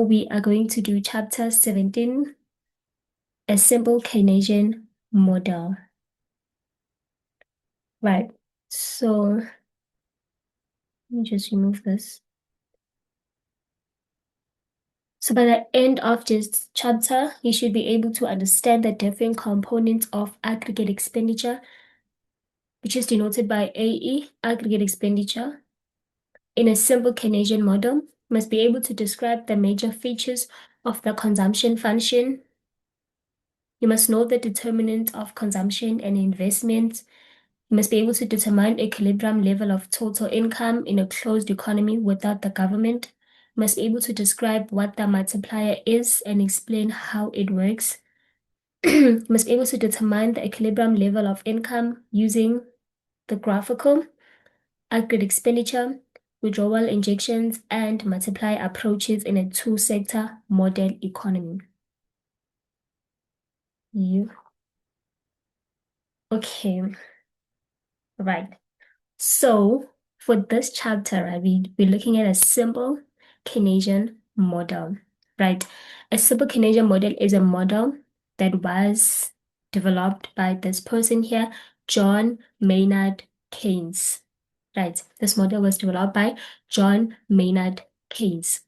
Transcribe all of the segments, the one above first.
We are going to do chapter 17, a simple Keynesian model. Right, so let me just remove this. So by the end of this chapter, you should be able to understand the different components of aggregate expenditure, which is denoted by AE, aggregate expenditure. In a simple Keynesian model, you must be able to describe the major features of the consumption function. You must know the determinant of consumption and investment. You must be able to determine equilibrium level of total income in a closed economy without the government. You must be able to describe what the multiplier is and explain how it works. You must be able to determine the equilibrium level of income using the graphical, aggregate expenditure, withdrawal injections, and multiplier approaches in a two-sector model economy. You. Okay, right. So for this chapter, right, we're looking at a simple Keynesian model, right? A simple Keynesian model is a model that was developed by this person here, John Maynard Keynes, right? This model was developed by John Maynard Keynes.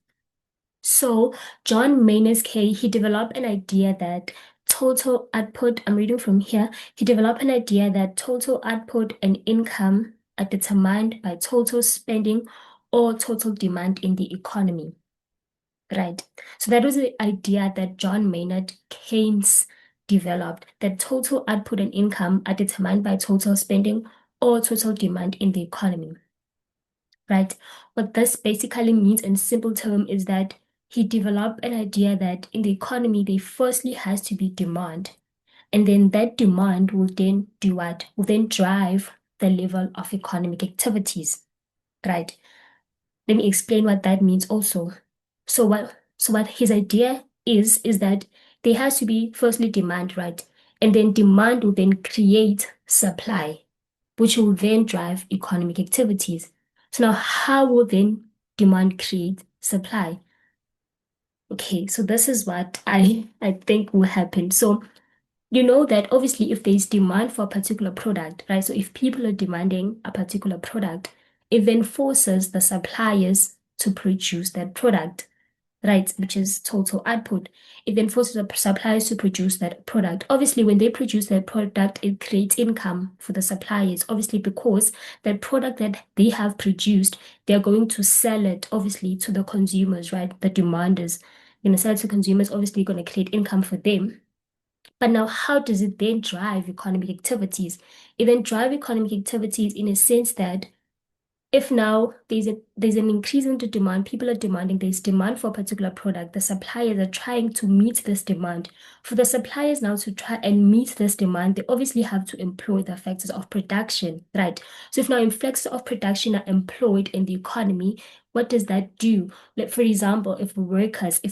So John Maynard Keynes, he developed an idea that total output, I'm reading from here, he developed an idea that total output and income are determined by total spending or total demand in the economy. Right. So that was the idea that John Maynard Keynes developed, that total output and income are determined by total spending or total demand in the economy. Right. What this basically means in simple term is that he developed an idea that in the economy, there firstly has to be demand. And then that demand will then do what? Will then drive the level of economic activities. Right. Let me explain what that means also. So what his idea is that there has to be firstly demand, right? And then demand will then create supply, which will then drive economic activities. So now how will then demand create supply? Okay, so this is what I think will happen. So you know that obviously if there is demand for a particular product, right? So if people are demanding a particular product, it then forces the suppliers to produce that product, right? Which is total output. It then forces the suppliers to produce that product. Obviously, when they produce that product, it creates income for the suppliers, obviously, because that product that they have produced, they're going to sell it, obviously, to the consumers, right? The demanders. Going to sell it to consumers, obviously going to create income for them. But now, how does it then drive economic activities? It then drive economic activities in a sense that if now there's an increase in the demand, people are demanding, there's demand for a particular product, the suppliers are trying to meet this demand. For the suppliers now to try and meet this demand, they obviously have to employ the factors of production, right? So if now factors of production are employed in the economy, what does that do? Like for example, if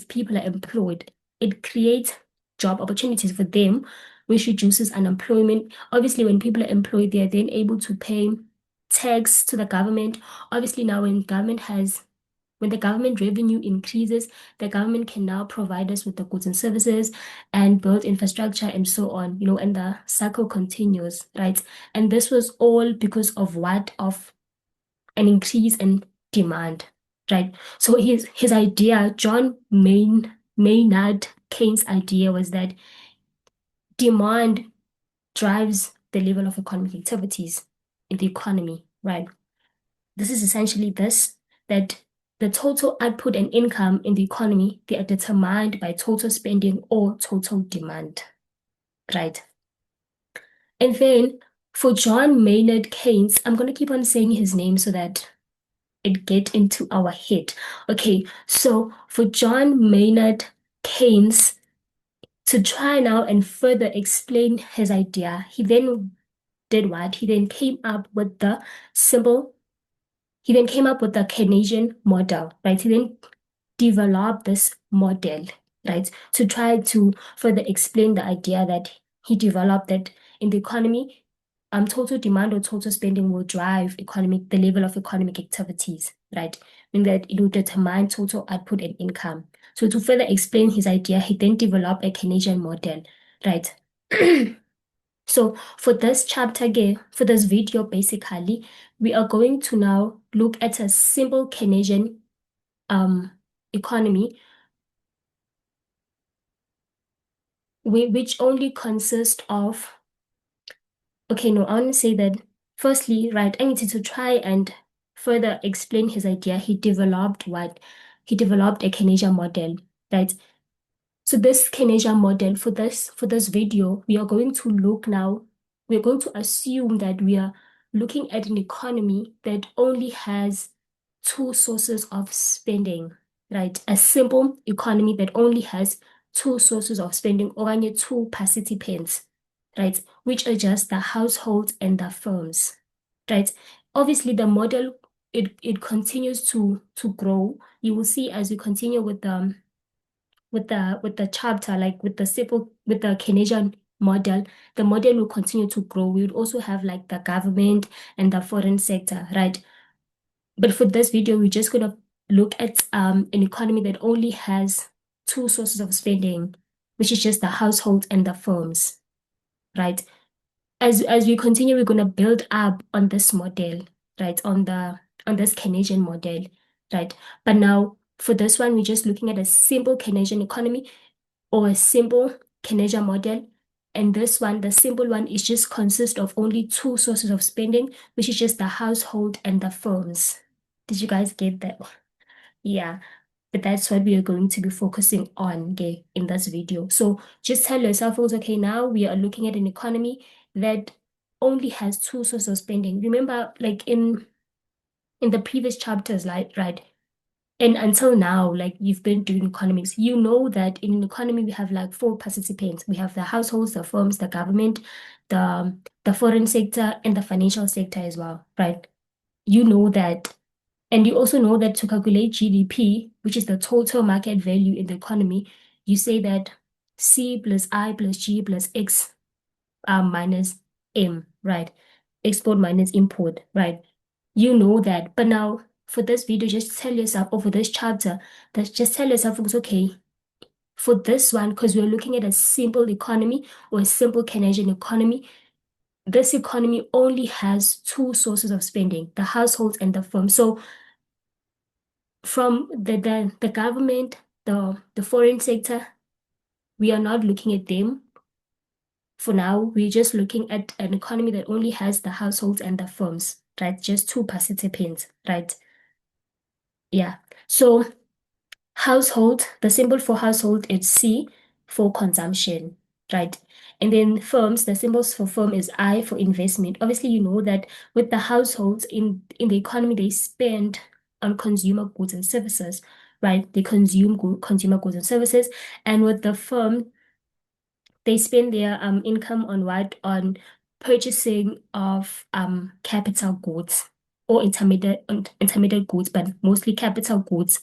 people are employed, it creates job opportunities for them, which reduces unemployment. Obviously, when people are employed, they are then able to pay tax to the government. Obviously, now when the government revenue increases, the government can now provide us with the goods and services and build infrastructure and so on, and the cycle continues, right? And this was all because of what? Of an increase in demand, right? So his idea, Maynard Keynes' idea was that demand drives the level of economic activities in the economy, right? This is essentially this, that the total output and income in the economy, they are determined by total spending or total demand, right? And then for John Maynard Keynes, I'm going to keep on saying his name so that it get into our head. Okay, so for John Maynard Keynes, to try now and further explain his idea, he then did what? He then came up with the simple He then came up with the Keynesian model, right? He then developed this model, right, to try to further explain the idea that he developed that in the economy, total demand or total spending will drive the level of economic activities, right? Meaning that it will determine total output and income. So to further explain his idea, he then developed a Keynesian model, right? So for this chapter, for this video, basically, we are going to now look at a simple Keynesian um economy, which only consists of, okay, no, I want to say that firstly, right, I needed to try and further explain his idea. He developed what? He developed a Keynesian model, right? So this Keynesian model for this video, we are going to look now, we're going to assume that we are looking at an economy that only has two sources of spending, right? A simple economy that only has two sources of spending, or only two participants, right? Which are just the households and the firms, right? Obviously, the model it continues to grow. You will see as we continue with the chapter, like with the Keynesian model, the model will continue to grow. We would also have like the government and the foreign sector, right? But for this video, we're just gonna look at an economy that only has two sources of spending, which is just the household and the firms, right? As we continue, we're gonna build up on this model, right? On this Keynesian model, right? But now for this one, we're just looking at a simple Keynesian economy or a simple Keynesian model. And this one, the simple one, is just consist of only two sources of spending, which is just the household and the firms. Did you guys get that? Yeah, but that's what we are going to be focusing on, okay, in this video. So just tell yourself, okay, now we are looking at an economy that only has two sources of spending. Remember, like in the previous chapters, like, right? And until now, like you've been doing economics, you know that in an economy we have like four participants. We have the households, the firms, the government, the foreign sector, and the financial sector as well, right? You know that. And you also know that to calculate GDP, which is the total market value in the economy, you say that C plus I plus G plus X minus M, right? Export minus import, right? You know that. But now for this video, just tell yourself, or for this chapter, that just tell yourself, it's okay. For this one, because we're looking at a simple economy or a simple Keynesian economy, this economy only has two sources of spending, the households and the firm. So from the government, the foreign sector, we are not looking at them. For now, we're just looking at an economy that only has the households and the firms, right? Just two participants, right? Yeah. So household, the symbol for household is C for consumption, right? And then firms, the symbols for firm is I for investment. Obviously, you know that with the households in the economy, they spend on consumer goods and services, right? They consume consumer goods and services. And with the firm, they spend their income on what? On purchasing of capital goods or intermediate goods, but mostly capital goods,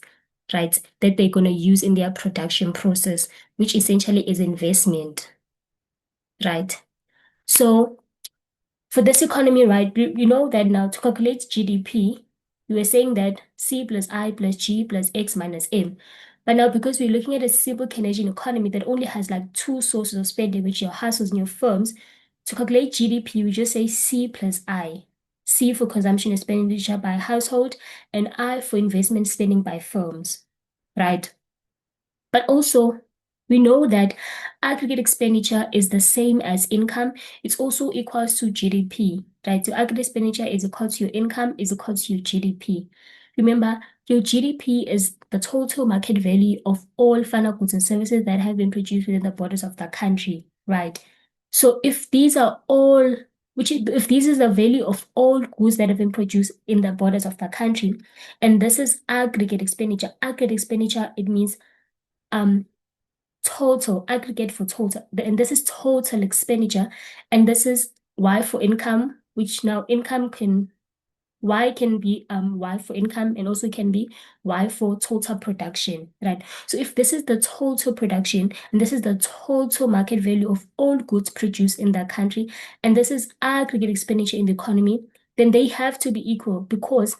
right? That they're gonna use in their production process, which essentially is investment, right? So for this economy, right, you know that now to calculate GDP, we were saying that C plus I plus G plus X minus M. But now because we're looking at a simple Keynesian economy that only has like two sources of spending, which are your households and your firms, to calculate GDP, we just say C plus I. C for consumption expenditure by household and I for investment spending by firms, right? But also, we know that aggregate expenditure is the same as income. It's also equals to GDP, right? So aggregate expenditure is equal to your income is equal to your GDP. Remember, your GDP is the total market value of all final goods and services that have been produced within the borders of the country, right? So if these are all, if this is the value of all goods that have been produced in the borders of the country, and this is aggregate expenditure, it means um total aggregate for total, and this is total expenditure, and this is Y for income, which now income can Y can be Y for income and also can be Y for total production, right? So if this is the total production and this is the total market value of all goods produced in that country, and this is aggregate expenditure in the economy, then they have to be equal because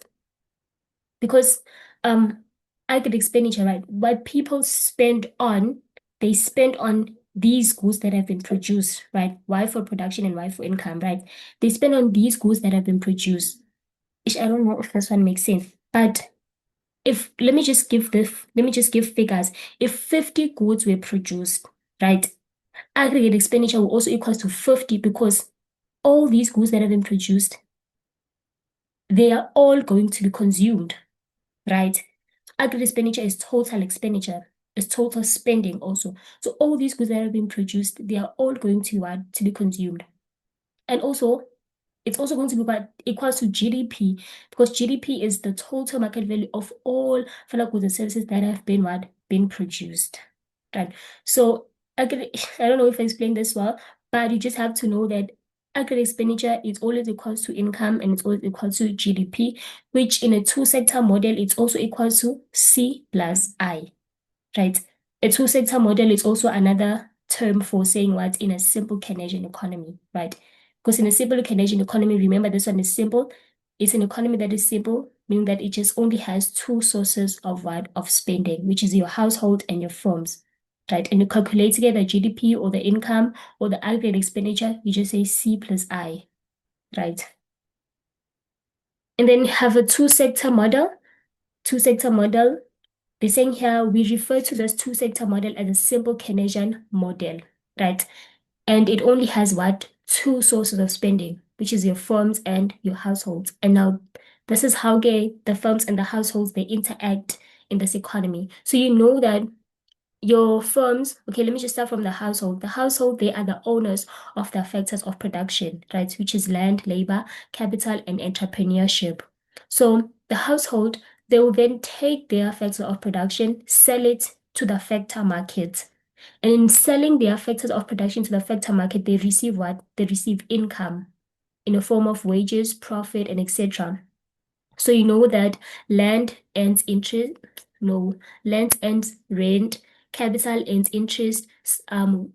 um aggregate expenditure, right? What people spend on, they spend on these goods that have been produced, right? Y for production and Y for income, right? They spend on these goods that have been produced. Which I don't know if this one makes sense, but if let me just give figures. If 50 goods were produced, right? Aggregate expenditure will also equal to 50 because all these goods that have been produced, they are all going to be consumed, right? Aggregate expenditure is total expenditure, is total spending also. So all these goods that have been produced, they are all going to what? To be consumed. And also, it's also going to be what equals to GDP because GDP is the total market value of all final goods and services that have been what? Been produced. Right. So I don't know if I explained this well, but you just have to know that aggregate expenditure is always equals to income and it's always equals to GDP, which in a two-sector model, it's also equals to C plus I, right? A two-sector model is also another term for saying what in a simple Keynesian economy, right? Because in a simple Keynesian economy, remember this one is simple. It's an economy that is simple, meaning that it just only has two sources of what of spending, which is your household and your firms, right? And you calculate together GDP or the income or the aggregate expenditure, you just say C plus I, right? And then you have a two-sector model. Two-sector model, they're saying here we refer to this two-sector model as a simple Keynesian model, right? And it only has what? Two sources of spending, which is your firms and your households. And now this is how the firms and the households they interact in this economy. So you know that your firms, okay, let me just start from the household. The household, they are the owners of the factors of production, right? Which is land, labor, capital, and entrepreneurship. So the household, they will then take their factor of production, sell it to the factor market. And in selling their factors of production to the factor market, they receive what? They receive income in the form of wages, profit, and etc. So you know that land earns interest, no, land earns rent, capital earns interest,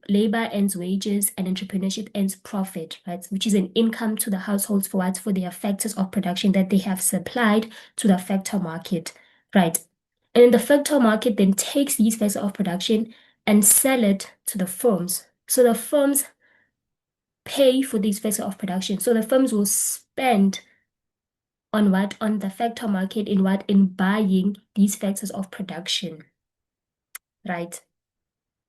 labor earns wages, and entrepreneurship earns profit, right? Which is an income to the households for what? For their factors of production that they have supplied to the factor market, right? And then the factor market then takes these factors of production and sell it to the firms. So the firms pay for these factors of production. So the firms will spend on what? On the factor market in what? In buying these factors of production, right?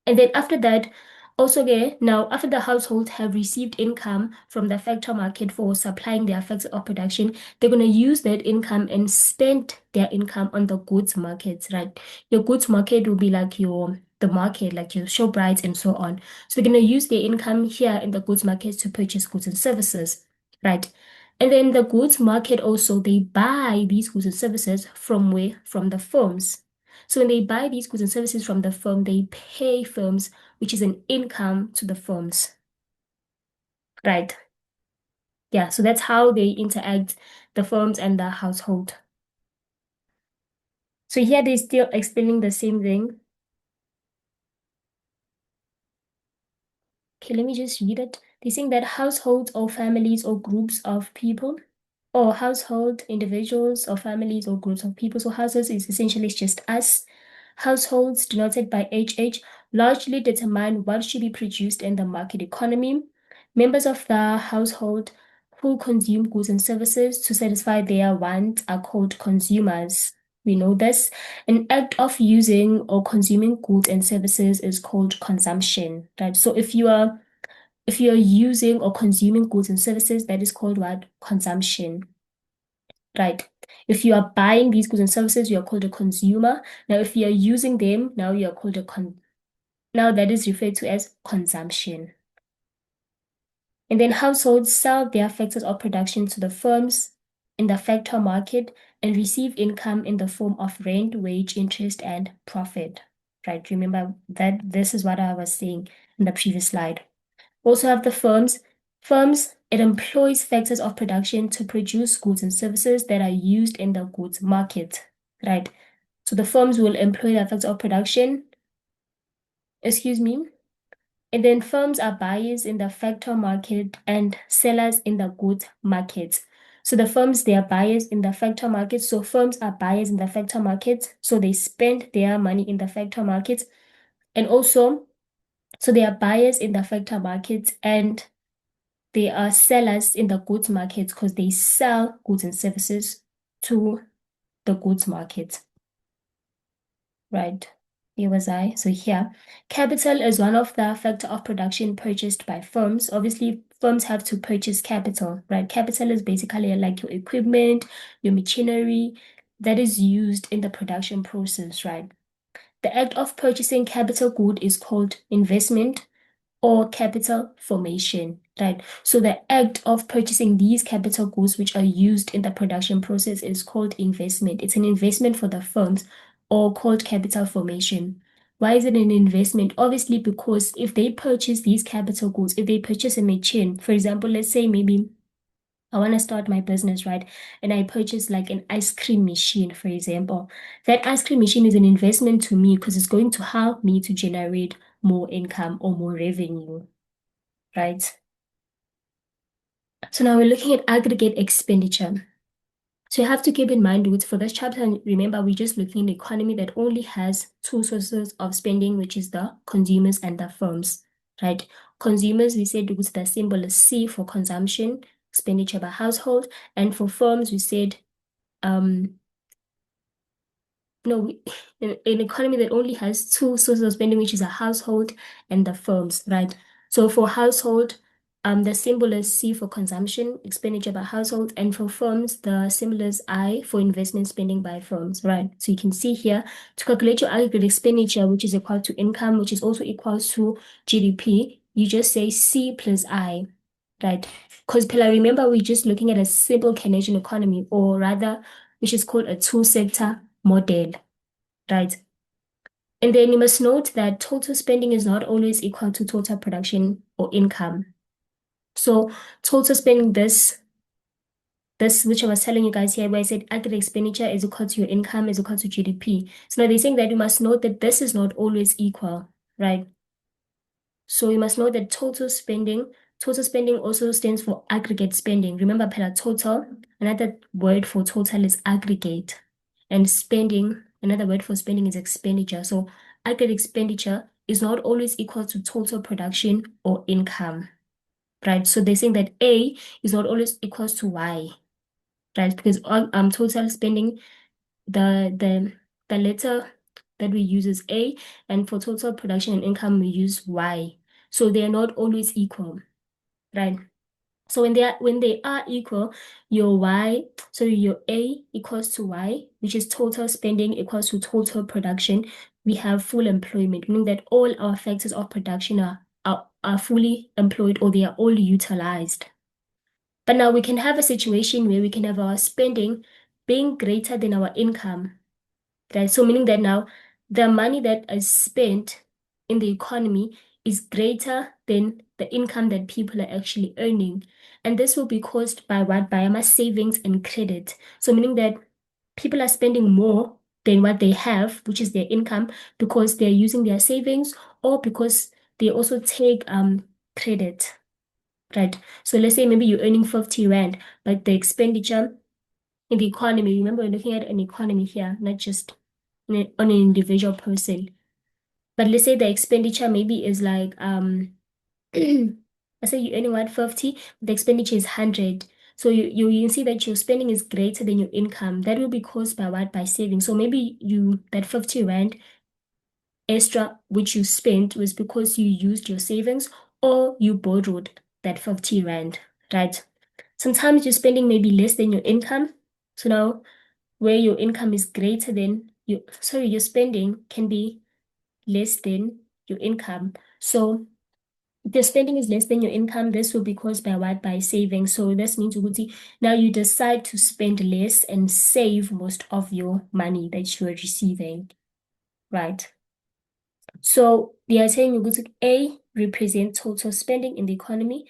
And then after that, also again, now after the household have received income from the factor market for supplying their factors of production, they're going to use that income and spend their income on the goods markets, right? Your goods market will be like the market, like your Shoprites and so on. So they're going to use their income here in the goods markets to purchase goods and services, right? And then the goods market also, they buy these goods and services from where? From the firms. So when they buy these goods and services from the firm, they pay firms, which is an income to the firms, right? Yeah, so that's how they interact, the firms and the household. So here they're still explaining the same thing. Okay, let me just read it. They're saying that households or families or groups of people or household individuals or families or groups of people. So households is essentially just us. Households denoted by HH largely determine what should be produced in the market economy. Members of the household who consume goods and services to satisfy their wants are called consumers. We know this. An act of using or consuming goods and services is called consumption, right? So if you are using or consuming goods and services, that is called what? Consumption, right? If you are buying these goods and services, you are called a consumer. Now, if you are using them, now you are called now that is referred to as consumption. And then households sell their factors of production to the firms in the factor market and receive income in the form of rent, wage, interest, and profit, right? Remember that this is what I was saying in the previous slide. Also have the firms. Firms, it employs factors of production to produce goods and services that are used in the goods market, right? So the firms will employ the factors of production, excuse me, and then firms are buyers in the factor market and sellers in the goods market. So the firms, they are buyers in the factor market. So firms are buyers in the factor market. So they spend their money in the factor market. And also, so they are buyers in the factor market and they are sellers in the goods market because they sell goods and services to the goods market. Right. Here was I. So here, capital is one of the factor of production purchased by firms. Obviously, firms have to purchase capital, right? Capital is basically like your equipment, your machinery that is used in the production process, right? The act of purchasing capital good is called investment or capital formation, right? So the act of purchasing these capital goods which are used in the production process is called investment. It's an investment for the firms or called capital formation. Why is it an investment? Obviously, because if they purchase these capital goods, if they purchase a machine, for example, let's say maybe I want to start my business, right? And I purchase like an ice cream machine, for example. That ice cream machine is an investment to me because it's going to help me to generate more income or more revenue, right? So now we're looking at aggregate expenditure. So you have to keep in mind with for this chapter, remember we're just looking at the economy that only has two sources of spending, which is the consumers and the firms, right? Consumers, we said with the symbol is C for consumption, expenditure by household, and for firms, we said um no, an economy that only has two sources of spending, which is a household and the firms, right? So for household, the symbol is C for consumption, expenditure by household, and for firms, the symbol is I for investment spending by firms, right? So you can see here to calculate your aggregate expenditure, which is equal to income, which is also equals to GDP, you just say C plus I, right? Because Pila, remember, we're just looking at a simple Keynesian economy, or rather, which is called a two-sector model, right? And then you must note that total spending is not always equal to total production or income. So total spending, this which I was telling you guys here, where I said aggregate expenditure is equal to your income is equal to GDP. So now they're saying that you must note that this is not always equal, right? So you must know that total spending also stands for aggregate spending. Remember, Pella, total, another word for total is aggregate. And spending, another word for spending is expenditure. So aggregate expenditure is not always equal to total production or income, right? So they're saying that A is not always equals to Y, right? Because total spending, the letter that we use is A, and for total production and income we use Y. So they are not always equal, right? So when they are equal, your Y, so your A equals to Y, which is total spending equals to total production. We have full employment, meaning that all our factors of production are fully employed or they are all utilized. But now we can have a situation where we can have our spending being greater than our income, right? So meaning that now the money that is spent in the economy is greater than the income that people are actually earning. And this will be caused by what? By mass savings and credit. So meaning that people are spending more than what they have, which is their income, because they're using their savings or because they also take credit, right? So let's say maybe you're earning 50 Rand, but the expenditure in the economy, remember we're looking at an economy here, not just on an individual person. But let's say the expenditure maybe is like let's say you're earning 150, the expenditure is 100. So you can see that your spending is greater than your income. That will be caused by what? By saving. So maybe you that 50 Rand extra which you spent was because you used your savings or you borrowed that 50 Rand, right? Sometimes your spending may be less than your income. So now where your income is greater than your spending can be less than your income. So if your spending is less than your income, this will be caused by what? By saving. So this means now you decide to spend less and save most of your money that you are receiving, right? So they are saying A represents total spending in the economy,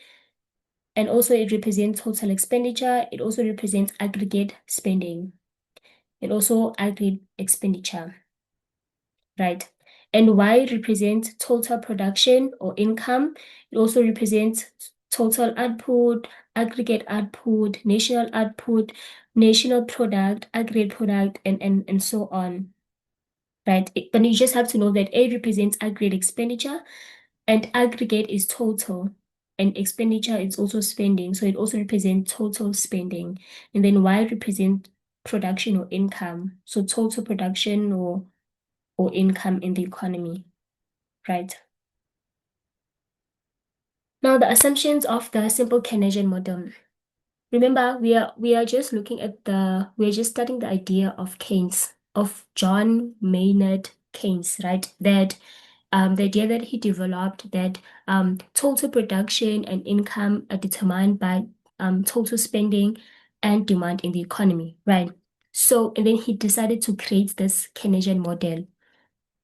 and also it represents total expenditure. It also represents aggregate spending and also aggregate expenditure, right? And Y represents total production or income. It also represents total output, aggregate output, national product, aggregate product, and so on, right? But you just have to know that A represents aggregate expenditure and aggregate is total. And expenditure is also spending, so it also represents total spending. And then Y represents production or income, so total production or income in the economy, right? Now, the assumptions of the simple Keynesian model. Remember, we are just looking at we're just studying the idea of Keynes, of John Maynard Keynes, right? That the idea that he developed that total production and income are determined by total spending and demand in the economy, right? So, and then he decided to create this Keynesian model.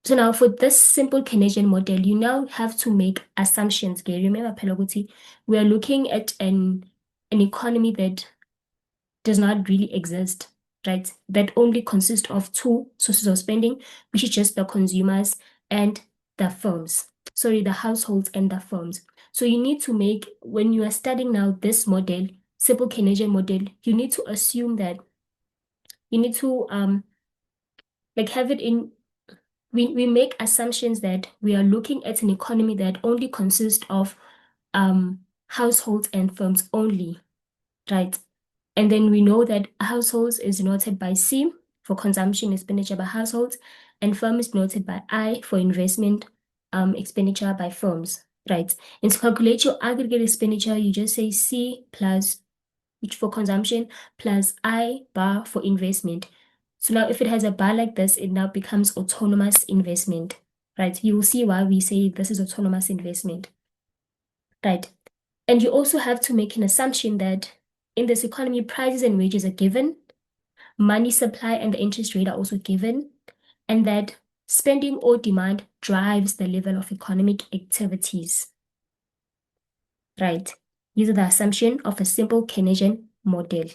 So now for this simple Keynesian model, you now have to make assumptions. Okay, remember, Pelaguti, we are looking at an economy that does not really exist, right? That only consists of two sources of spending, which is just the consumers and the firms. Sorry, the households and the firms. So you need to make, when you are studying now this model, simple Keynesian model, you need to assume that you need to like have it in we make assumptions that we are looking at an economy that only consists of households and firms only, right? And then we know that households is denoted by C for consumption expenditure by households, and firm is denoted by I for investment expenditure by firms, right? And to calculate your aggregate expenditure, you just say C plus, which for consumption, plus I bar for investment. So now if it has a bar like this, it now becomes autonomous investment, right? You will see why we say this is autonomous investment, right? And you also have to make an assumption that in this economy, prices and wages are given, money supply and the interest rate are also given, and that spending or demand drives the level of economic activities, right? These are the assumption of a simple Keynesian model.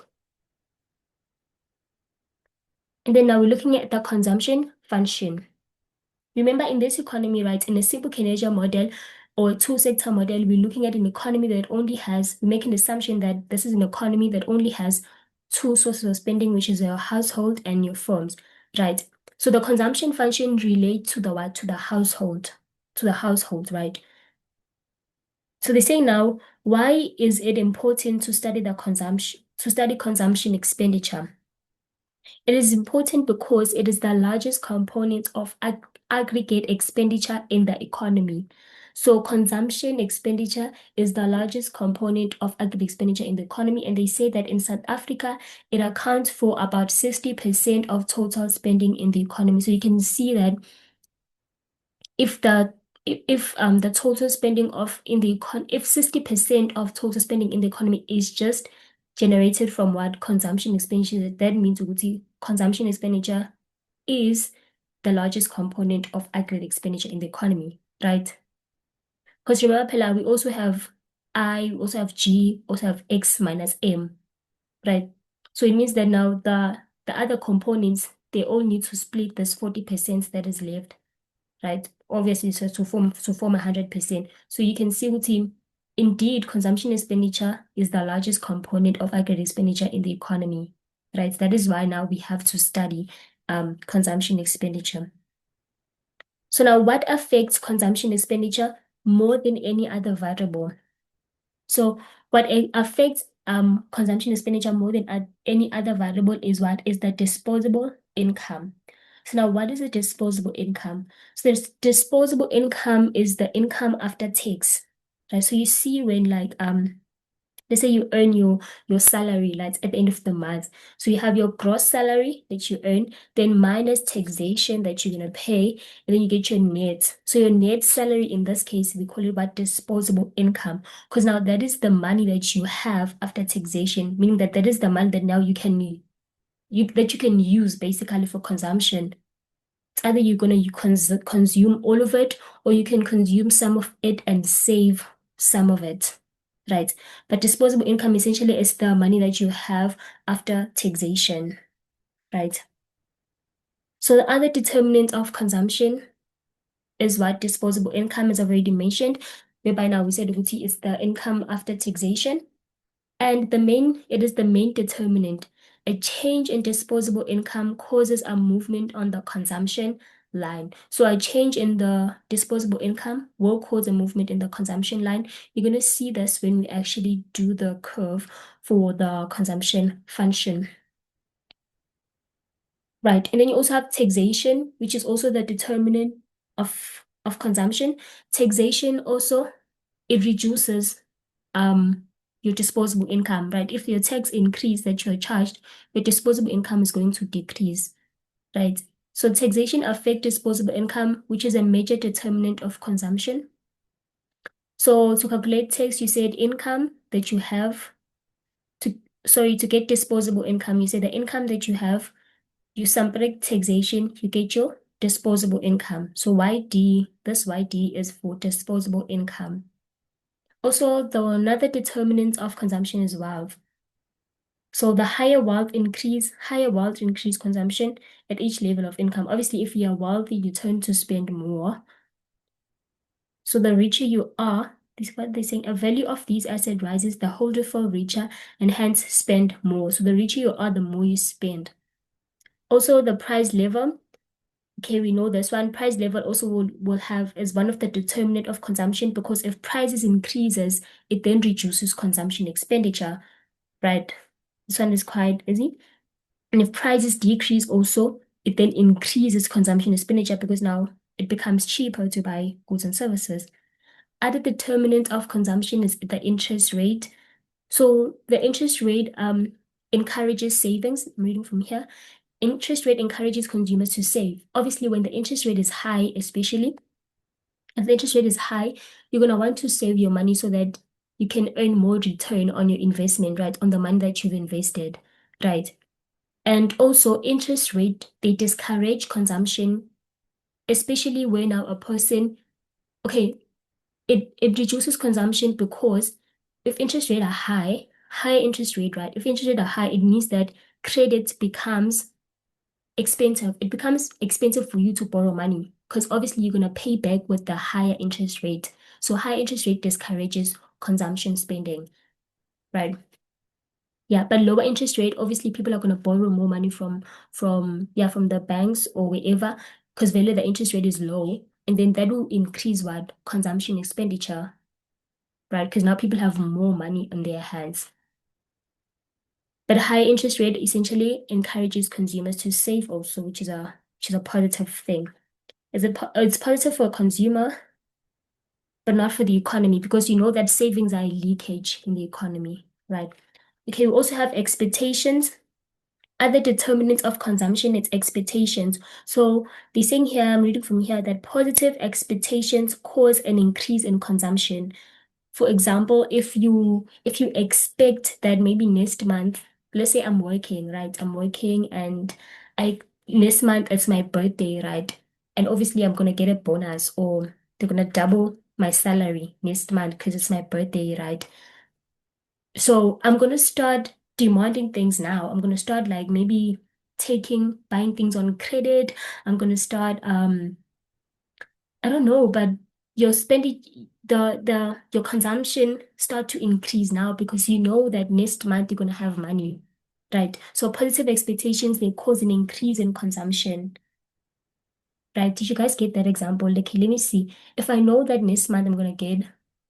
And then now we're looking at the consumption function. Remember, in this economy, right, in a simple Keynesian model or two-sector model, we're looking at an economy that only has, we make an assumption that this is an economy that only has two sources of spending, which is your household and your firms, right? So the consumption function relate to the what? To the household, right? So they say now, why is it important to study consumption expenditure? It is important because it is the largest component of aggregate expenditure in the economy. So consumption expenditure is the largest component of aggregate expenditure in the economy. And they say that in South Africa, it accounts for about 60% of total spending in the economy. So you can see that if the total spending of in the if 60% of total spending in the economy is just generated from what consumption expenditure, that means consumption expenditure is the largest component of aggregate expenditure in the economy, right? Because remember, Pella, we also have I, we also have G, also have X minus M, right? So it means that now the other components, they all need to split this 40% that is left, right? Obviously, so to form 100%. So you can see with him, indeed, consumption expenditure is the largest component of aggregate expenditure in the economy, right? That is why now we have to study consumption expenditure. So now what affects consumption expenditure more than any other variable? So what affects consumption expenditure more than any other variable is what is the disposable income. So now what is a disposable income? So there's disposable income is the income after tax. Right? So you see when like let's say you earn your salary like at the end of the month. So you have your gross salary that you earn, then minus taxation that you're gonna pay, and then you get your net. So your net salary in this case, we call it about disposable income, because now that is the money that you have after taxation, meaning that that is the money that now you can use basically for consumption. It's either you're gonna consume all of it, or you can consume some of it and save some of it, right? But disposable income essentially is the money that you have after taxation, right? So the other determinant of consumption is what disposable income, as I've already mentioned. whereby now we said ukuthi is the income after taxation. And it is the main determinant. A change in disposable income causes a movement on the consumption line. So a change in the disposable income will cause a movement in the consumption line. You're going to see this when we actually do the curve for the consumption function. Right. And then you also have taxation, which is also the determinant of consumption. Taxation also, it reduces your disposable income, right? If your tax increase that you're charged, your disposable income is going to decrease, right? So taxation affects disposable income, which is a major determinant of consumption. So to calculate tax, you said income that you have to get disposable income, you say the income that you have, you subtract taxation, you get your disposable income. So YD, this YD is for disposable income. Also, another determinant of consumption is wealth. So the higher wealth increase consumption at each level of income. Obviously, if you are wealthy, you tend to spend more. So the richer you are, this is what they're saying, a value of these assets rises, the holder feel richer and hence spend more. So the richer you are, the more you spend. Also, the price level. Okay, we know this one. Price level also will have as one of the determinant of consumption, because if prices increases, it then reduces consumption expenditure, right? This one is quite easy. And if prices decrease also, it then increases consumption expenditure because now it becomes cheaper to buy goods and services. Other determinant of consumption is the interest rate. So the interest rate encourages savings. I'm reading from here. Interest rate encourages consumers to save. Obviously, when the interest rate is high, especially if the interest rate is high, you're going to want to save your money so that you can earn more return on your investment, right? On the money that you've invested, right? And also interest rate, they discourage consumption, especially when now a person, okay, it reduces consumption because if interest rate are high interest rate, right? If interest rate are high, it means that credit becomes expensive. It becomes expensive for you to borrow money because obviously you're going to pay back with the higher interest rate. So high interest rate discourages consumption spending, right? Yeah, but lower interest rate, obviously people are going to borrow more money from the banks or wherever, because value the interest rate is low, and then that will increase what consumption expenditure, right? Because now people have more money in their hands. But high interest rate essentially encourages consumers to save also, which is a positive thing. It's positive for a consumer, but not for the economy, because you know that savings are a leakage in the economy, right? Okay, we also have expectations. Other determinants of consumption, it's expectations. So they're saying here, I'm reading from here, that positive expectations cause an increase in consumption. For example, if you expect that maybe next month, let's say I'm working, right? I'm working and I next month it's my birthday, right? And obviously I'm gonna get a bonus, or they're gonna double my salary next month because it's my birthday, right? So I'm gonna start demanding things now. I'm gonna start like maybe buying things on credit. I'm gonna start I don't know, but your spending your consumption start to increase now because you know that next month you're gonna have money, right? So positive expectations, they cause an increase in consumption, right? Did you guys get that example? Like, let me see. If I know that next month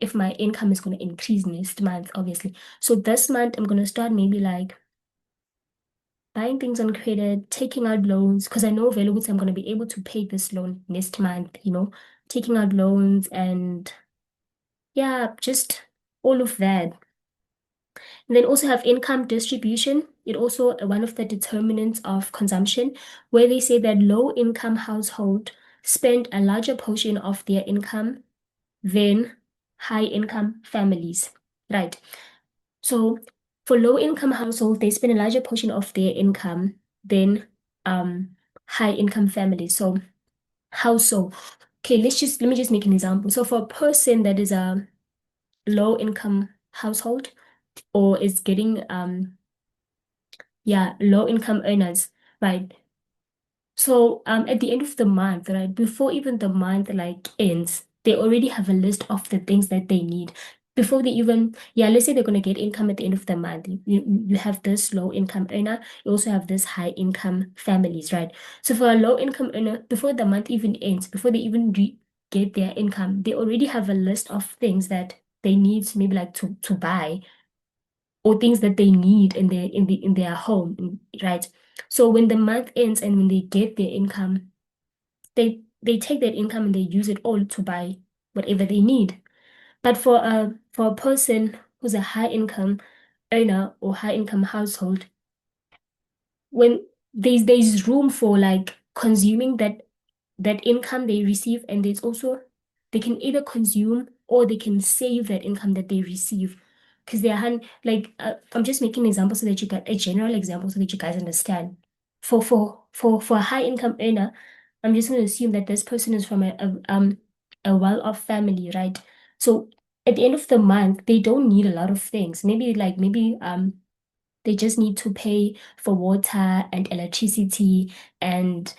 if my income is gonna increase next month, obviously. So this month I'm gonna start maybe like buying things on credit, taking out loans, because I know very good I'm gonna be able to pay this loan next month, taking out loans and yeah, just all of that. And then also have income distribution. It also one of the determinants of consumption, where they say that low income household spend a larger portion of their income than high income families. Right. So for low income household, they spend a larger portion of their income than high income families. So how so? Okay, let me just make an example. So for a person that is a low income household or is getting low income earners, right? So at the end of the month, right, before even the month like ends, they already have a list of the things that they need before they even, yeah, let's say they're going to get income at the end of the month. You have this low income earner, you also have this high income families, right? So for a low income earner, before the month even ends, before they even get their income, they already have a list of things that they need, maybe like to buy, or things that they need in their home, right? So when the month ends and when they get their income, they take that income and they use it all to buy whatever they need. But for a person who's a high income earner or high income household, when there's room for like consuming that income they receive, and there's also they can either consume or they can save that income that they receive, because they are I'm just making an example so that you get a general example so that you guys understand. For a high income earner, I'm just going to assume that this person is from a well-off family, right? So at the end of the month, they don't need a lot of things. Maybe they just need to pay for water and electricity, and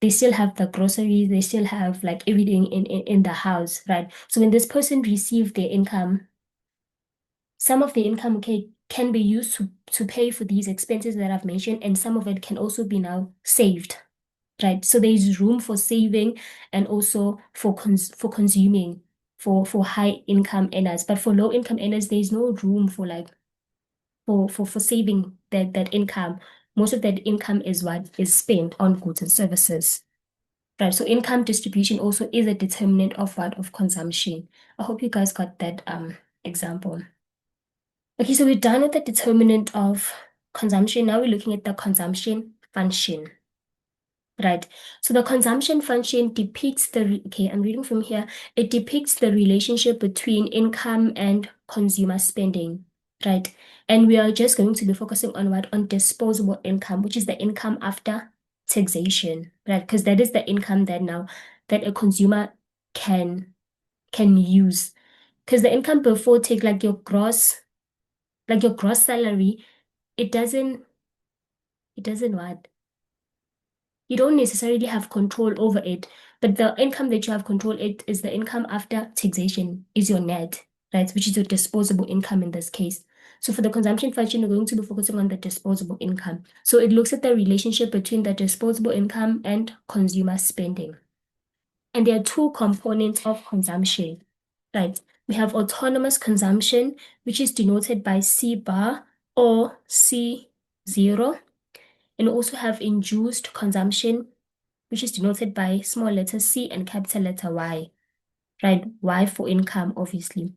they still have the groceries, they still have like everything in the house, right? So when this person receives their income, some of the income can be used to pay for these expenses that I've mentioned, and some of it can also be now saved, right? So there's room for saving and also for consuming for high income earners. But for low income earners, there's no room for like for saving that income. Most of that income is what is spent on goods and services. Right. So income distribution also is a determinant of what? Of consumption. I hope you guys got that example. Okay, so we're done with the determinant of consumption. Now we're looking at the consumption function. Right. So the consumption function depicts okay, I'm reading from here. It depicts the relationship between income and consumer spending. Right. And we are just going to be focusing on what? On disposable income, which is the income after taxation. Right. Because that is the income that now that a consumer can can use. Because the income before take like your gross salary, it doesn't what? You don't necessarily have control over it, but the income that you have control it is the income after taxation, is your net, right? Which is your disposable income in this case. So for the consumption function, we're going to be focusing on the disposable income. So it looks at the relationship between the disposable income and consumer spending. And there are two components of consumption, right? We have autonomous consumption, which is denoted by C bar or C0, and we also have induced consumption, which is denoted by small letter C and capital letter Y, right? Y for income, obviously.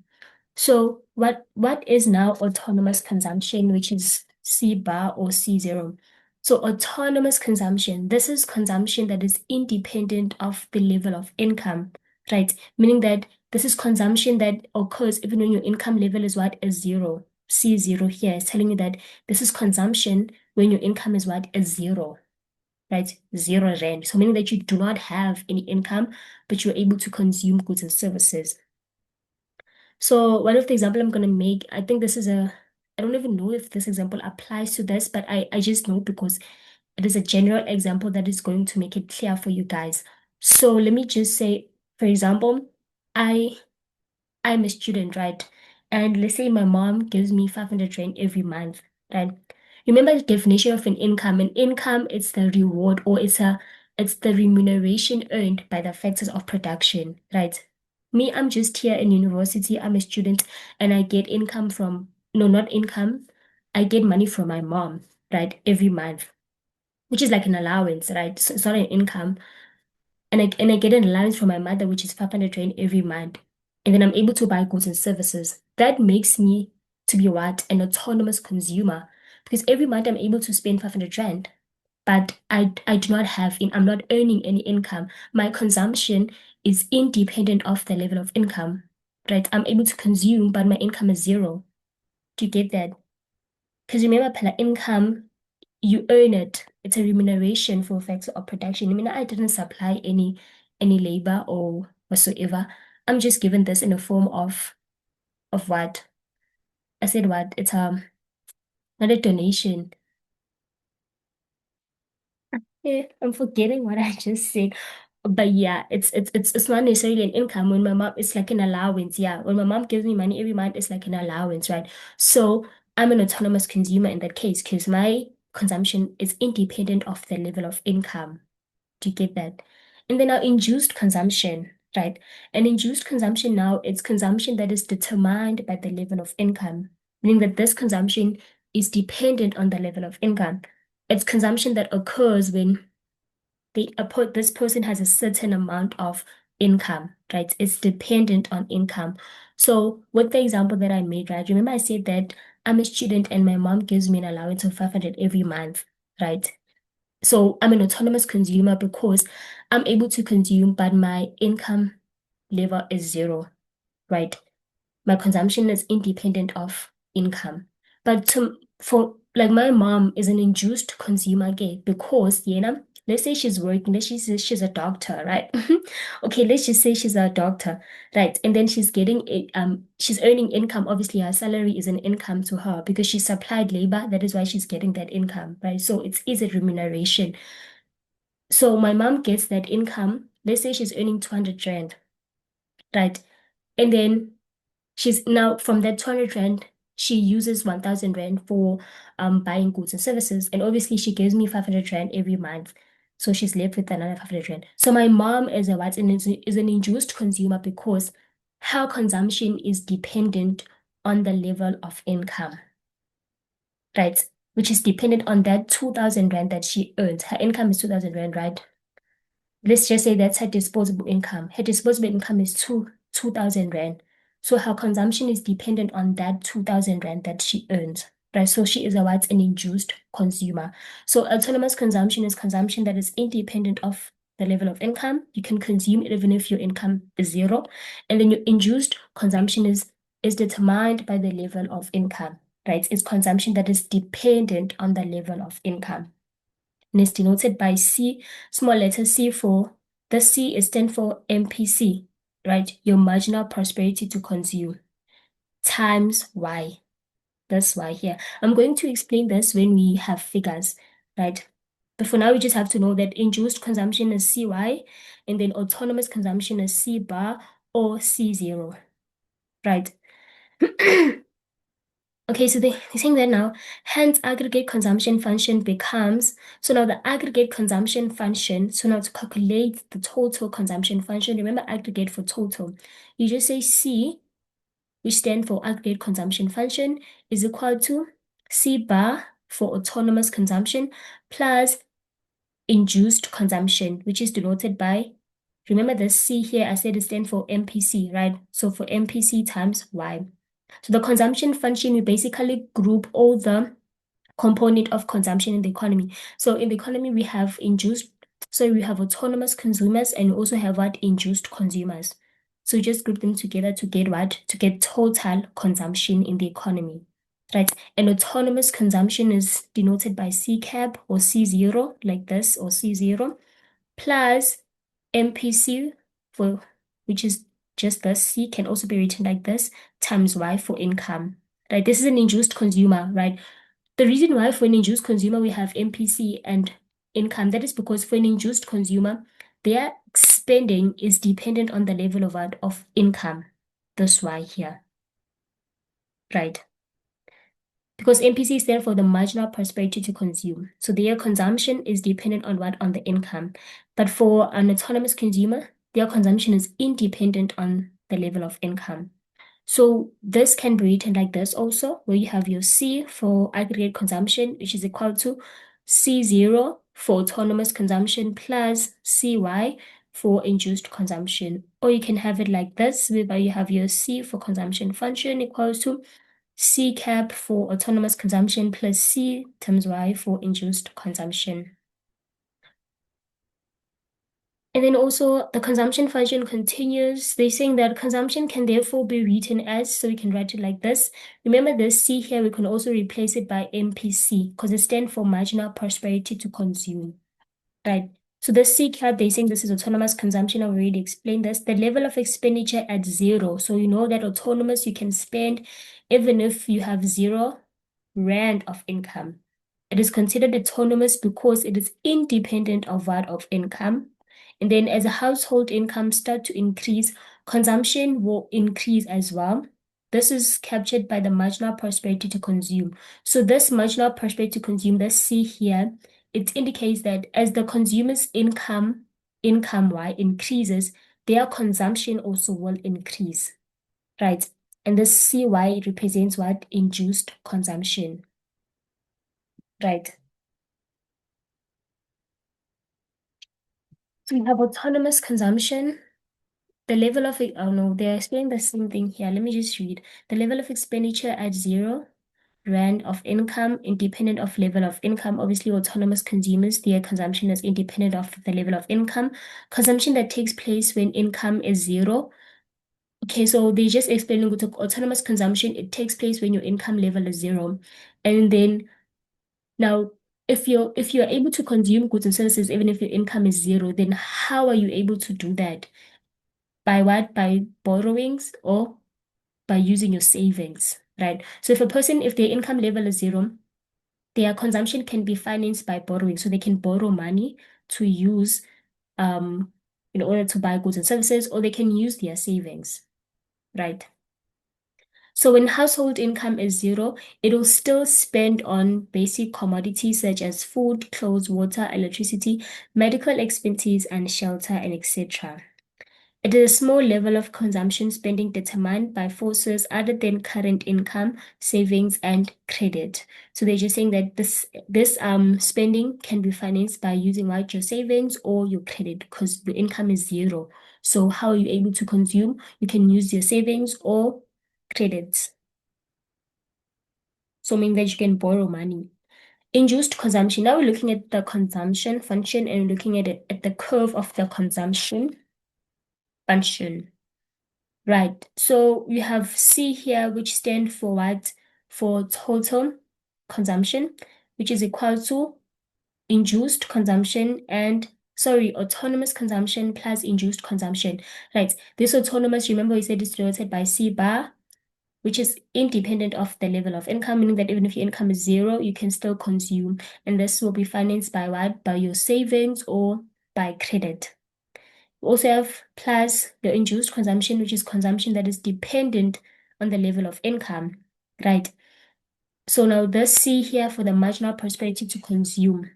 So what is now autonomous consumption, which is C bar or C0? So autonomous consumption, this is consumption that is independent of the level of income, right? Meaning that this is consumption that occurs even when your income level is what? Is zero. C0 here is telling you that this is consumption when your income is what? Is zero, right? 0 rand. So meaning that you do not have any income, but you're able to consume goods and services. So one of the example I'm going to make, I think this is I don't even know if this example applies to this, but I just know because it is a general example that is going to make it clear for you guys. So let me just say, for example, I I'm a student, right? And let's say my mom gives me 500 rand every month, right? Remember the definition of an income. An income is the reward, or it's the remuneration earned by the factors of production, right? Me, I'm just here in university, I'm a student, and I get income from, no, not income. I get money from my mom, right? Every month, which is like an allowance, right? So it's not an income, and I get an allowance from my mother, which is 500 rand every month. And then I'm able to buy goods and services. That makes me to be what? An autonomous consumer. Because every month I'm able to spend 500 rand, but I do not have I'm not earning any income. My consumption is independent of the level of income. Right? I'm able to consume, but my income is zero. Do you get that? Because remember, per income you earn it. It's a remuneration for effects of production. I mean, I didn't supply any labor or whatsoever. I'm just given this in the form of what? I said what? It's not a donation. Yeah, I'm forgetting what I just said. But yeah, it's not necessarily an income. When my mom, it's like an allowance. Yeah, when my mom gives me money every month, it's like an allowance, right? So I'm an autonomous consumer in that case because my consumption is independent of the level of income. Do you get that? And then our induced consumption, right? And induced consumption now, it's consumption that is determined by the level of income, meaning that this consumption is dependent on the level of income. It's consumption that occurs when this person has a certain amount of income, right? It's dependent on income. So with the example that I made, right? Remember I said that I'm a student and my mom gives me an allowance of 500 every month, right? So I'm an autonomous consumer because I'm able to consume, but my income level is zero, right? My consumption is independent of income. But for like my mom is an induced consumer again because, let's say she's working, let's just say she's a doctor, right? Okay, let's just say she's a doctor, right? And then she's getting it, she's earning income. Obviously, her salary is an income to her because she supplied labor. That is why she's getting that income, right? So it is a remuneration. So my mom gets that income. Let's say she's earning 200 rand, right? And then she's now from that 200 rand, she uses 1,000 rand for buying goods and services. And obviously she gives me 500 rand every month. So she's left with another 500 rand. So my mom is a what? And is an induced consumer because her consumption is dependent on the level of income, right? Which is dependent on that 2,000 rand that she earns. Her income is 2,000 rand, right? Let's just say that's her disposable income. Her disposable income is 2,000 rand. So her consumption is dependent on that 2,000 rand that she earns, right? So she is a what's an induced consumer. So autonomous consumption is consumption that is independent of the level of income. You can consume it even if your income is zero. And then your induced consumption is determined by the level of income, right? It's consumption that is dependent on the level of income and is denoted by C, small letter C for the C is stand for MPC, right? Your marginal prosperity to consume times Y. That's Y here. I'm going to explain this when we have figures, right? But for now, we just have to know that induced consumption is CY and then autonomous consumption is C bar or C0, right? Okay, so they're saying that now, hence aggregate consumption function becomes, so now the aggregate consumption function, so now to calculate the total consumption function, remember aggregate for total, you just say C, which stand for aggregate consumption function, is equal to C bar for autonomous consumption plus induced consumption, which is denoted by, remember the C here, I said it stand for MPC, right? So for MPC times Y. So the consumption function, we basically group all the component of consumption in the economy. So in the economy, we have induced, so we have autonomous consumers and we also have what induced consumers. So you just group them together to get what? To get total consumption in the economy, right? And autonomous consumption is denoted by C cap or C0 like this or C0 plus MPC for which is just this C can also be written like this times Y for income, right? This is an induced consumer, right? The reason why for an induced consumer we have MPC and income, that is because for an induced consumer, their spending is dependent on the level of what? Of income. That's why here, right? Because MPC stands for the marginal prosperity to consume. So their consumption is dependent on what? On the income. But for an autonomous consumer, their consumption is independent on the level of income. So this can be written like this also, where you have your C for aggregate consumption, which is equal to C0 for autonomous consumption plus CY for induced consumption. Or you can have it like this, whereby you have your C for consumption function equals to C cap for autonomous consumption plus C times Y for induced consumption. And then also the consumption function continues. They're saying that consumption can therefore be written as, so we can write it like this. Remember this C here, we can also replace it by MPC because it stands for marginal prosperity to consume, right? So the C cap, they're saying this is autonomous consumption. I've already explained this. The level of expenditure at zero. So you know that autonomous, you can spend even if you have 0 rand of income. It is considered autonomous because it is independent of what? Of income. And then as a household income start to increase, consumption will increase as well. This is captured by the marginal prosperity to consume. So this marginal prosperity to consume, let's see here, it indicates that as the consumer's income increases, their consumption also will increase, right? And this CY represents what? Induced consumption, right? So we have autonomous consumption. The level of, oh no, they're explaining the same thing here. Let me just read. The level of expenditure at 0 rand of income, independent of level of income. Obviously, autonomous consumers, their consumption is independent of the level of income. Consumption that takes place when income is 0. Okay, so they just explaining with autonomous consumption, it takes place when your income level is 0. And then now, if you're able to consume goods and services even if your income is 0, then how are you able to do that? By what? By borrowings or by using your savings, right? So if their income level is 0, their consumption can be financed by borrowing. So they can borrow money to use um in order to buy goods and services, or they can use their savings, right? So when household income is 0, it will still spend on basic commodities such as food, clothes, water, electricity, medical expenses, and shelter, and etc. It is a small level of consumption spending determined by forces other than current income, savings, and credit. So they're just saying that this spending can be financed by using like your savings or your credit because the income is 0. So how are you able to consume? You can use your savings or credits. So meaning that you can borrow money. Induced consumption. Now we're looking at the consumption function and looking at it at the curve of the consumption function. Right. So we have C here, which stand for what? For total consumption, which is equal to induced consumption and autonomous consumption plus induced consumption. Right. This autonomous, remember we said is denoted by C bar, which is independent of the level of income, meaning that even if your income is 0, you can still consume. And this will be financed by what? By your savings or by credit. We also have plus the induced consumption, which is consumption that is dependent on the level of income, right? So now this C here for the marginal prosperity to consume,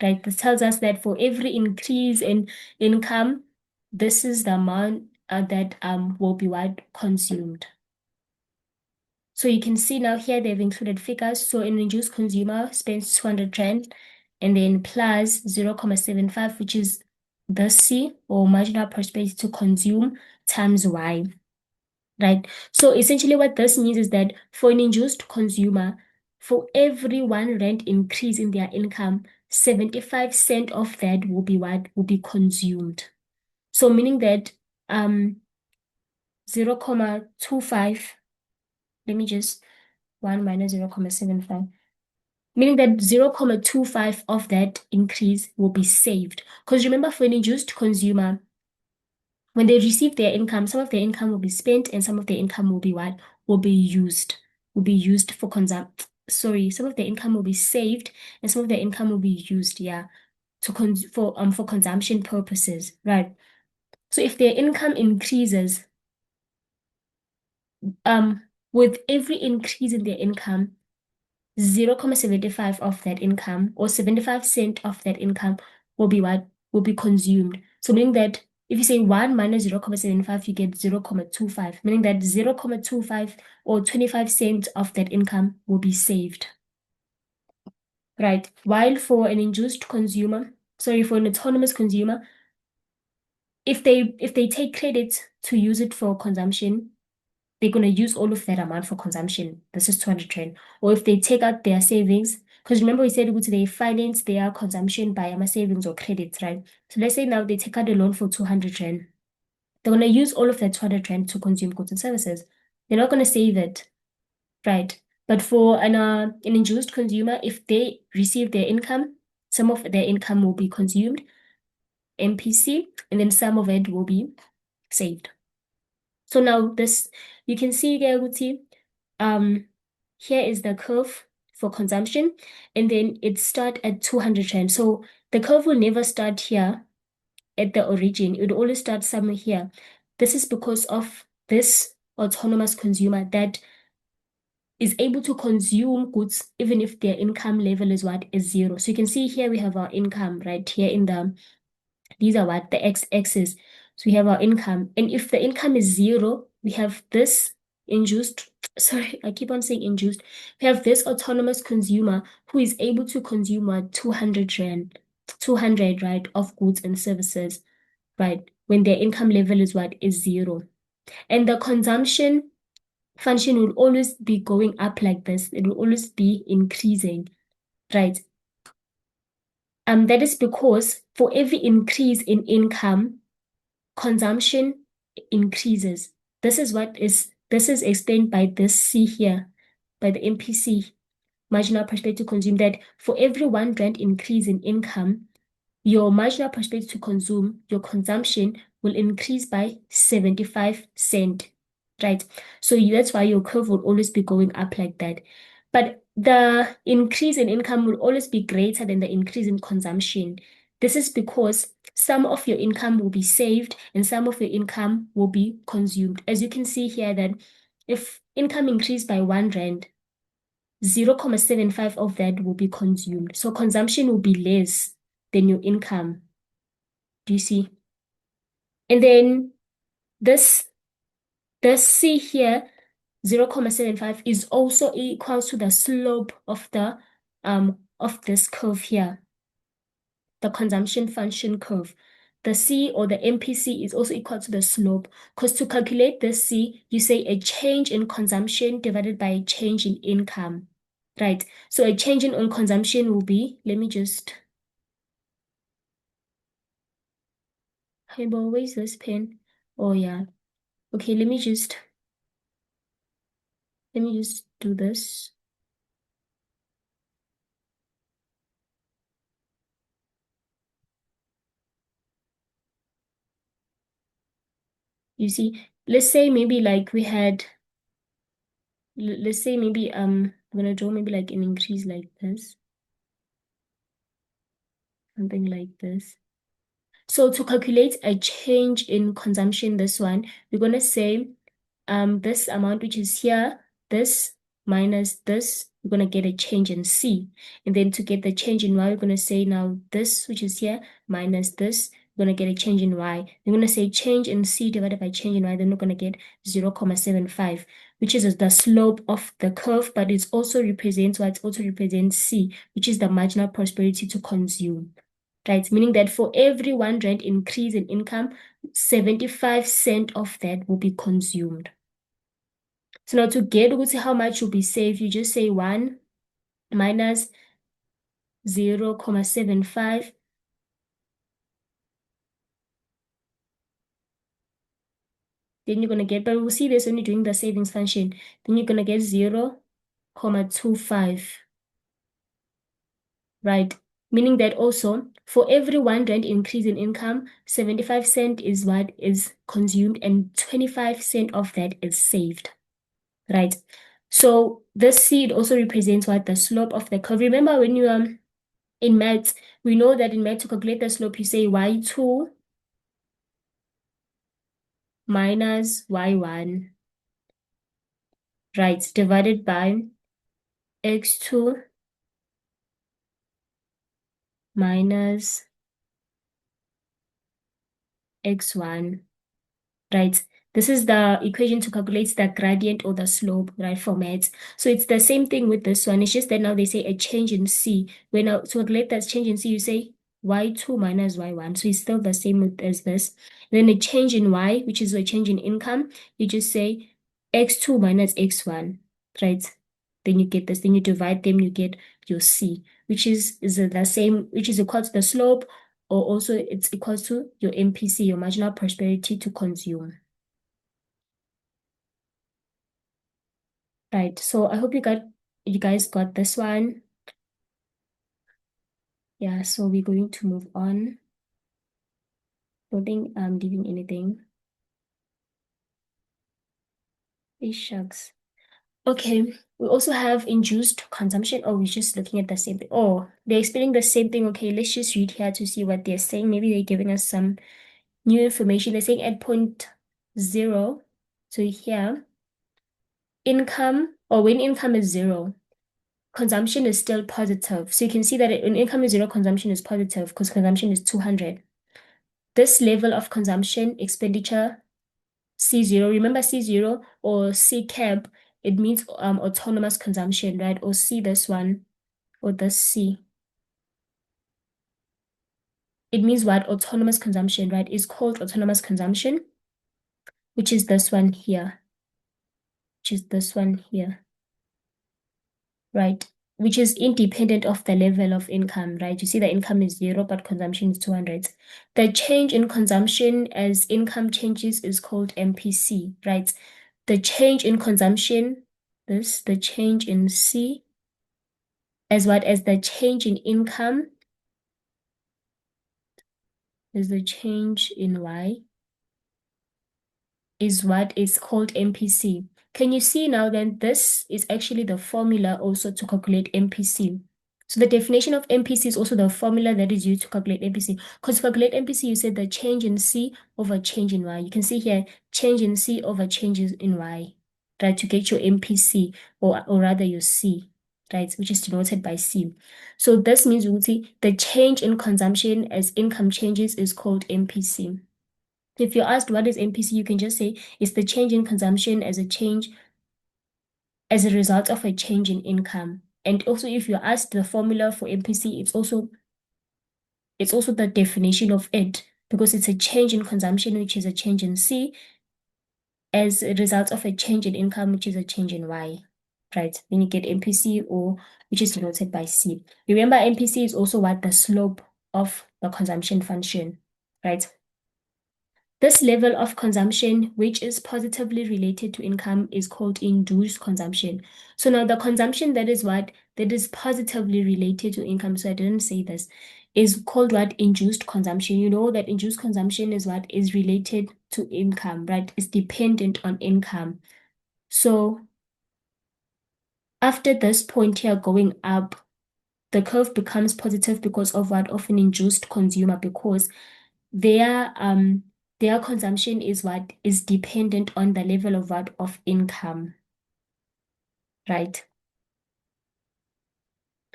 right? This tells us that for every increase in income, this is the amount that will be what consumed. So you can see now here they've included figures. So an induced consumer spends 200 rand and then plus 0.75, which is the C or marginal prosperity to consume times Y, right? So essentially what this means is that for an induced consumer, for every 1 rand increase in their income, 75 cents of that will be what will be consumed. So meaning that 0.25, let me just 1 minus 0.75, meaning that 0.25 of that increase will be saved. Because remember, for an induced consumer, when they receive their income, some of their income will be spent and some of their income will be what? Will be used. Will be used for some of their income will be saved and some of their income will be used, yeah, for consumption purposes, right? So if their income increases, with every increase in their income, 0.75 of that income or 75 cents of that income will be what? Will be consumed. So meaning that if you say 1 minus 0.75, you get 0.25, meaning that 0.25 or 25 cents of that income will be saved. Right. While for an for an autonomous consumer, if they take credit to use it for consumption, they're going to use all of that amount for consumption. This is 200 rand. Or if they take out their savings, because remember we said they finance their consumption by savings or credits, right? So let's say now they take out a loan for 200 rand. They're going to use all of that 200 rand to consume goods and services. They're not going to save it, right? But for an induced consumer, if they receive their income, some of their income will be consumed, MPC, and then some of it will be saved. So now you can see here, Guti, here is the curve for consumption, and then it start at 200 rand. So the curve will never start here at the origin, it would always start somewhere here. This is because of this autonomous consumer that is able to consume goods even if their income level is what is zero. So you can see here we have our income right here in the, these are what the x-axis. So we have our income. And if the income is zero, we have this induced, sorry, I keep on saying induced. We have this autonomous consumer who is able to consume what 200 rand, 200, right, of goods and services, right, when their income level is what is zero. And the consumption function will always be going up like this. It will always be increasing, right? That is because for every increase in income, consumption increases. This is explained by this C here, by the MPC, marginal prosperity to consume, that for every 1 rand increase in income, your marginal prosperity to consume, your consumption will increase by 75 cent, right? So that's why your curve will always be going up like that. But the increase in income will always be greater than the increase in consumption. This is because some of your income will be saved and some of your income will be consumed. As you can see here that if income increased by 1 rand, 0.75 of that will be consumed. So consumption will be less than your income. Do you see? And then this C here, 0.75 is also equal to the slope of this curve here, the consumption function curve. The C or the MPC is also equal to the slope, because to calculate this C, you say a change in consumption divided by a change in income, right? So a change in consumption will be, let me just, hey, boy, where's this pen? Oh yeah. Okay, let me just do this. You see, let's say maybe like we had, let's say maybe I'm gonna draw maybe like an increase like this, something like this. So to calculate a change in consumption, this one, we're gonna say this amount which is here, this minus this, we're gonna get a change in C. And then to get the change in Y, we're gonna say now this which is here minus this, we're gonna get a change in Y. We're gonna say change in C divided by change in Y, then we're gonna get 0.75, which is the slope of the curve, but it also represents what? It also represents C, which is the marginal prosperity to consume. Right, meaning that for every 1 rand increase in income, 75 cent of that will be consumed. So now to get how much will be saved, you just say 1 minus 0.75. Then you're going to get, but we'll see this when you're doing the savings function. Then you're going to get 0.25, right? Meaning that also for every 1 rand increase in income, 75 cent is what is consumed and 25 cent of that is saved, right? So this seed also represents what? The slope of the curve. Remember when you in maths, we know that in maths to calculate the slope, you say y2 minus y1, right, divided by x2 minus x1, right? This is the equation to calculate the gradient or the slope, right, for maths. So it's the same thing with this one. It's just that now they say a change in C. When now to calculate that change in C, you say y2 minus y1. So it's still the same as this. Then a change in Y, which is a change in income, you just say x2 minus x1, right? Then you get this. Then you divide them, you get your C, which is the same, which is equal to the slope, or also it's equal to your MPC, your marginal prosperity to consume. Right. So I hope you guys got this one. Yeah, so we're going to move on. Don't think I'm leaving anything. Hey, shucks. Okay, we also have induced consumption. Oh, we're just looking at the same thing. Oh, they're explaining the same thing. Okay, let's just read here to see what they're saying. Maybe they're giving us some new information. They're saying at point zero. So here, income, or when income is zero, consumption is still positive. So you can see that when income is zero, consumption is positive because consumption is 200. This level of consumption, expenditure, C0, remember C0 or C cap, it means autonomous consumption, right? Or C this one, or this C. It means what? Autonomous consumption, right? Is called autonomous consumption, which is this one here, which is this one here, right? Which is independent of the level of income, right? You see the income is zero, but consumption is 200. The change in consumption as income changes is called MPC, right? The change in consumption, the change in C, as what as the change in income is the change in Y, is what is called MPC. Can you see now then this is actually the formula also to calculate MPC. So the definition of MPC is also the formula that is used to calculate MPC. Because to calculate MPC, you said the change in C over change in Y. You can see here, change in C over changes in Y, right? To get your MPC, or rather your C, right? Which is denoted by C. So this means you will see the change in consumption as income changes is called MPC. If you're asked what is MPC, you can just say it's the change in consumption as a change as a result of a change in income. And also if you're asked the formula for MPC, it's also the definition of it because it's a change in consumption, which is a change in C, as a result of a change in income, which is a change in Y. Right? Then you get MPC, or which is denoted by C. Remember, MPC is also what the slope of the consumption function, right? This level of consumption, which is positively related to income, is called induced consumption. So now the consumption that is what? That is positively related to income. So I didn't say this. Is called what? Induced consumption. You know that induced consumption is what? Is related to income, right? It's dependent on income. So after this point here going up, the curve becomes positive because of what? Of an induced consumer, because their their consumption is what is dependent on the level of what of income, right?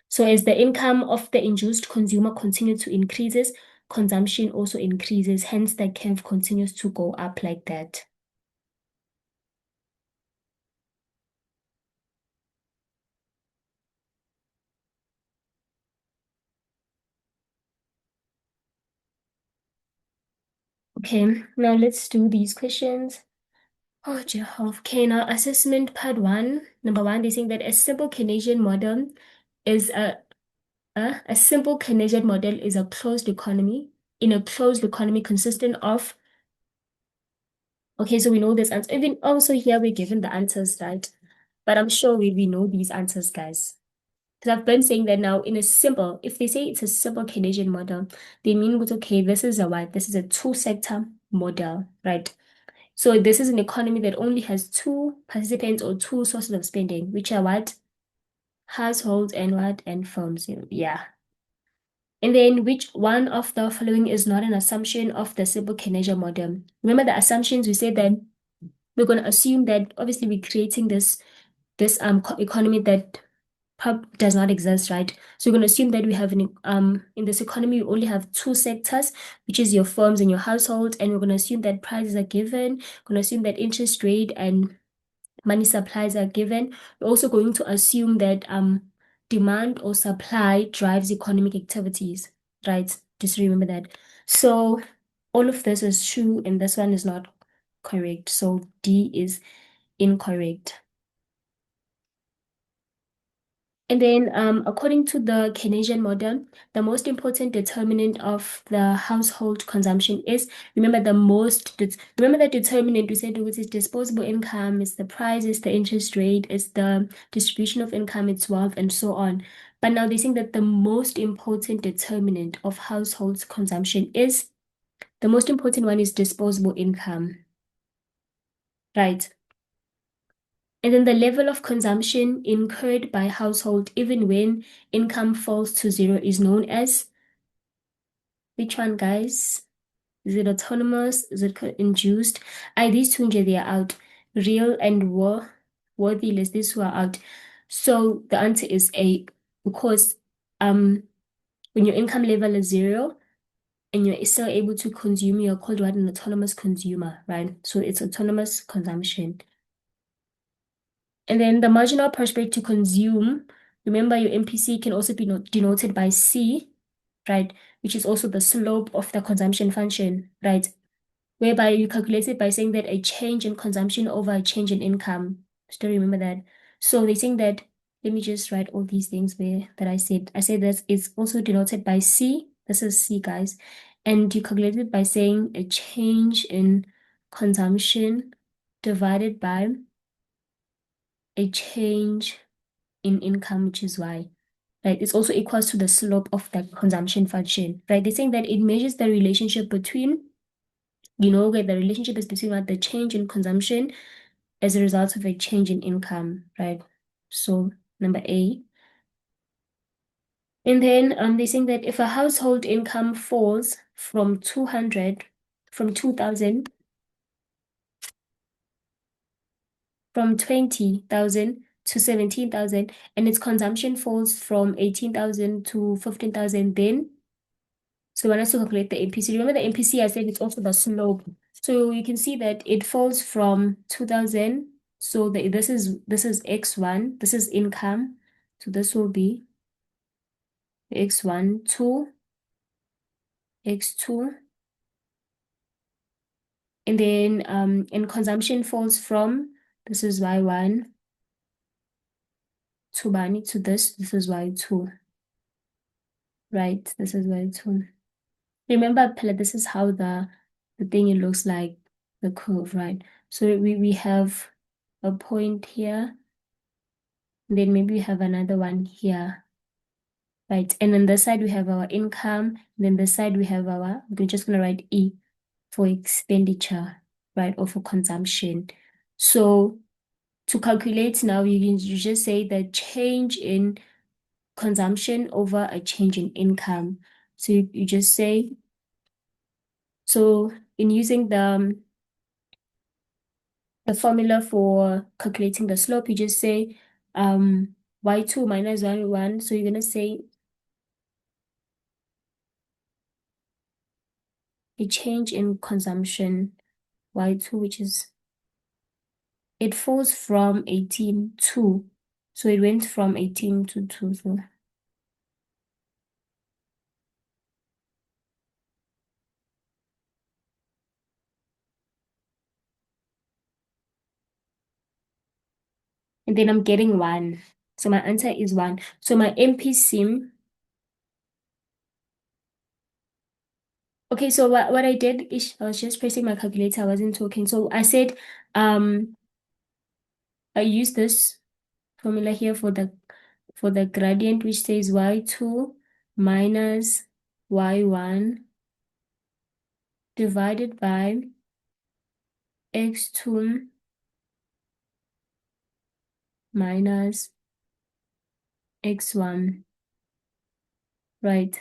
So as the income of the induced consumer continues to increases, consumption also increases. Hence, the curve continues to go up like that. Okay, now let's do these questions. Oh, Jehovah. Okay, now assessment part one. Number one, they saying that is a simple Keynesian model is a closed economy. In a closed economy consisting of, okay, so we know this answer. Even also here we're given the answers, right? But I'm sure we know these answers, guys. Because I've been saying that now in a simple, if they say it's a simple Keynesian model, they mean with, okay, this is a what? This is a two-sector model, right? So this is an economy that only has two participants or two sources of spending, which are what? Households and what? And firms. Yeah. And then which one of the following is not an assumption of the simple Keynesian model? Remember the assumptions we said that we're going to assume that obviously we're creating this economy that does not exist, right? So we're going to assume that we have in this economy we only have two sectors, which is your firms and your households, and we're going to assume that prices are given. We're going to assume that interest rate and money supplies are given. We're also going to assume that demand or supply drives economic activities, right? Just remember that. So all of this is true, and this one is not correct. So D is incorrect. And then, according to the Keynesian model, the most important determinant of the household consumption is, remember remember the determinant we said it was disposable income, it's the price, it's the interest rate, it's the distribution of income, it's wealth, and so on. But now they think that the most important determinant of household consumption is, the most important one is disposable income, right? And then the level of consumption incurred by household even when income falls to zero is known as which one, guys? Is it autonomous? Is it induced? These two they are out. Real and worthless, these two are out. So the answer is A, because when your income level is zero and you're still able to consume, you're called what? An autonomous consumer, right? So it's autonomous consumption. And then the marginal prospect to consume, remember your MPC can also be denoted by C, right? Which is also the slope of the consumption function, right? Whereby you calculate it by saying that a change in consumption over a change in income. Still remember that. So they're saying that, let me just write all these things where that I said. I said that it's also denoted by C. This is C, guys. And you calculate it by saying a change in consumption divided by a change in income, which is Y. Right? It's also equals to the slope of the consumption function, right? They're saying that it measures the relationship between, where the relationship is between what the change in consumption as a result of a change in income, right? So number A. And then they're saying that if a household income falls from 20,000, from 20,000 to 17,000, and its consumption falls from 18,000 to 15,000, then so when I to calculate the MPC, remember the MPC, I said it's also the slope. So you can see that it falls from 2000. So this is X1, this is income. So this will be X1 to X2. And then and consumption falls from, this is Y1 to Bani to this is Y2. Right, this is Y2. Remember, Pella, this is how the thing it looks like, the curve, right? So we have a point here, and then maybe we have another one here, right? And on this side we have our income, and then this side we have we're just gonna write E for expenditure, right? Or for consumption. So to calculate now, you just say the change in consumption over a change in income. So you just say, so in using the formula for calculating the slope, you just say y2 minus y1. So you're going to say a change in consumption, y2, which is, it falls from 18 to, so it went from 18 to 2. So and then I'm getting 1. So my answer is 1. So my MPC, okay, so what I did is I was just pressing my calculator, I wasn't talking. So I said I used this formula here for the gradient, which says y2 minus y1 divided by x2 minus x1, right?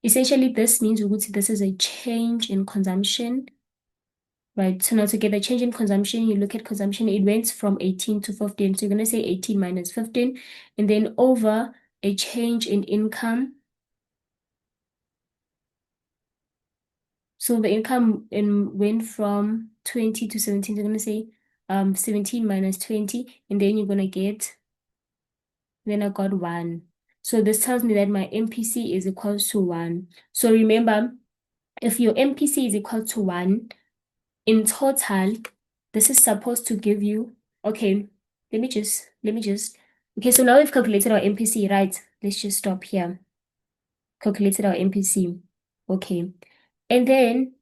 Essentially, this means we would say this is a change in consumption, right? So now to get the change in consumption, you look at consumption, it went from 18 to 15. So you're going to say 18 minus 15, and then over a change in income. So the income went from 20 to 17. So you're going to say 17 minus 20, and then you're going to get, then I got 1. So this tells me that my MPC is equal to 1. So remember, if your MPC is equal to 1, in total, this is supposed to give you, okay, okay, so now we've calculated our MPC, right? Let's just stop here. Calculated our MPC. Okay. And then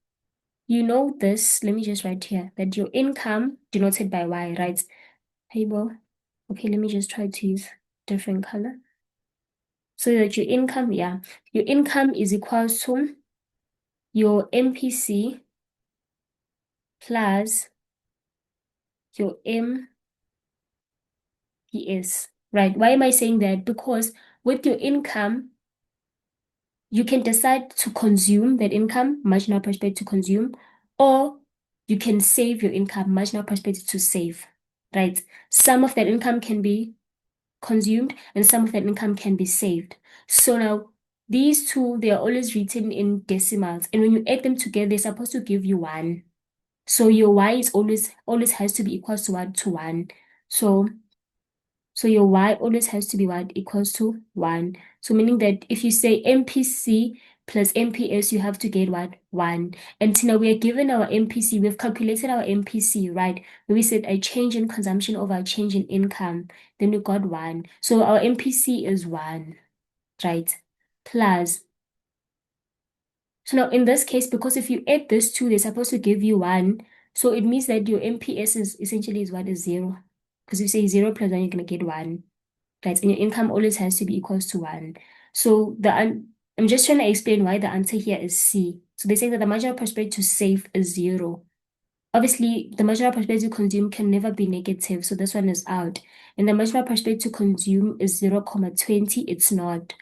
you know this, let me just write here that your income denoted by Y, right? Table. Okay, let me just try to use different color. So that your income, your income is equal to your MPC plus your MPS, right? Why am I saying that? Because with your income, you can decide to consume that income, marginal prosperity to consume, or you can save your income, marginal prosperity to save, right? Some of that income can be consumed and some of that income can be saved. So now these two, they are always written in decimals. And when you add them together, they're supposed to give you one. So your y is always has to be equals to what? To one. So so your y always has to be what? Equals to 1. So meaning that if you say MPC plus MPS, you have to get what? 1. And now we are given our MPC. We've calculated our MPC, right? Where we said a change in consumption over a change in income. Then we got 1. So our MPC is 1, right? Plus. So now in this case, because if you add this two, they're supposed to give you 1. So it means that your MPS is essentially is what? Is 0. Because you say 0 plus 1, you're going to get 1. Right? And your income always has to be equals to 1. So I'm just trying to explain why the answer here is C. So they say that the marginal prosperity to save is 0. Obviously, the marginal prosperity to consume can never be negative, so this one is out. And the marginal prosperity to consume is 0.20. It's not.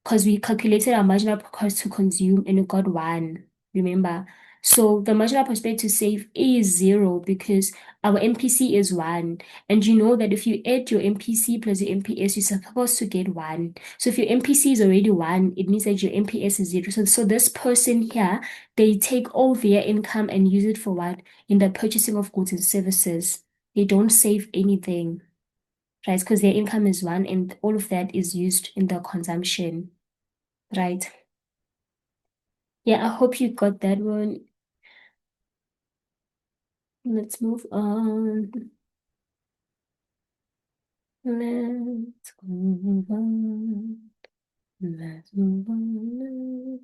Because we calculated our marginal cost to consume and we got 1. Remember? So the marginal prosperity to save is 0 because our MPC is 1. And you know that if you add your MPC plus your MPS, you're supposed to get 1. So if your MPC is already 1, it means that your MPS is 0. So this person here, they take all their income and use it for what? In the purchasing of goods and services. They don't save anything, right? Because their income is 1 and all of that is used in the consumption, right? Yeah, I hope you got that one. Let's move on. Let's move on. Let's move on.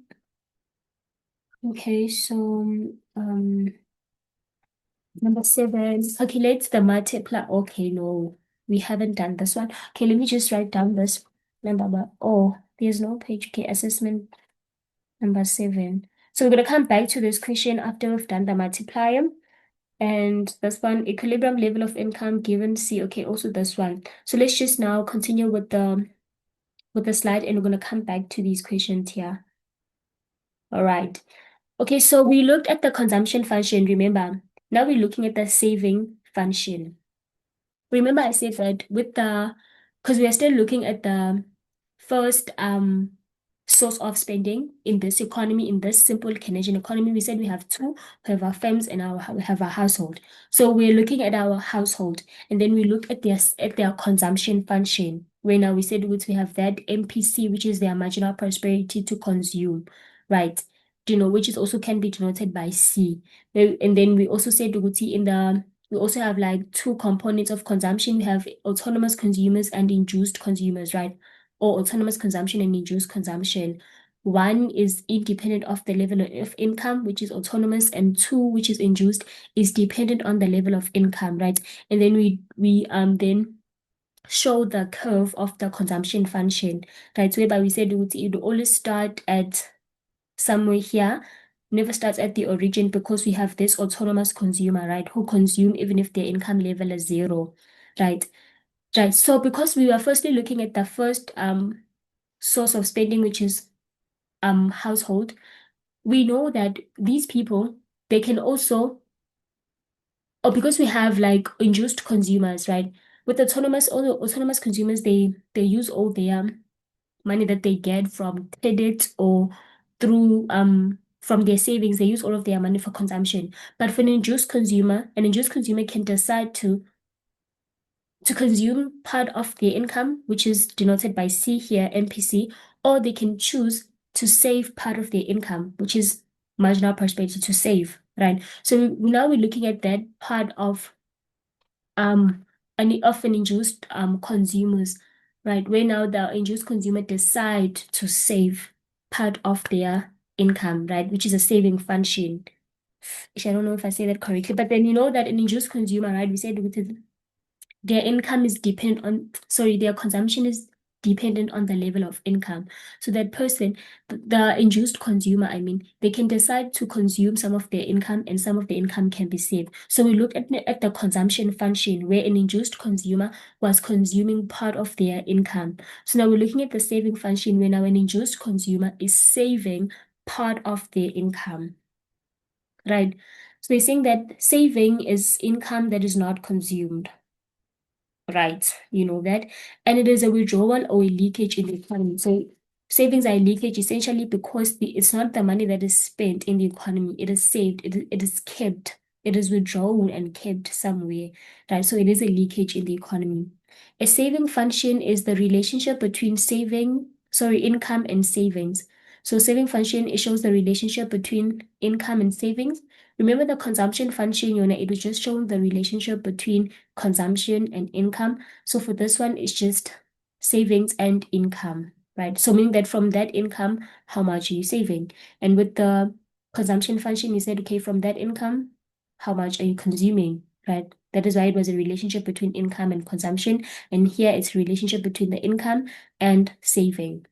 Okay, so number 7, calculate the multiplier. Okay, no, we haven't done this one. Okay, let me just write down this number. Oh, there's no page. Okay, assessment number 7. So we're gonna come back to this question after we've done the multiplier. And this one, equilibrium level of income given C. Okay, also this one. So let's just now continue with the slide and we're gonna come back to these questions here. All right. Okay, so we looked at the consumption function, remember? Now we're looking at the saving function. Remember I said that because we are still looking at the first source of spending in this economy, in this simple Keynesian economy. We said we have two, we have our firms and we have our household. So we're looking at our household and then we look at their consumption function. Where now we said we have that MPC, which is their marginal prosperity to consume, right? Which is also can be denoted by C. And then we also said we also have like two components of consumption. We have autonomous consumers and induced consumers, right? Or autonomous consumption and induced consumption. One is independent of the level of income, which is autonomous, and two, which is induced, is dependent on the level of income, right? And then we then show the curve of the consumption function, right? Whereby we said it would always start at somewhere here, never starts at the origin because we have this autonomous consumer, right? Who consume even if their income level is 0, right? Right. So because we were firstly looking at the first source of spending, which is household, we know that these people, they can also, or because we have like induced consumers, right? With all the autonomous consumers, they use all their money that they get from credit or through from their savings. They use all of their money for consumption. But for an induced consumer can decide to consume part of their income, which is denoted by C here, MPC, or they can choose to save part of their income, which is marginal prosperity to save, right? So now we're looking at that part of and often induced consumers, right? Where now the induced consumer decide to save part of their income, right? Which is a saving function. Which I don't know if I say that correctly, but then you know that an induced consumer, right? We said with it, their income is dependent on, sorry, their consumption is dependent on the level of income. So that person, the induced consumer, I mean, they can decide to consume some of their income and some of the income can be saved. So we look at the consumption function where an induced consumer was consuming part of their income. So now we're looking at the saving function where now an induced consumer is saving part of their income, right? So we're saying that saving is income that is not consumed, right? You know that. And it is a withdrawal or a leakage in the economy. So savings are leakage essentially because it's not the money that is spent in the economy. It is saved, it is kept, it is withdrawn and kept somewhere, right? So it is a leakage in the economy. A saving function is the relationship between income and savings. So saving function, it shows the relationship between income and savings. Remember the consumption function, it was just showing the relationship between consumption and income. So for this one, it's just savings and income, right? So meaning that from that income, how much are you saving? And with the consumption function, you said, okay, from that income, how much are you consuming, right? That is why it was a relationship between income and consumption. And here it's a relationship between the income and saving.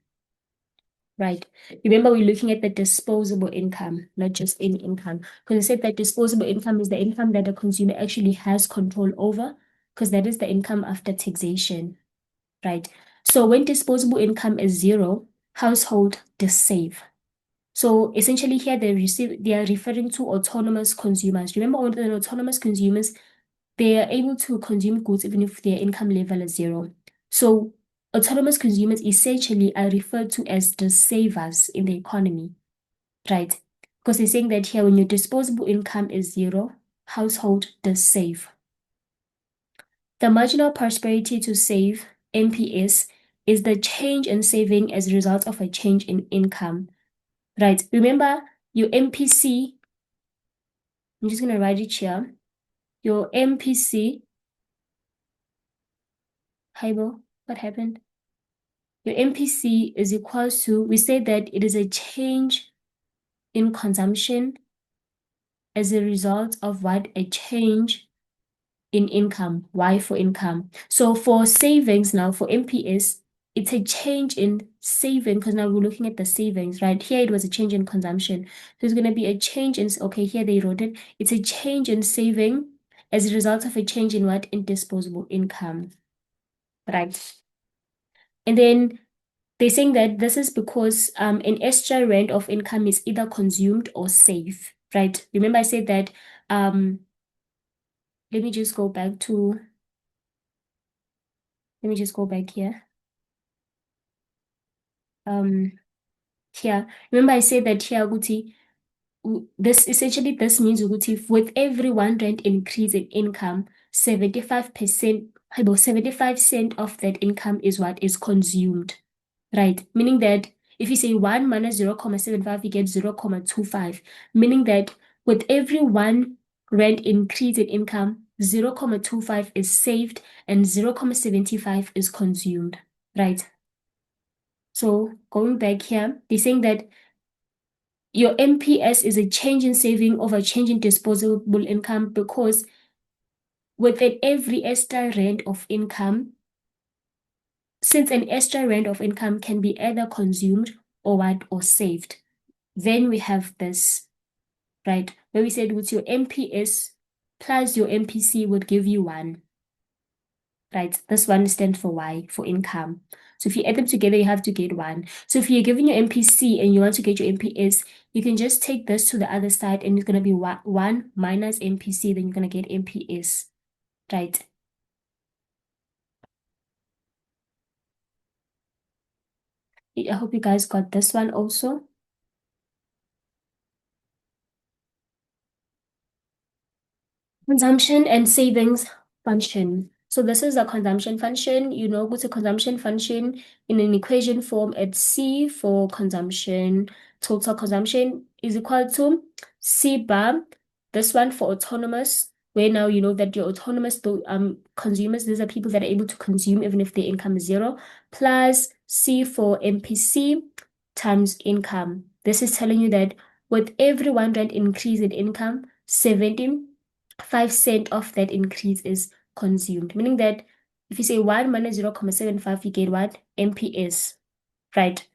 Right. Remember, we're looking at the disposable income, not just any income. Because I said that disposable income is the income that the consumer actually has control over, because that is the income after taxation, right? So when disposable income is zero, household does save. So essentially here they are referring to autonomous consumers. Remember, all the autonomous consumers, they are able to consume goods even if their income level is zero. So autonomous consumers essentially are referred to as the savers in the economy, right? Because they're saying that here when your disposable income is zero, household does save. The marginal prosperity to save, MPS, is the change in saving as a result of a change in income, right? Remember your MPC, I'm just going to write it here. Your MPC, Heibo, what happened? Your MPC is equals to, we say that it is a change in consumption as a result of what? A change in income. Y for income. So for savings now, for MPS, it's a change in saving because now we're looking at the savings, right? Here it was a change in consumption. So it's going to be a change in, okay, here they wrote it. It's a change in saving as a result of a change in what? In disposable income, right? And then they're saying that this is because an extra rand of income is either consumed or saved, right? Remember I said that, let me just go back here. Here, remember I said that here, Guti, this means Guti, with every 1 rand increase in income, 75%, about 75% of that income is what is consumed. Right, meaning that if you say 1 minus 0.75, you get 0.25, meaning that with every 1 rand increase in income, 0.25 is saved and 0.75 is consumed, right? So going back here, they're saying that your MPS is a change in saving over change in disposable income because within every extra rand of income, since an extra rand of income can be either consumed or what or saved, then we have this, right? Where we said with your MPS plus your MPC would give you 1, right? This one stands for Y, for income. So if you add them together, you have to get 1. So if you're given your MPC and you want to get your MPS, you can just take this to the other side and it's going to be 1 minus MPC, then you're going to get MPS, right? I hope you guys got this one also. Consumption and savings function. So this is a consumption function. What's a consumption function in an equation form? It's C for consumption. Total consumption is equal to C bar. This one for autonomous, where now you know that your autonomous consumers, these are people that are able to consume even if their income is zero, plus C for MPC times income. This is telling you that with every 1 rand increase in income, 5% of that increase is consumed, meaning that if you say 1 minus 0.75, you get what? MPS, right?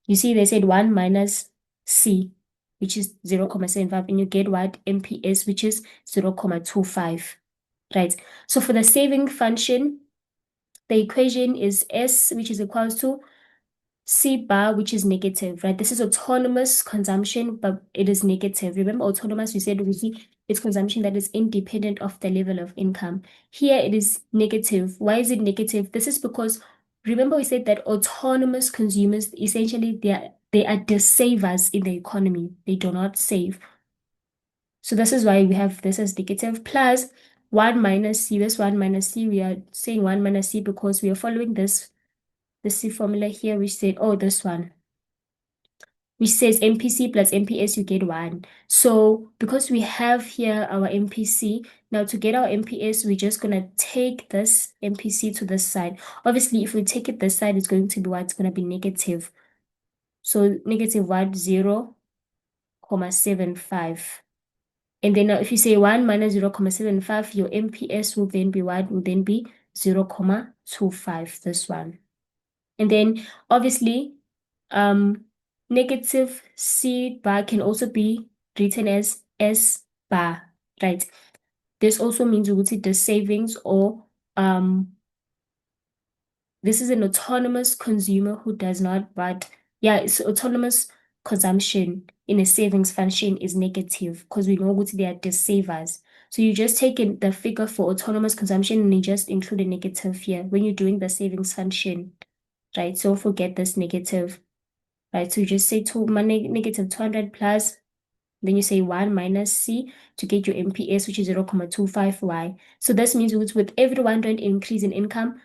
You see, they said 1 minus C, which is 0.75, and you get what? MPS, which is 0.25, right? So for the saving function, the equation is S, which is equals to C bar, which is negative, right? This is autonomous consumption, but it is negative. Remember, autonomous, we said it's consumption that is independent of the level of income. Here it is negative. Why is it negative? This is because, remember, we said that autonomous consumers, essentially, they are the savers in the economy. They do not save. So this is why we have this as negative plus 1 minus C. This 1 minus C, we are saying 1 minus C because we are following this the C formula here, which said, oh, this one, which says MPC plus MPS, you get 1. So because we have here our MPC, now to get our MPS, we're just going to take this MPC to this side. Obviously, if we take it this side, it's going to be what? It's going to be negative. So negative what? 0.75. And then now if you say 1 minus 0.75, your MPS will then be what? Will then be 0.25, this one. And then obviously, negative C bar can also be written as S bar, right? This also means we would see the savings or this is an autonomous consumer who does not, but yeah, it's autonomous consumption in a savings function is negative because we know what they are the savers. So you just take in the figure for autonomous consumption and you just include a negative here when you're doing the savings function, right? So forget this negative, right? So you just say negative 200 plus, then you say 1 minus C to get your MPS, which is 0.25Y. So this means with every 1 rand increase in income,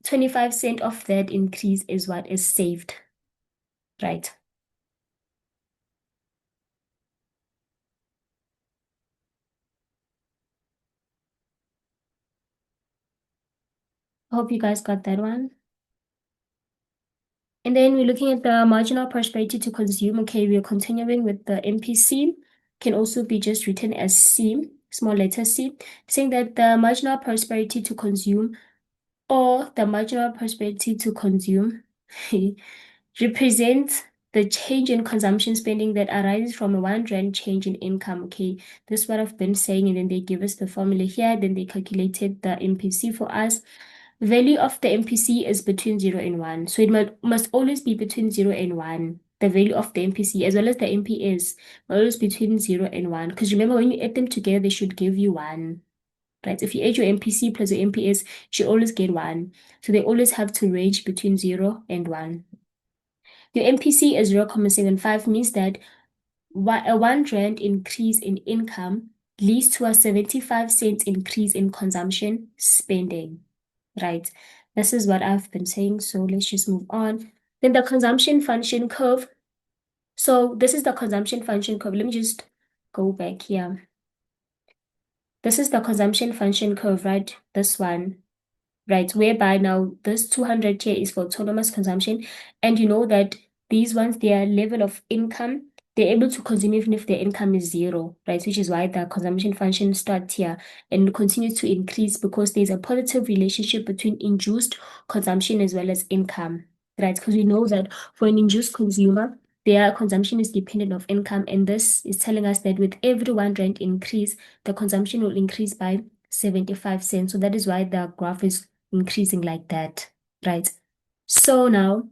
25% of that increase is what is saved, right? I hope you guys got that one. And then we're looking at the marginal prosperity to consume. Okay, we are continuing with the MPC. Can also be just written as C, small letter C, saying that the marginal prosperity to consume or the marginal prosperity to consume represents the change in consumption spending that arises from a 1 rand change in income. Okay, this is what I've been saying, and then they give us the formula here, then they calculated the MPC for us. Value of the MPC is between 0 and 1. So it must always be between 0 and 1. The value of the MPC as well as the MPS always between 0 and 1. Because remember, when you add them together, they should give you 1. Right? If you add your MPC plus your MPS, you should always get 1. So they always have to range between 0 and 1. Your MPC is 0.75 means that a 1 rand increase in income leads to a 75 cents increase in consumption spending, right? This is what I've been saying. So let's just move on. Then the consumption function curve. So this is the consumption function curve. Let me just go back here. This is the consumption function curve, right? This one. Right, whereby now this 200 here is for autonomous consumption, and you know that these ones, their level of income, they're able to consume even if their income is 0, right? Which is why the consumption function starts here and continues to increase because there's a positive relationship between induced consumption as well as income, right? Because we know that for an induced consumer, their consumption is dependent of income, and this is telling us that with every 1 rand increase, the consumption will increase by 75 cents. So that is why the graph is increasing like that, right? So now,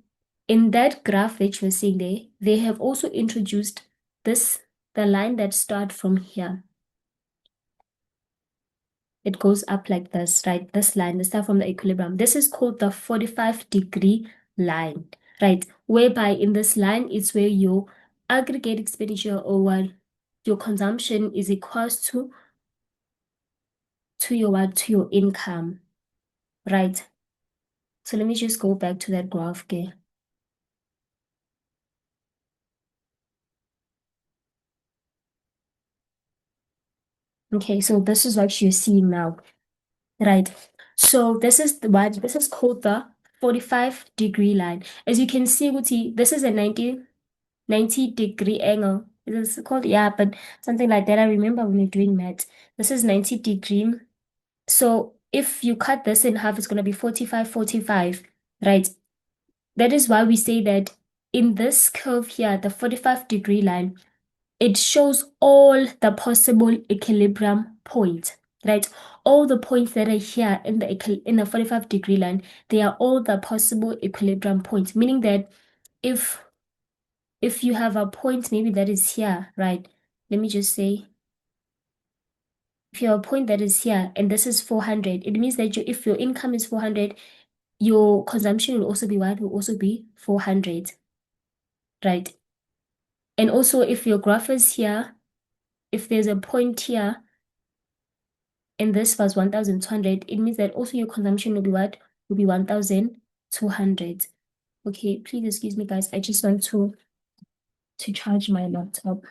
in that graph that you're seeing there, they have also introduced this, the line that starts from here. It goes up like this, right? This line, the start from the equilibrium. This is called the 45-degree line, right? Whereby in this line is where your aggregate expenditure or what your consumption is equals to your what? To your income, right? So let me just go back to that graph again. Okay, so this is what you're seeing now, right? So this is called the 45-degree line. As you can see, Guti, this is a 90-degree angle. Is it called? Yeah, but something like that. I remember when we are doing math. This is 90 degree. So if you cut this in half, it's going to be 45, 45, right? That is why we say that in this curve here, the 45-degree line, it shows all the possible equilibrium points, right? All the points that are here in the 45-degree line, they are all the possible equilibrium points, meaning that if you have a point maybe that is here, right? Let me just say, if you have a point that is here and this is 400, it means that if your income is 400, your consumption will also be what? Will also be 400, right? And also if your graph is here, if there's a point here and this was 1,200, it means that also your consumption will be what? Will be 1,200. Okay, please excuse me, guys. I just want to charge my laptop.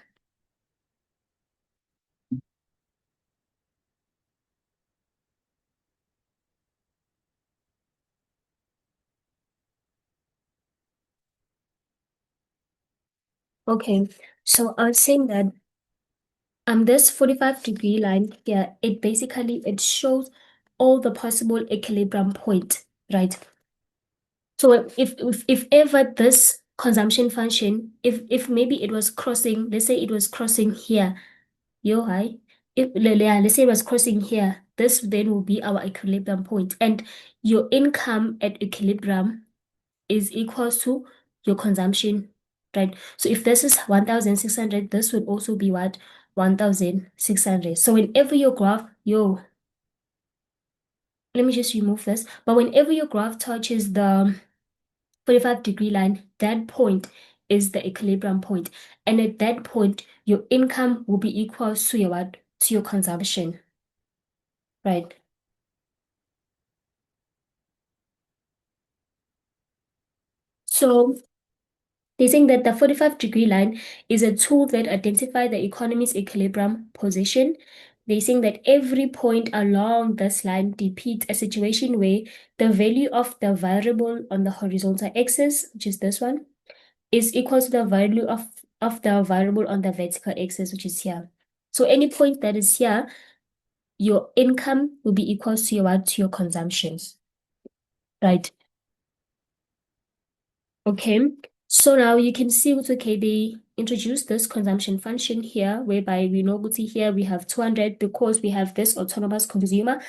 Okay, so I was saying that this 45-degree line here, it shows all the possible equilibrium points, right? So if ever this consumption function, if maybe it was crossing, let's say it was crossing here, yo, hi. Yeah, let's say it was crossing here, this then will be our equilibrium point. And your income at equilibrium is equal to your consumption, right? So if this is 1,600, this would also be what? 1,600. So whenever your graph, let me just remove this. But whenever your graph touches the 45-degree line, that point is the equilibrium point. And at that point, your income will be equal to your what? To your consumption, right? So they're saying that the 45-degree line is a tool that identifies the economy's equilibrium position. They're saying that every point along this line depicts a situation where the value of the variable on the horizontal axis, which is this one, is equal to the value of the variable on the vertical axis, which is here. So any point that is here, your income will be equal to your what? To your consumption, right? Okay, so now you can see what, okay, they introduced this consumption function here, whereby we know, see here we have 200 because we have this autonomous consumer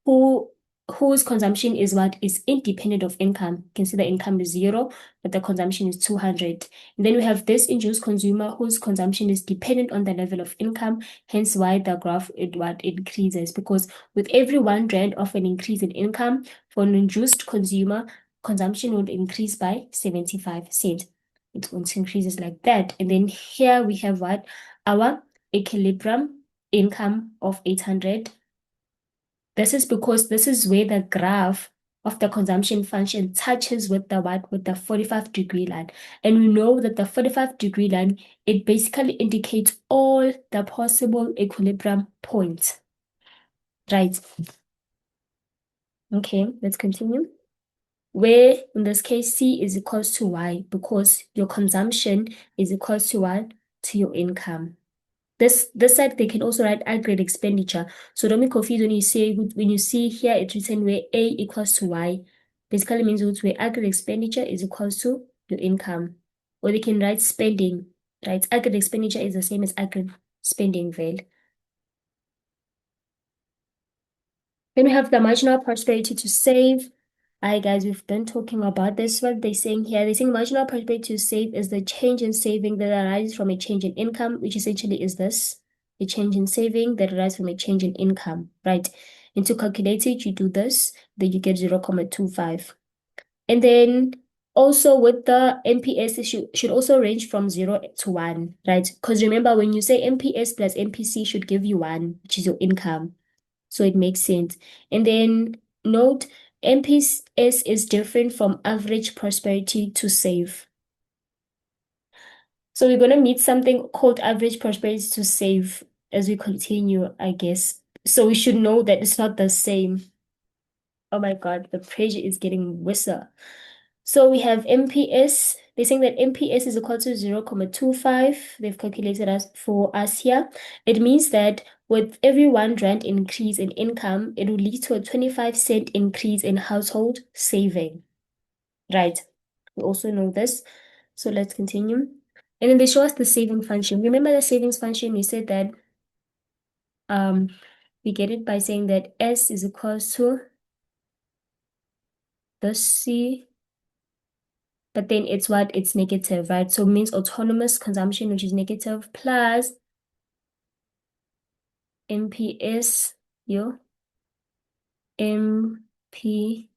who whose consumption is what is independent of income. You can see the income is 0, but the consumption is 200. And then we have this induced consumer whose consumption is dependent on the level of income, hence why the graph it increases, because with every 1 rand of an increase in income for an induced consumer, consumption would increase by 75 cents. It increases like that. And then here we have what? Our equilibrium income of 800. This is because this is where the graph of the consumption function touches with the what? With the 45-degree line. And we know that the 45-degree line, it basically indicates all the possible equilibrium points. Right. Okay, let's continue. Where in this case C is equals to Y because your consumption is equals to what? To your income. This side they can also write aggregate expenditure. So don't be confused when you see here it's written where A equals to Y. Basically means where aggregate expenditure is equals to your income. Or they can write spending, right? Aggregate expenditure is the same as aggregate spending value. Then we have the marginal prosperity to save. Hi guys, we've been talking about this. What they're saying here, they're saying marginal prosperity to save is the change in saving that arises from a change in income, which essentially is this, a change in saving that arises from a change in income, right? And to calculate it, you do this, then you get 0.25. And then also with the MPS, it should also range from 0 to 1, right? Because remember, when you say MPS plus MPC should give you 1, which is your income. So it makes sense. And then note, MPS is different from average prosperity to save. So we're going to meet something called average prosperity to save as we continue, I guess. So we should know that it's not the same. Oh my God, the pressure is getting worse. So we have MPS. They're saying that MPS is equal to 0.25. They've calculated us for us here. It means that with every 1 rand increase in income, it will lead to a 25-cent increase in household saving. Right. We also know this. So let's continue. And then they show us the saving function. Remember the savings function? We said that we get it by saying that S is equals to the C, but then it's what? It's negative, right? So it means autonomous consumption, which is negative, plus MPS, MPS,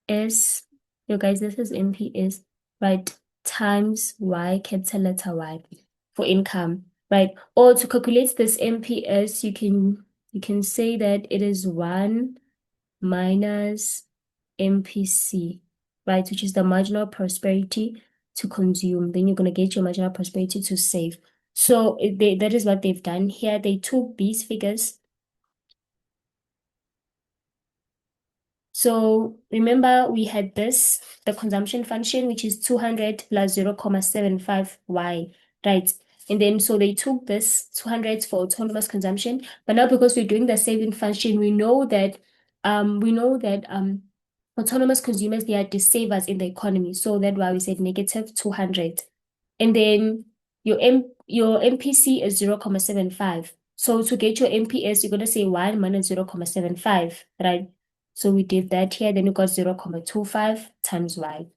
guys, this is MPS, right? Times Y, capital letter Y, for income, right? Or to calculate this MPS, you can say that it is 1 minus MPC, right? Which is the marginal prosperity to consume. Then you're going to get your marginal prosperity to save. So that is what they've done here. They took these figures. So remember we had this, the consumption function, which is 200 plus 0.75y, right? And then so they took this 200 for autonomous consumption, but now because we're doing the saving function, we know that autonomous consumers, they are the savers in the economy. So that's why we said negative 200. And then your MPC is 0.75. So to get your MPS, you're going to say 1 minus 0.75, right? So we did that here, then you got 0.25 times y.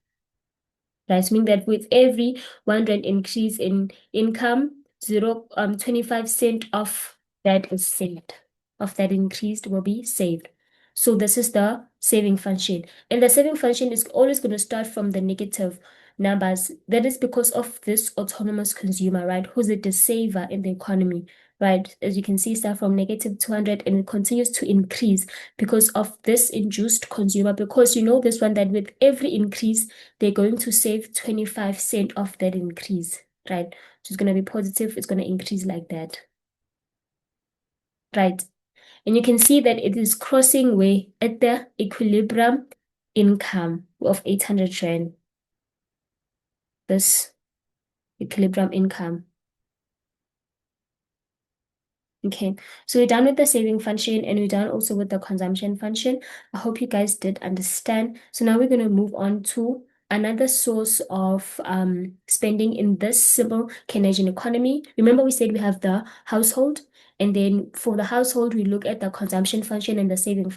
Right, meaning that with every 1 rand increase in income, 25 cents of that is saved. Of that increased will be saved. So this is the saving function. And the saving function is always going to start from the negative numbers. That is because of this autonomous consumer, right? Who's the saver in the economy, right? As you can see, start from negative 200 and it continues to increase because of this induced consumer. Because you know this one that with every increase, they're going to save 25 cents of that increase, right? So it's going to be positive. It's going to increase like that, right? And you can see that it is crossing way at the equilibrium income of 800 rand. This equilibrium income. Okay, so we're done with the saving function and we're done also with the consumption function. I hope you guys did understand. So now we're going to move on to another source of spending in this simple Keynesian economy. Remember we said we have the household, and then for the household we look at the consumption function and the saving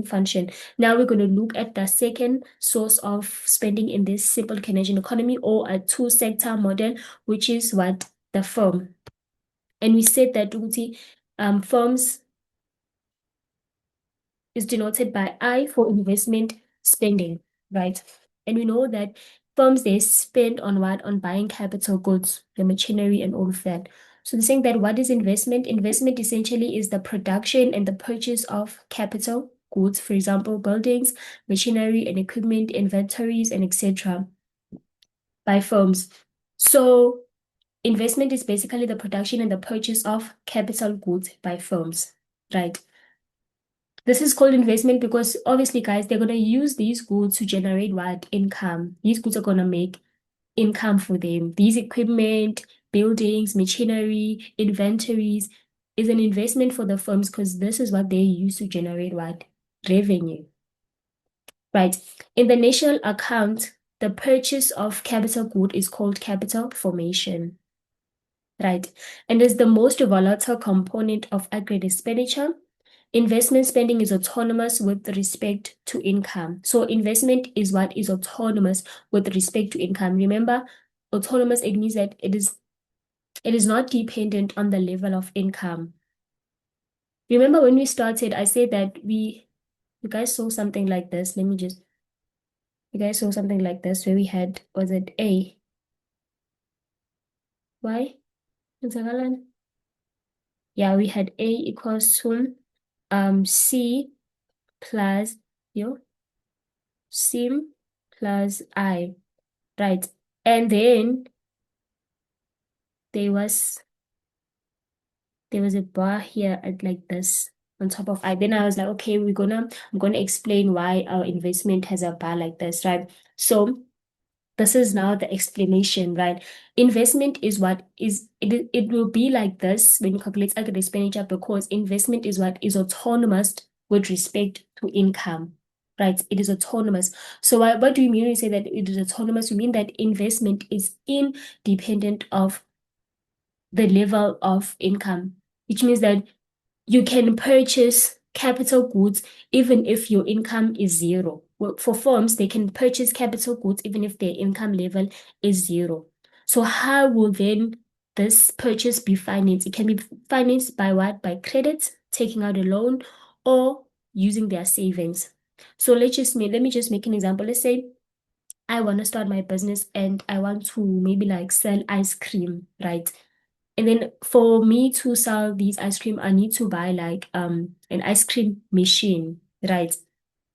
function. Now we're going to look at the second source of spending in this simple Keynesian economy, or a two-sector model, which is what? The firm. And we said that firms is denoted by I for investment spending, right? And we know that firms, they spend on what? On buying capital goods, the machinery and all of that. So they're saying that what is investment? Investment essentially is the production and the purchase of capital goods, for example, buildings, machinery and equipment, inventories, and etc. by firms. So investment is basically the production and the purchase of capital goods by firms, right? This is called investment because obviously, guys, they're going to use these goods to generate what? Income. These goods are going to make income for them. These equipment, buildings, machinery, inventories is an investment for the firms because this is what they use to generate what? Revenue. Right. In the national account, the purchase of capital good is called capital formation. Right. And is the most volatile component of aggregate expenditure. Investment spending is autonomous with respect to income. So investment is what is autonomous with respect to income. Remember, autonomous, it means that it is not dependent on the level of income. Remember when we started, I said that you guys saw something like this. You guys saw something like this where we had, was it A? Y? Yeah, we had A equals to C plus sim plus I, right? And then there was a bar here at like this on top of I. Then I was like, okay, I'm gonna explain why our investment has a bar like this, right? So this is now the explanation, right? Investment is what is it will be like this when you calculate aggregate expenditure because investment is what is autonomous with respect to income, right? It is autonomous. So what do you mean when you say that it is autonomous? You mean that investment is independent of the level of income, which means that you can purchase capital goods even if your income is zero. Well, for firms, they can purchase capital goods even if their income level is zero. So how will then this purchase be financed? It can be financed by what? By credit, taking out a loan, or using their savings. So let me just make an example. Let's say I want to start my business and I want to maybe like sell ice cream, right? And then for me to sell these ice cream, I need to buy like an ice cream machine, right?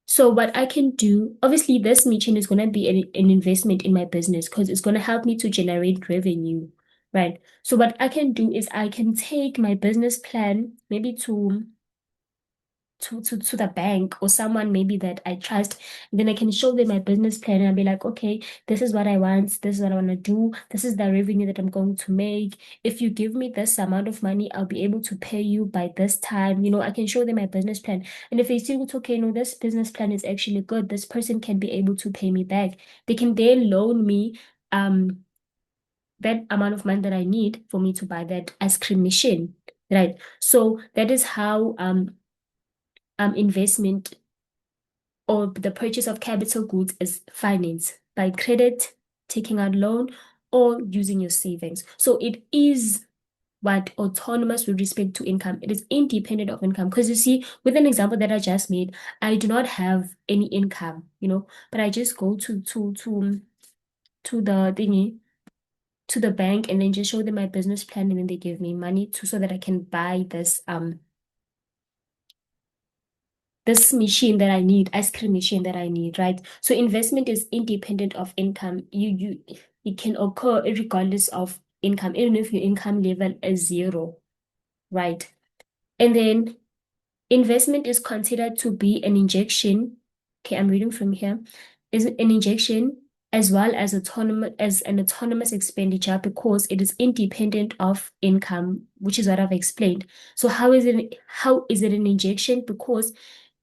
So what I can do, obviously this machine is gonna be an investment in my business because it's gonna help me to generate revenue, right? So what I can do is I can take my business plan maybe to the bank or someone maybe that I trust. Then I can show them my business plan and I'll be like, okay, this is what I want, this is what I want to do, this is the revenue that I'm going to make. If you give me this amount of money, I'll be able to pay you by this time. I can show them my business plan. And if they see it's okay, no, this business plan is actually good, this person can be able to pay me back. They can then loan me that amount of money that I need for me to buy that ice cream machine. Right. So that is how investment or the purchase of capital goods is financed by credit, taking out loan, or using your savings. So it is what autonomous with respect to income. It is independent of income. Because you see, with an example that I just made, I do not have any income, but I just go to the thingy, to the bank and then just show them my business plan and then they give me money so that I can buy this machine that I need, ice cream machine that I need, right? So investment is independent of income. It can occur regardless of income, even if your income level is zero, right? And then investment is considered to be an injection. Okay, I'm reading from here. Is an injection as well as an autonomous expenditure because it is independent of income, which is what I've explained. So how is it an injection? Because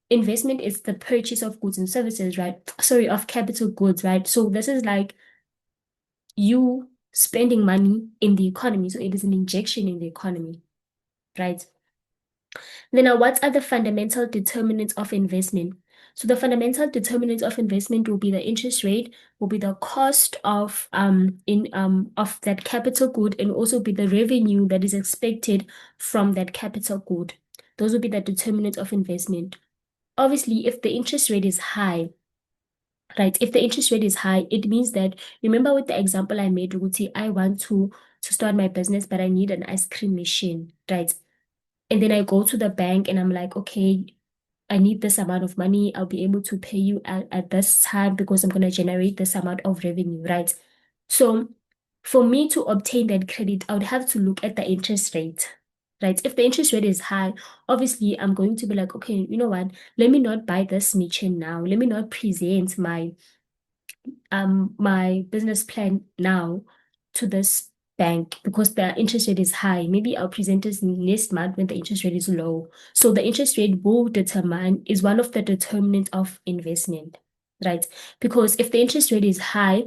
investment is the purchase of goods and services, right? Sorry, of capital goods, right? So this is like you spending money in the economy. So it is an injection in the economy, right? Then now, what are the fundamental determinants of investment? So the fundamental determinants of investment will be the interest rate, will be the cost of that capital good, and also be the revenue that is expected from that capital good. Those will be the determinants of investment. Obviously, if the interest rate is high, right? If the interest rate is high, it means that, remember with the example I made, Ruti, I want to start my business, but I need an ice cream machine, right? And then I go to the bank and I'm like, okay, I need this amount of money. I'll be able to pay you at this time because I'm going to generate this amount of revenue, right? So for me to obtain that credit, I would have to look at the interest rate, right? If the interest rate is high, obviously I'm going to be like, okay, you know what? Let me not buy this machine now. Let me not present my business plan now to this bank because the interest rate is high. Maybe I'll present this next month when the interest rate is low. So the interest rate will determine is one of the determinants of investment, right? Because if the interest rate is high,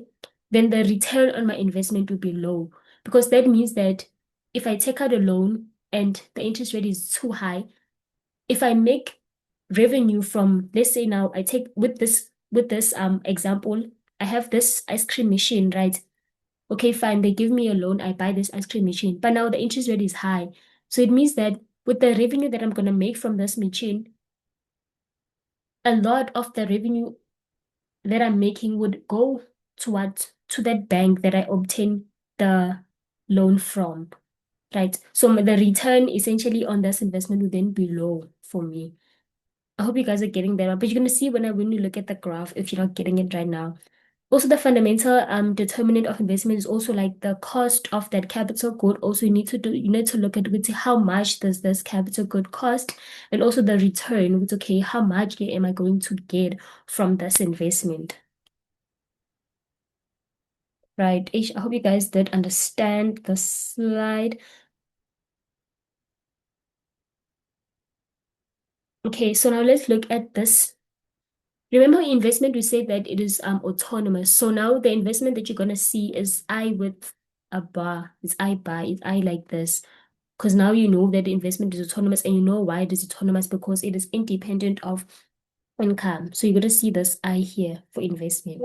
then the return on my investment will be low. Because that means that if I take out a loan and the interest rate is too high, if I make revenue from, let's say now I take with this example, I have this ice cream machine, right? Okay, fine, they give me a loan, I buy this ice cream machine, but now the interest rate is high. So it means that with the revenue that I'm gonna make from this machine, a lot of the revenue that I'm making would go to what? To that bank that I obtained the loan from, right? So the return essentially on this investment would then be low for me. I hope you guys are getting that, but you're gonna see when you look at the graph if you're not getting it right now. Also, the fundamental determinant of investment is also like the cost of that capital good. Also, you need to look at with how much does this capital good cost, and also the return with okay, how much am I going to get from this investment? right? I hope you guys did understand the slide. Okay, so now let's look at this. Remember investment, we said that it is autonomous. So now the investment that you're gonna see is I with a bar. It's I bar, it's I like this. Because now you know that the investment is autonomous and you know why it is autonomous because it is independent of income. So you're gonna see this I here for investment.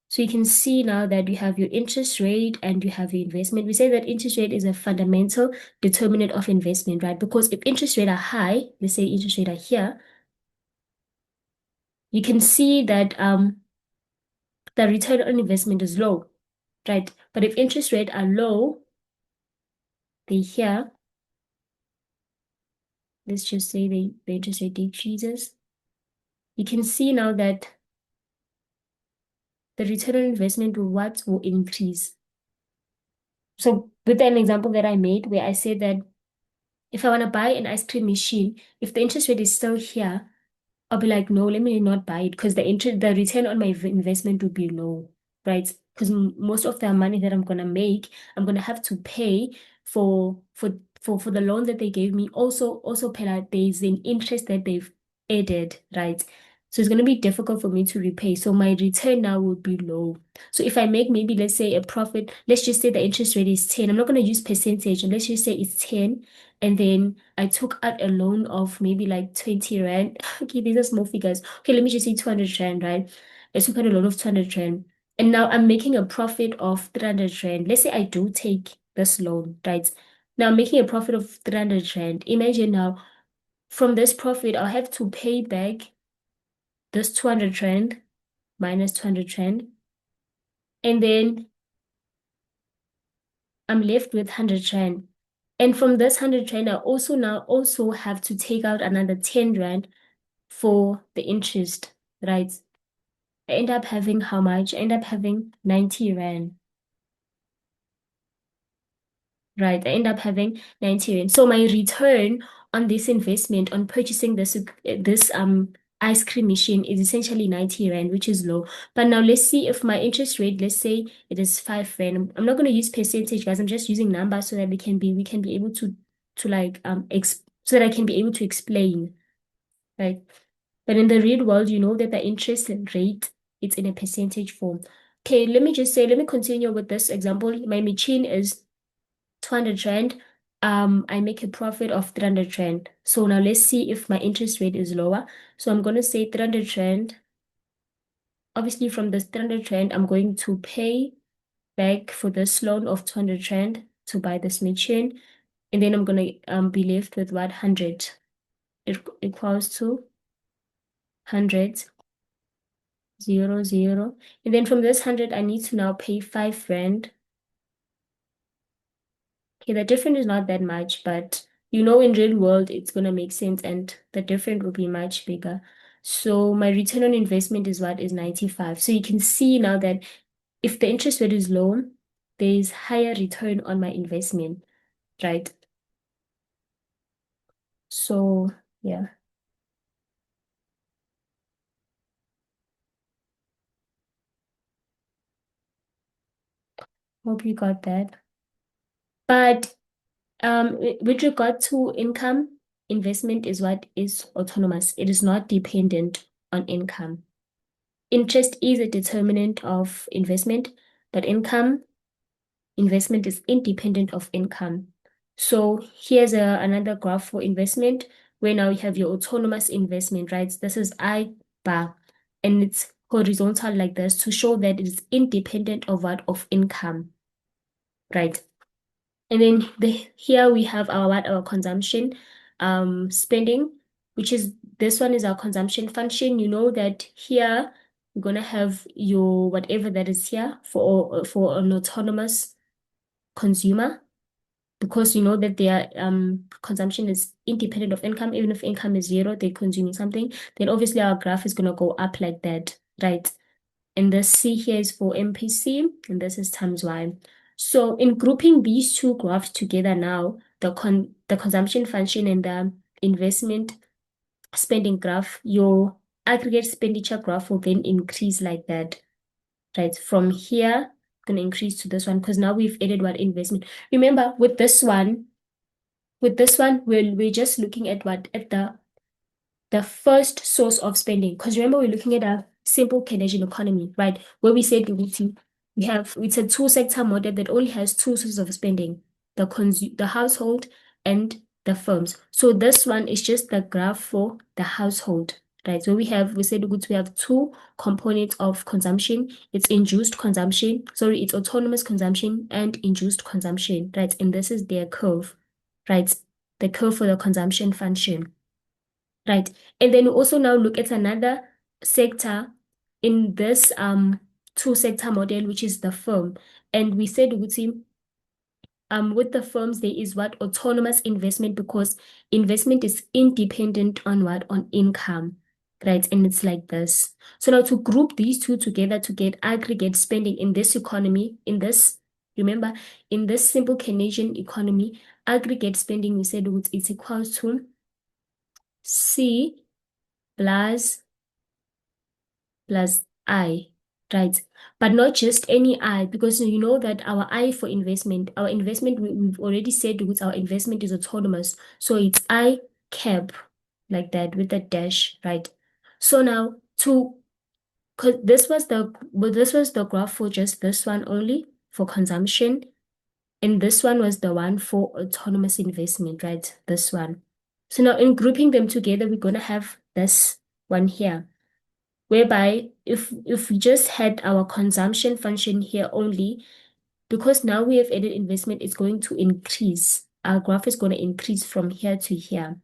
So you can see now that you have your interest rate and you have your investment. We say that interest rate is a fundamental determinant of investment, right? Because if interest rate are high, let's say interest rate are here, you can see that the return on investment is low, right? But if interest rate are low, they here, let's just say the interest rate decreases. You can see now that the return on investment will increase. So with an example that I made where I said that if I want to buy an ice cream machine, if the interest rate is still here, I'll be like, no, let me not buy it because the return on my investment would be low, right? Because most of the money that I'm gonna make, I'm gonna have to pay for for the loan that they gave me. Also pay like there's an interest that they've added, right? So it's gonna be difficult for me to repay. So my return now would be low. So if I make maybe let's say a profit, let's just say the interest rate is 10. I'm not gonna use percentage, and let's just say it's 10 and then I took out a loan of maybe like 20 rand. Okay, these are small figures. Okay, let me just say 200 rand, right? I took out a loan of 200 rand. And now I'm making a profit of 300 rand. Let's say I do take this loan, right? Now I'm making a profit of 300 rand. Imagine now, from this profit, I'll have to pay back this 200 rand minus 200 rand. And then I'm left with 100 rand. And from this 100 rand, I also now also have to take out another 10 rand for the interest, right? I end up having how much? I end up having 90 rand, right? I end up having 90 rand. So my return on this investment on purchasing this ice cream machine is essentially 90 rand, which is low. But now let's see if my interest rate, let's say it is 5 rand. I'm not going to use percentage, guys. I'm just using numbers so that we can be able to like ex so that I can be able to explain, right? But in the real world, you know that the interest rate, it's in a percentage form. Okay, let me continue with this example. My machine is 200 rand. I make a profit of 300 rand. So now let's see if my interest rate is lower. So I'm going to say 300 rand. Obviously, from this 300 rand, I'm going to pay back for this loan of 200 rand to buy this machine. And then I'm going to be left with what? 100. It equals to 100. 0, 0. And then from this 100, I need to now pay 5 rand. Okay, the difference is not that much, but you know, in real world, it's gonna make sense and the difference will be much bigger. So my return on investment is what is 95. So you can see now that if the interest rate is low, there's higher return on my investment, right? So yeah, hope you got that. But with regard to income, investment is what is autonomous. It is not dependent on income. Interest is a determinant of investment, but investment is independent of income. So here's another graph for investment where now you have your autonomous investment, right? This is I bar and it's horizontal like this to show that it is independent of what? Of income, right? And then here we have our what? Our consumption spending, which is this one is our consumption function. You know that here we're gonna have your whatever that is here for an autonomous consumer because you know that their consumption is independent of income. Even if income is zero, they're consuming something, then obviously our graph is gonna go up like that, right? And the C here is for MPC, and this is times Y. So in grouping these two graphs together now, the consumption function and the investment spending graph, your aggregate expenditure graph will then increase like that, right? From here going to increase to this one because now we've added what investment. Remember, with this one, we're just looking at what at the first source of spending. Because remember, we're looking at a simple Keynesian economy, right? Where we said it's a two-sector model that only has two sources of spending, the household and the firms. So this one is just the graph for the household, right? So we said we have two components of consumption. It's induced consumption, sorry, it's autonomous consumption and induced consumption, right? And this is their curve, right? The curve for the consumption function. Right. And then we also now look at another sector in this two-sector model, which is the firm. And we said with the firms, there is what autonomous investment because investment is independent on what? On income. Right. And it's like this. So now to group these two together to get aggregate spending in this economy, remember, in this simple Keynesian economy, aggregate spending, we said it's equals to C plus I, right? But not just any I, because you know that our investment, we've already said with our investment is autonomous. So it's I cap like that with a dash, right? So now because this was the graph for just this one only for consumption. And this one was the one for autonomous investment, right? This one. So now in grouping them together, we're going to have this one here whereby if we just had our consumption function here only, because now we have added investment, it's going to increase. Our graph is going to increase from here to here,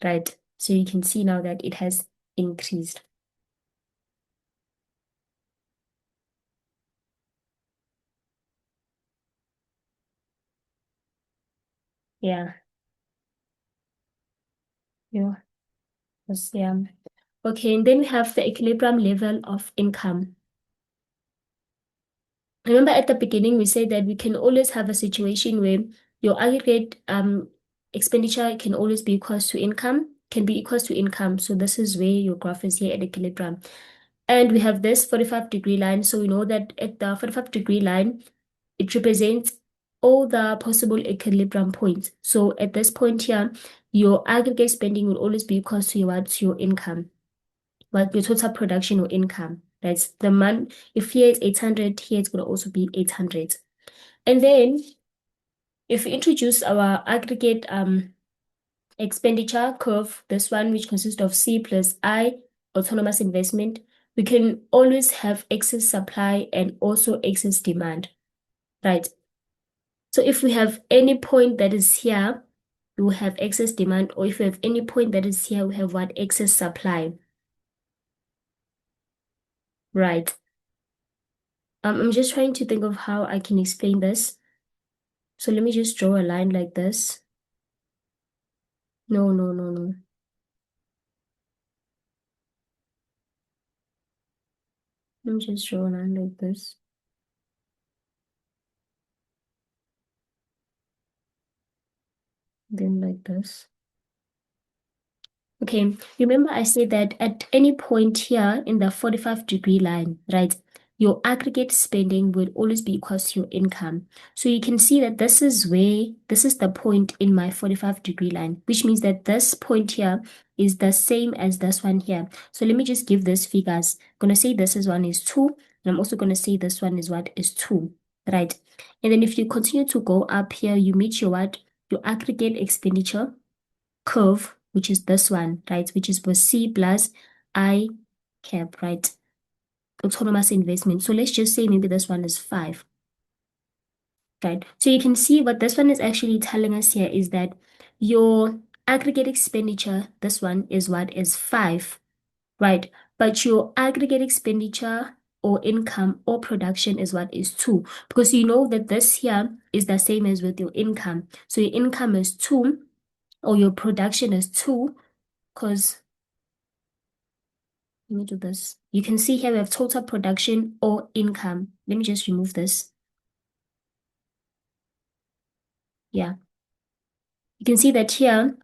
right? So you can see now that it has increased. Yeah, yeah, yeah. Okay, and then we have the equilibrium level of income. Remember at the beginning, we said that we can always have a situation where your aggregate expenditure can always be equals to income, can be equals to income. So this is where your graph is here at equilibrium. And we have this 45-degree line. So we know that at the 45-degree line, it represents all the possible equilibrium points. So at this point here, your aggregate spending will always be equals to your income, but your total production or income. That's the month. If here it's 800, here it's going to also be 800. And then if we introduce our aggregate expenditure curve, this one which consists of C plus I, autonomous investment, we can always have excess supply and also excess demand, right? So if we have any point that is here, we will have excess demand, or if we have any point that is here, we have what? Excess supply, right? I'm just trying to think of how I can explain this. So let me just draw a line like this. No, no, no, no. Let me just draw a line like this. Then like this. Okay, remember I said that at any point here in the 45-degree line, right, your aggregate spending will always be equal to your income. So you can see that this is the point in my 45-degree line, which means that this point here is the same as this one here. So let me just give these figures. I'm going to say this is one is 2, and I'm also going to say this one is what is 2, right? And then if you continue to go up here, you meet your what? Your aggregate expenditure curve, which is this one, right? Which is for C plus I cap, right? Autonomous investment. So let's just say maybe this one is 5, right? So you can see what this one is actually telling us here is that your aggregate expenditure, this one is what is 5, right? But your aggregate expenditure or income or production is what is 2, because you know that this here is the same as with your income. So your income is 2 or your production is 2 because let me do this. You can see here we have total production or income. Let me just remove this. Yeah. You can see that here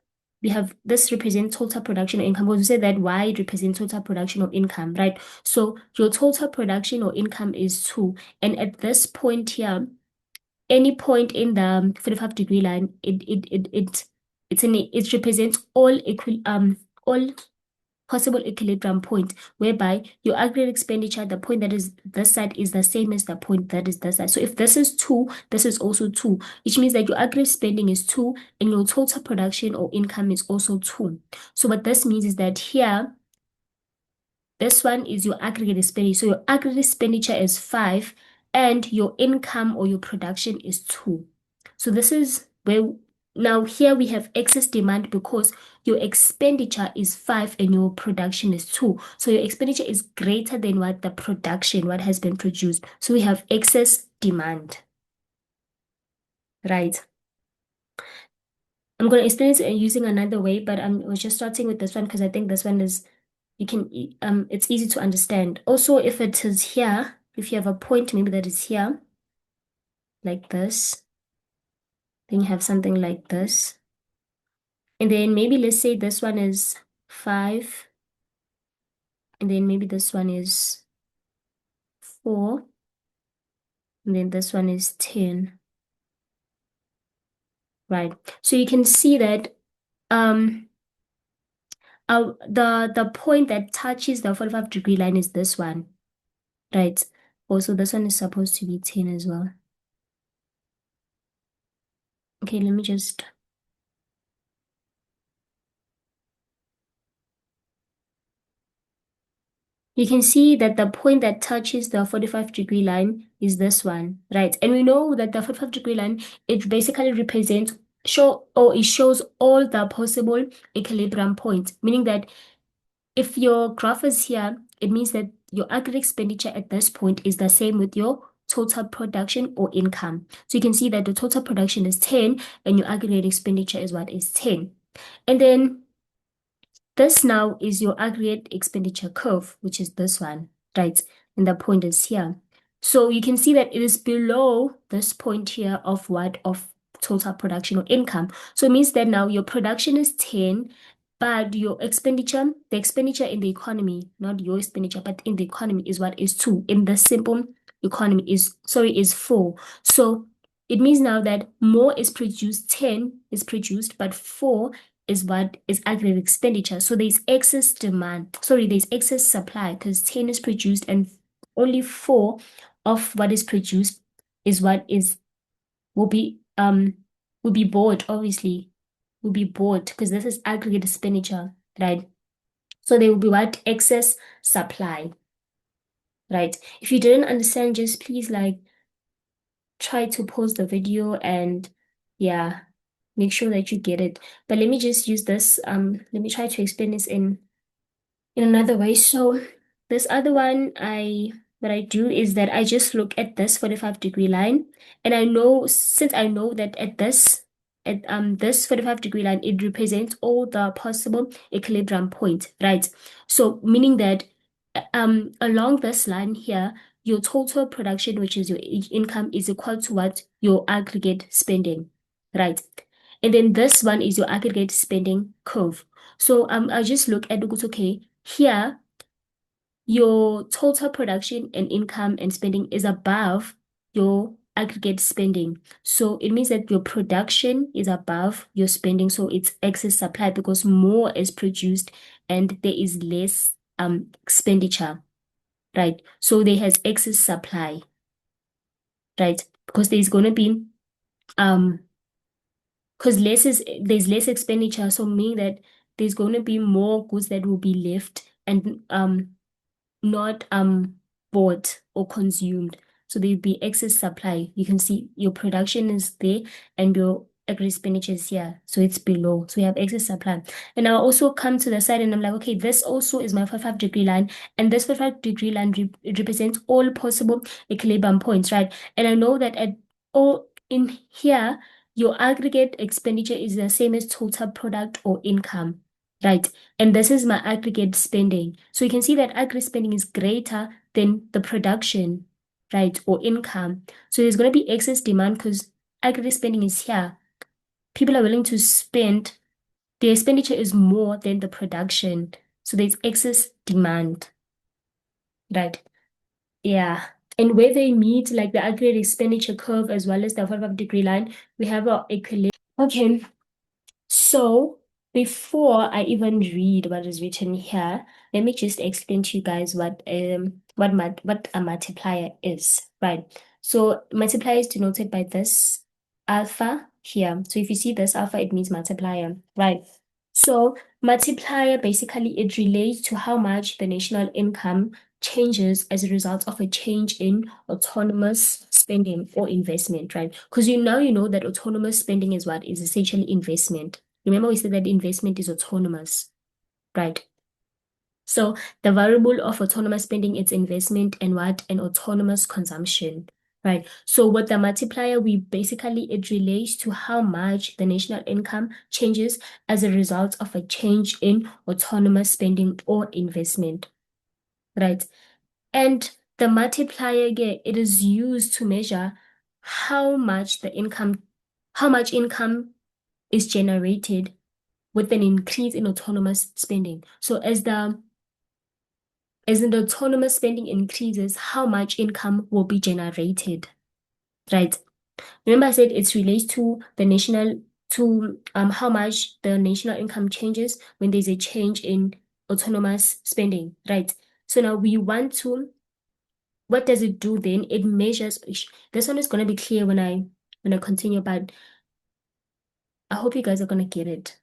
we have this represents total production or income. We'll say that Y represents total production or income, right? So your total production or income is 2. And at this point here, any point in the 45-degree line, it represents all possible equilibrium point, whereby your aggregate expenditure, the point that is this side, is the same as the point that is this side. So if this is 2, this is also 2, which means that your aggregate spending is 2 and your total production or income is also 2. So what this means is that here, this one is your aggregate expenditure. So your aggregate expenditure is 5 and your income or your production is 2. So this is where now here we have excess demand because your expenditure is 5 and your production is 2. So your expenditure is greater than what the production, what has been produced. So we have excess demand, right? I'm going to explain it using another way, but we're just starting with this one because I think this one is it's easy to understand. Also, if it is here, if you have a point maybe that is here, like this, then you have something like this. And then maybe let's say this one is 5, and then maybe this one is 4, and then this one is 10. Right. So you can see that um the point that touches the 45-degree line is this one. Right. Also, this one is supposed to be 10 as well. Okay, let me just you can see that the point that touches the 45-degree line is this one, right? And we know that the 45-degree line, it basically represents it shows all the possible equilibrium points, meaning that if your graph is here, it means that your aggregate expenditure at this point is the same with your total production or income. So you can see that the total production is 10 and your aggregate expenditure is what is 10. And then this now is your aggregate expenditure curve, which is this one, right? And the point is here. So you can see that it is below this point here of what? Of total production or income. So it means that now your production is 10, but your expenditure, the expenditure in the economy, not your expenditure, but in the economy is what is 2. In the simple economy is 4. So it means now that more is produced, 10 is produced, but 4 is what is aggregate expenditure. So there's excess demand. Sorry, there's excess supply because 10 is produced and only 4 of what is produced is what is will be bought, obviously. Will be bought because this is aggregate expenditure, right? So there will be what? Excess supply. Right. If you didn't understand, just please like try to pause the video and yeah, make sure that you get it. But let me just use this. Let me try to explain this in another way. So this other one, what I do is that I just look at this 45-degree line, and I know since I know that this 45-degree line, it represents all the possible equilibrium points, right? So meaning that along this line here, your total production, which is your income, is equal to what? Your aggregate spending, right? And then this one is your aggregate spending curve. So I'll just look at okay, here your total production and income and spending is above your aggregate spending. So it means that your production is above your spending. So it's excess supply because more is produced and there is less expenditure, right? So there has excess supply, right? Because there's going to be um because there's less expenditure, so meaning that there's going to be more goods that will be left and not bought or consumed. So there'll be excess supply. You can see your production is there and your aggregate expenditure is here. So it's below. So we have excess supply. And I'll also come to the side and I'm like, okay, this also is my 45-degree line. And this 45-degree line it represents all possible equilibrium points, right? And I know that at all in here, your aggregate expenditure is the same as total product or income, right? And this is my aggregate spending. So you can see that aggregate spending is greater than the production, right, or income. So there's going to be excess demand because aggregate spending is here. People are willing to spend The expenditure is more than the production. So there's excess demand, right? Yeah. And where they meet like the aggregate expenditure curve as well as the 45-degree line, we have our equilibrium. Okay. So before I even read what is written here, let me just explain to you guys what a multiplier is, right? So multiplier is denoted by this alpha here. So if you see this alpha, it means multiplier, right? So multiplier basically it relates to how much the national income changes as a result of a change in autonomous spending or investment, right? Because you know that autonomous spending is what is essentially investment. Remember, we said that investment is autonomous, right? So the variable of autonomous spending is investment and what? An autonomous consumption, right? So with the multiplier, we basically it relates to how much the national income changes as a result of a change in autonomous spending or investment, right? And the multiplier again, it is used to measure how much how much income is generated with an increase in autonomous spending. So as the autonomous spending increases, how much income will be generated, right? Remember I said it relates to the national to how much the national income changes when there's a change in autonomous spending, right? So now we want to what does it do then? It measures this one is gonna be clear when I continue, but I hope you guys are gonna get it.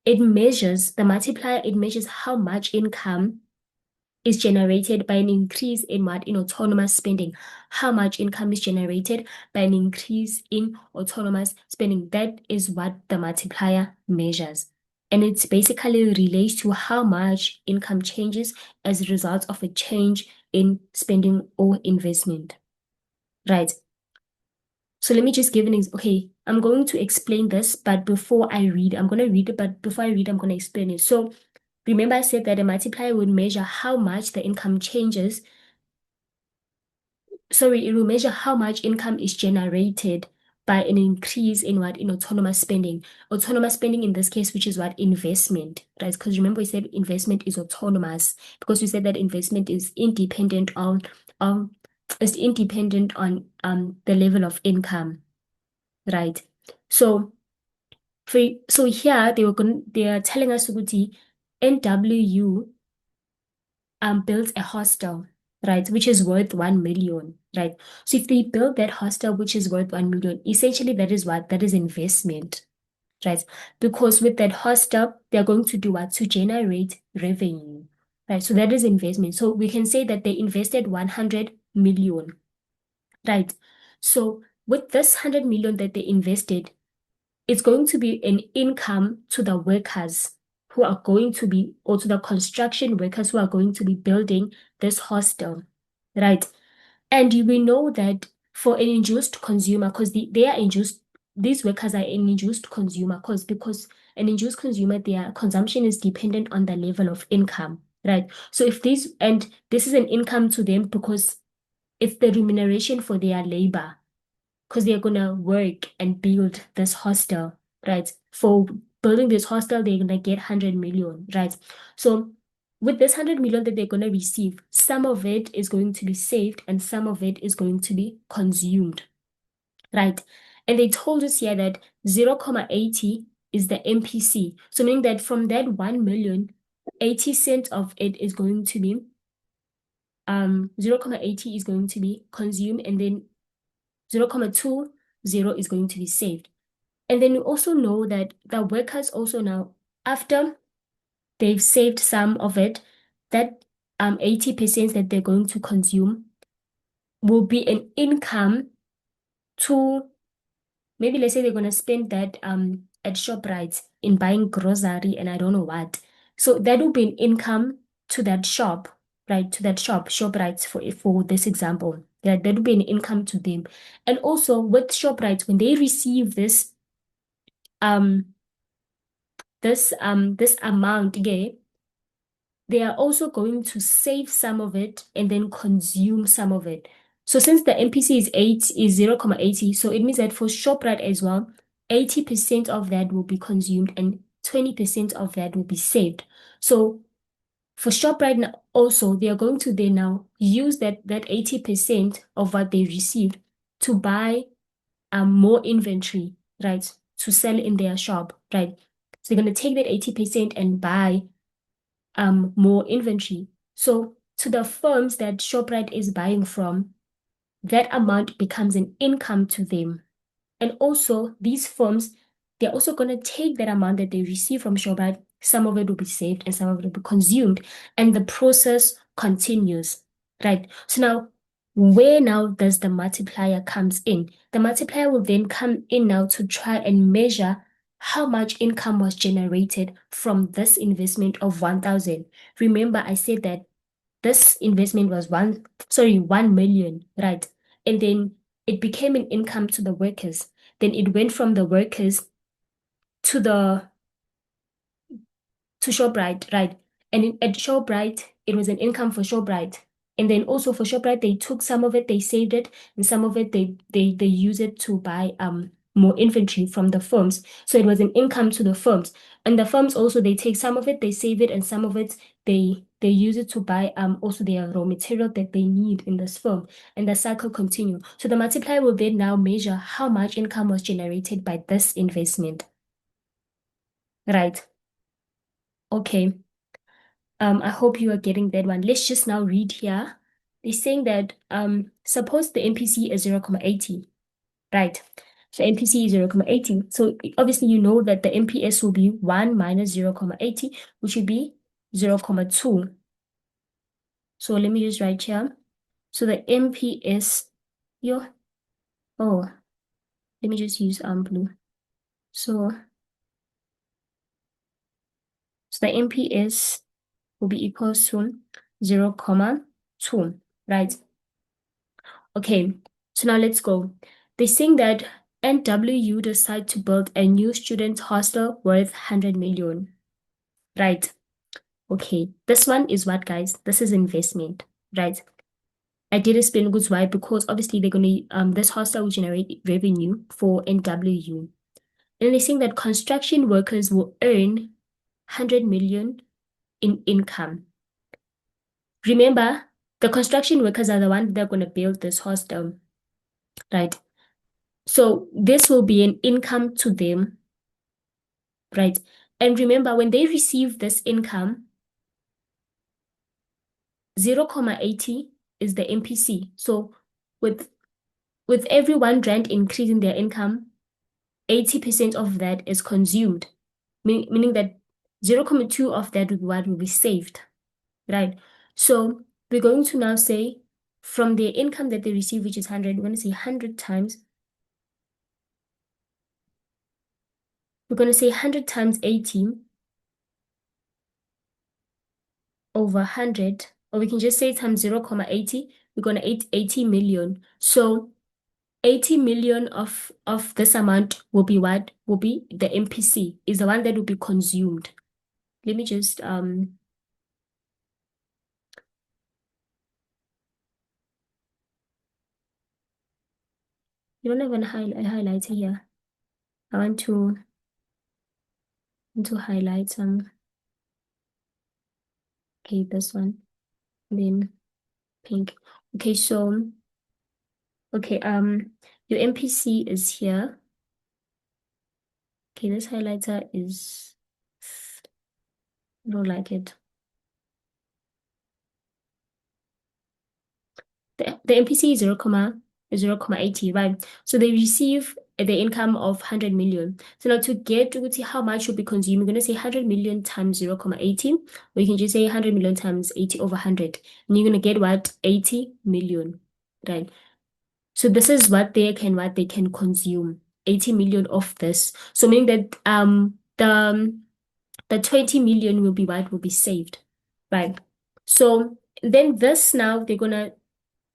It measures the multiplier, it measures how much income is generated by an increase in what? In autonomous spending. How much income is generated by an increase in autonomous spending. That is what the multiplier measures. And it's basically relates to how much income changes as a result of a change in spending or investment. Right. So let me just give okay, I'm going to explain this, but before I read, I'm going to read it, but before I read, I'm going to explain it. So remember I said that a multiplier would measure how much the income changes. Sorry, it will measure how much income is generated by an increase in what? In autonomous spending. Autonomous spending in this case, which is what? Investment, right? Because remember we said investment is autonomous because we said that investment um is independent on the level of income, right? So so here they are telling us ukuthi NWU built a hostel, right, which is worth 1 million, right? So if they build that hostel which is worth 1 million, essentially that is what? That is investment, right? Because with that hostel, they're going to do what? To generate revenue, right? So that is investment. So we can say that they invested 100 million, right? So with this 100 million that they invested, it's going to be an income to the workers who are going to be, or to the construction workers who are going to be building this hostel, right? And we know that for an induced consumer, because they are induced, these workers are an induced consumer, because an induced consumer, their consumption is dependent on the level of income, right? So if and this is an income to them because it's the remuneration for their labor because they're gonna work and build this hostel, right? For building this hostel, they're gonna get 100 million, right? So with this 100 million that they're gonna receive, some of it is going to be saved and some of it is going to be consumed, right? And they told us here that 0.80 is the MPC. So meaning that from that 1 million, 80 cents of it is going to be 0.80 is going to be consumed and then 0.20 is going to be saved. And then we also know that the workers also now, after they've saved some of it, that 80% that they're going to consume will be an income to maybe let's say they're gonna spend that at ShopRite in buying grocery and I don't know what. So that will be an income to that shop, right? To that shop, ShopRite for this example. Yeah, that will be an income to them. And also with ShopRite, when they receive um this amount, yeah, they are also going to save some of it and then consume some of it. So since the MPC is 0.80, so it means that for ShopRite as well, 80% of that will be consumed and 20% of that will be saved. So for ShopRite now, also, they are going to then now use that 80% of what they received to buy more inventory, right? To sell in their shop, right? So they're going to take that 80% and buy more inventory. So to the firms that ShopRite is buying from, that amount becomes an income to them. And also, these firms, they're also going to take that amount that they receive from ShopRite, some of it will be saved and some of it will be consumed, and the process continues, right? So now, where now does the multiplier comes in? The multiplier will then come in now to try and measure how much income was generated from this investment of 1,000. Remember, I said that this investment was 1 million, right? And then it became an income to the workers. Then it went from the workers to the to ShopRite, right? And at ShopRite, it was an income for ShopRite. And then also for ShopRite, they took some of it, they saved it, and some of it they use it to buy more inventory from the firms. So it was an income to the firms. And the firms also they take some of it, they save it, and some of it they use it to buy also their raw material that they need in this firm. And the cycle continue. So the multiplier will then now measure how much income was generated by this investment. Right. Okay. I hope you are getting that one. Let's just now read here. They're saying that suppose the MPC is 0.80, right? So MPC is 0.80. So obviously you know that the MPS will be 1 minus 0.80, which would be 0.2. So let me just write here. So the MPS, yo, oh, let me just use blue. So the MPS will be equals to 0.2, right? Okay, so now let's go. They saying that NWU decide to build a new student hostel worth 100 million. Right. Okay, this one is what, guys? This is investment, right? I did explain goods why, because obviously they're gonna this hostel will generate revenue for NWU. And they're saying that construction workers will earn 100 million in income. Remember, the construction workers are the ones that are gonna build this hostel, right? So this will be an income to them, right? And remember, when they receive this income, 0.80 is the MPC. So with every 1 rand increase in their income, 80% of that is consumed, meaning that 0.2 of that will be what will be saved, right? So we're going to now say from their income that they receive, which is 100, we're going to say 100 times. We're going to say 100 times 80 over 100, or we can just say times 0.80, we're going to 80 million. So 80 million of this amount will be what? Will be the MPC, is the one that will be consumed. Let me just you don't even highlight here. I want to highlight some. Okay, this one. And then pink. Okay, so okay, your MPC is here. Okay, this highlighter is I don't like it. The MPC is 0.80, right? So they receive the income of 100 million. So now to get to see how much will be consumed, we're going to say 100 million times 0.80, or you can just say 100 million times 80 over 100. And you're going to get what? 80 million, right? So this is what they can consume. 80 million of this. So meaning that the 20 million will be what will be saved, right? So then this now they're gonna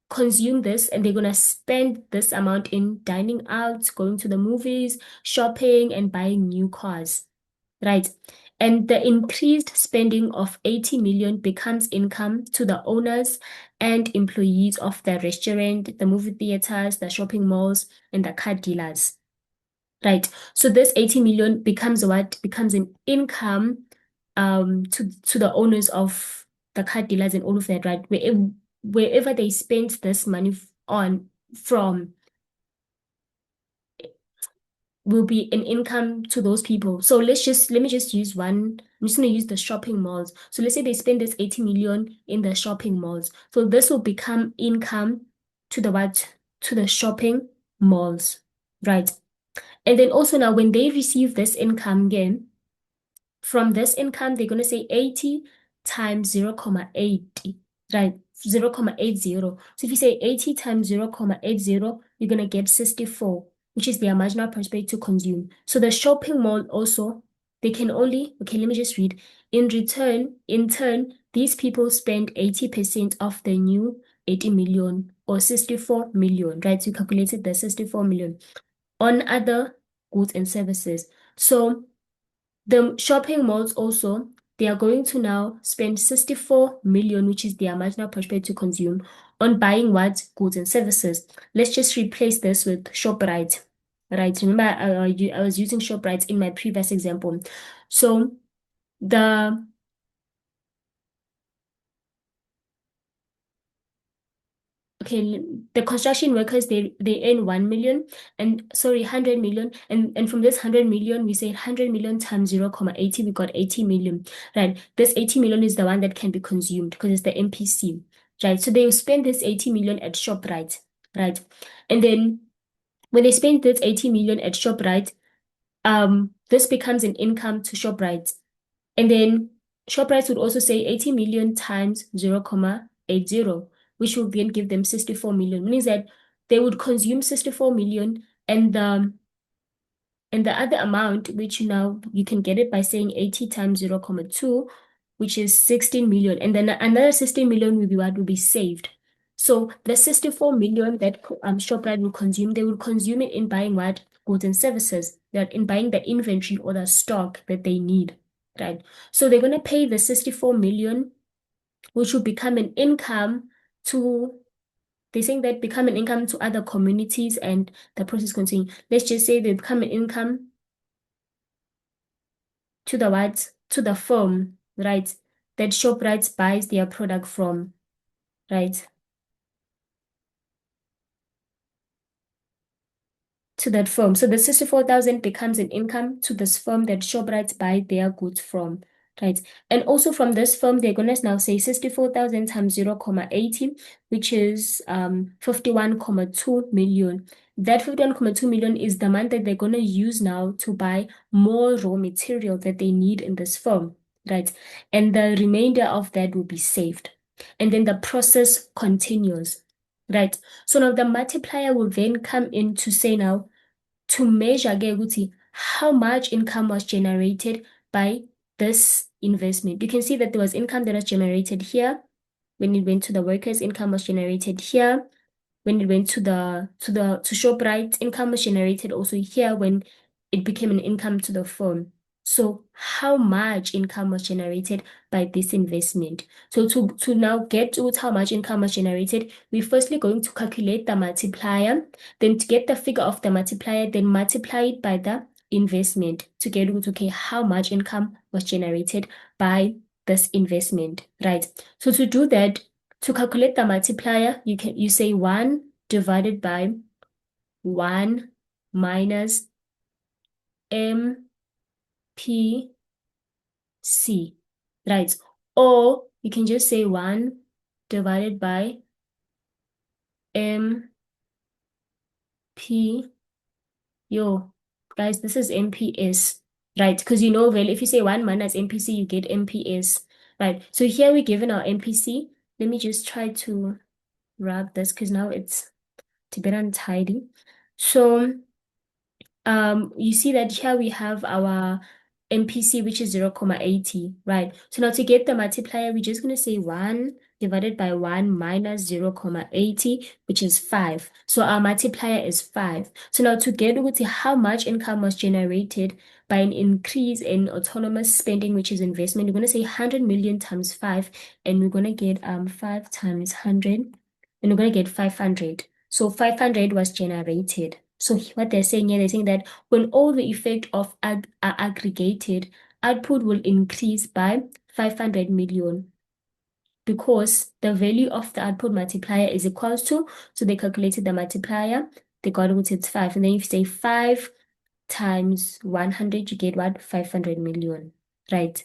consume this and they're gonna spend this amount in dining out, going to the movies, shopping, and buying new cars, right? And the increased spending of 80 million becomes income to the owners and employees of the restaurant, the movie theaters, the shopping malls, and the car dealers. right? So this 80 million becomes what? Becomes an income to the owners of the car dealers and all of that, right? Wherever they spent this money on from will be an income to those people. So let me just use one. I'm just going to use the shopping malls. So let's say they spend this 80 million in the shopping malls. So this will become income to the what? To the shopping malls, right? And then also now when they receive this income again, from this income, they're going to say 80 times 0.80, right? 0.80. So if you say 80 times 0.80, you're going to get 64, which is their marginal prospect to consume. So the shopping mall also, they can only, okay, let me just read. In turn, these people spend 80% of the new 80 million or 64 million, right? So you calculated the 64 million on other goods and services. So the shopping malls also, they are going to now spend 64 million, which is their marginal prospect to consume, on buying what? Goods and services. Let's just replace this with ShopRite. Right. Remember, I was using ShopRite in my previous example. So the okay, the construction workers they earn 1 million and sorry 100 million and from this 100 million we say 100 million times 0.80 we got 80 million, right? This 80 million is the one that can be consumed because it's the MPC, right? So they will spend this 80 million at ShopRite, right? And then when they spend this 80 million at ShopRite, this becomes an income to ShopRite. And then ShopRite would also say 80 million times 0.80, which will then give them 64 million, meaning that they would consume 64 million and the other amount, which now you can get it by saying 80 times 0.2, which is 16 million. And then another 16 million will be what will be saved. So the 64 million that ShopRite will consume, they will consume it in buying what? Goods and services, that in buying the inventory or the stock that they need, right? So they're going to pay the 64 million, which will become an income to, they're saying that become an income to other communities and the process continues. Let's just say they become an income to the what? To the firm, right? That ShopRite buys their product from, right? To that firm. So the 64,000 becomes an income to this firm that ShopRite buy their goods from, right? And also from this firm, they're gonna now say 64,000 times 0.80, which is 51.2 million. That 51.2 million is the amount that they're gonna use now to buy more raw material that they need in this firm, right? And the remainder of that will be saved. And then the process continues. Right. So now the multiplier will then come in to say now to measure ke ukuthi how much income was generated by this investment. You can see that there was income that was generated here when it went to the workers, income was generated here when it went to ShopRite, income was generated also here when it became an income to the firm. So how much income was generated by this investment? So to now get to how much income was generated, we're firstly going to calculate the multiplier. Then to get the figure of the multiplier, then multiply it by the investment to get okay, how much income was generated by this investment, right? So to do that, to calculate the multiplier, you say 1 divided by 1 minus MPC, right? Or you can just say 1 divided by MP. Yo, guys, this is MPS, right? Because you know, well, if you say 1 minus MPC, you get MPS, right? So here we're given our MPC. Let me just try to wrap this because now it's a bit untidy. So you see that here we have our MPC, which is 0.80, right? So now to get the multiplier, we're just going to say 1 divided by 1 minus 0.80, which is 5. So our multiplier is 5. So now to get with how much income was generated by an increase in autonomous spending, which is investment, we're going to say 100 million times 5, and we're going to get 5 times 100, and we're going to get 500. So 500 was generated. So what they're saying here, they're saying that when all the effect of are aggregated, output will increase by 500 million because the value of the output multiplier is equals to, so they calculated the multiplier, they got it, it's 5. And then if you say 5 times 100, you get what? 500 million, right?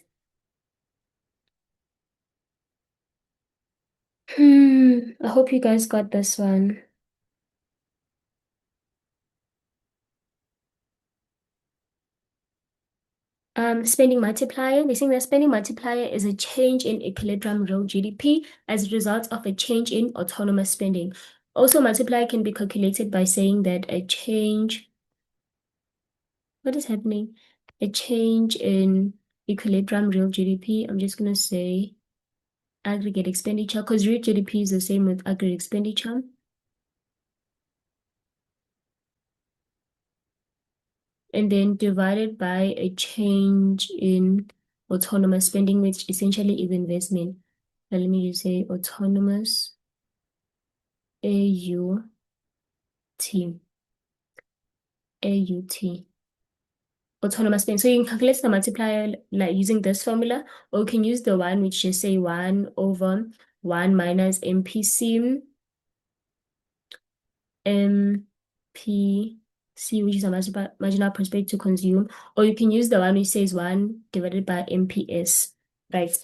I hope you guys got this one. Spending multiplier. They think that spending multiplier is a change in equilibrium real GDP as a result of a change in autonomous spending. Also, multiplier can be calculated by saying that a change, what is happening? A change in equilibrium real GDP. I'm just gonna say aggregate expenditure because real GDP is the same with aggregate expenditure. And then divided by a change in autonomous spending, which essentially is investment. Now, let me just say autonomous AUT, AUT, autonomous spending. So you can calculate the multiplier like using this formula, or you can use the one which just say 1 over 1 minus MPC, MPC, which is a marginal prospect to consume, or you can use the one which says 1 divided by MPS, right?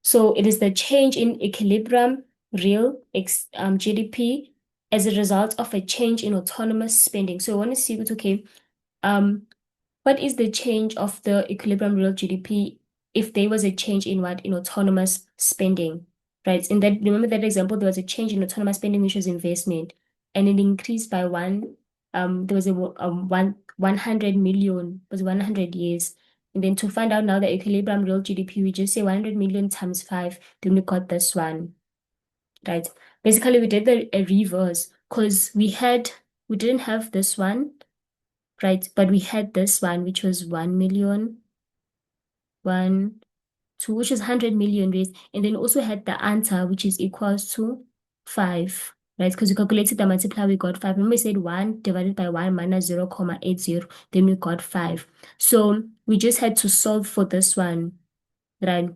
So it is the change in equilibrium real GDP as a result of a change in autonomous spending. So I want to see what's okay. Um, what is the change of the equilibrium real GDP if there was a change in what? In autonomous spending, right? In that, remember that example, there was a change in autonomous spending, which was investment, and it increased by there was a 100 million, was 100 years. And then to find out now the equilibrium real GDP, we just say 100 million times 5, then we got this one, right? Basically, we did a reverse because we didn't have this one, right? But we had this one, which was 1 million, 1, 2, which is 100 million raised, and then also had the answer, which is equals to 5, right? Because we calculated the multiplier, we got 5. Remember, we said 1 divided by 1 minus 0.80, then we got 5. So we just had to solve for this one, right?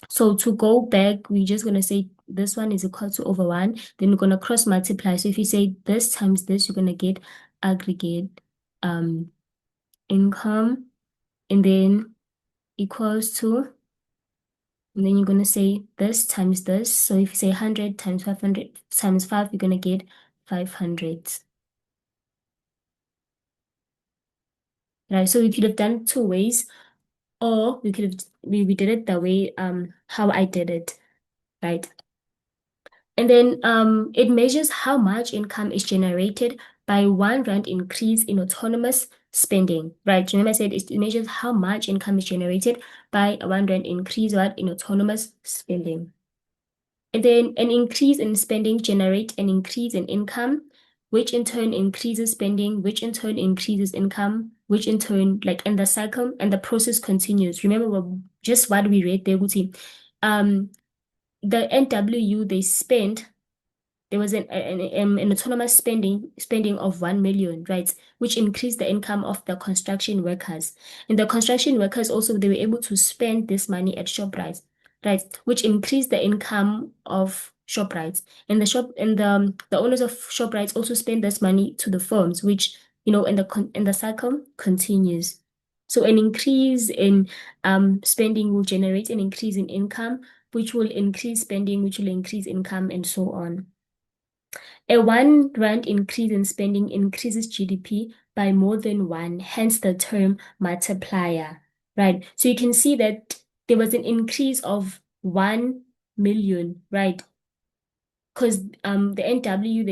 So to go back, we're just going to say this one is equal to over 1. Then we're going to cross multiply. So if you say this times this, you're going to get aggregate income, and then equals to, and then you're going to say this times this. So if you say 100 times 500 times 5, you're going to get 500. Right? So we could have done two ways, or we did it the way how I did it, right? And then it measures how much income is generated by 1 rand increase in autonomous spending, right? Remember I said it measures how much income is generated by a 1 rand increase what in autonomous spending. And then an increase in spending generate an increase in income, which in turn increases spending, which in turn increases income, which in turn, like in the cycle and the process continues. Remember just what we read there, Guti. The NWU they spent there was an autonomous spending of 1 million, right, which increased the income of the construction workers. And the construction workers also they were able to spend this money at ShopRite, right, which increased the income of ShopRite. And the owners of ShopRite also spend this money to the firms, which in the cycle continues. So an increase in spending will generate an increase in income, which will increase spending, which will increase income, and so on. A 1 rand increase in spending increases GDP by more than 1, hence the term multiplier, right? So you can see that there was an increase of 1 million, right? Because the NW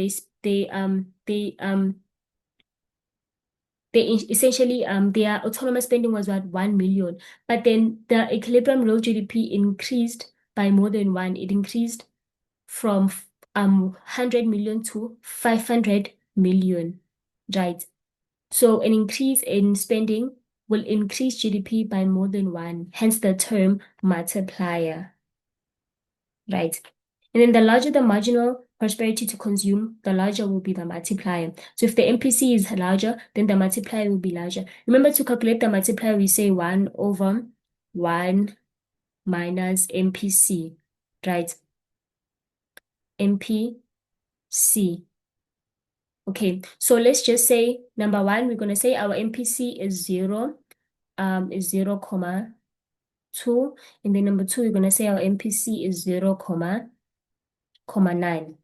they essentially their autonomous spending was at 1 million, but then the equilibrium real GDP increased by more than 1. It increased from 100 million to 500 million, right? So an increase in spending will increase GDP by more than 1, hence the term multiplier, right? And then the larger the marginal prosperity to consume, the larger will be the multiplier. So if the MPC is larger, then the multiplier will be larger. Remember, to calculate the multiplier, we say 1 over 1 minus MPC, right? MPC. Okay, so let's just say number one, we're going to say our MPC is 0, comma 2. And then number two, we're going to say our MPC is 0, comma 9.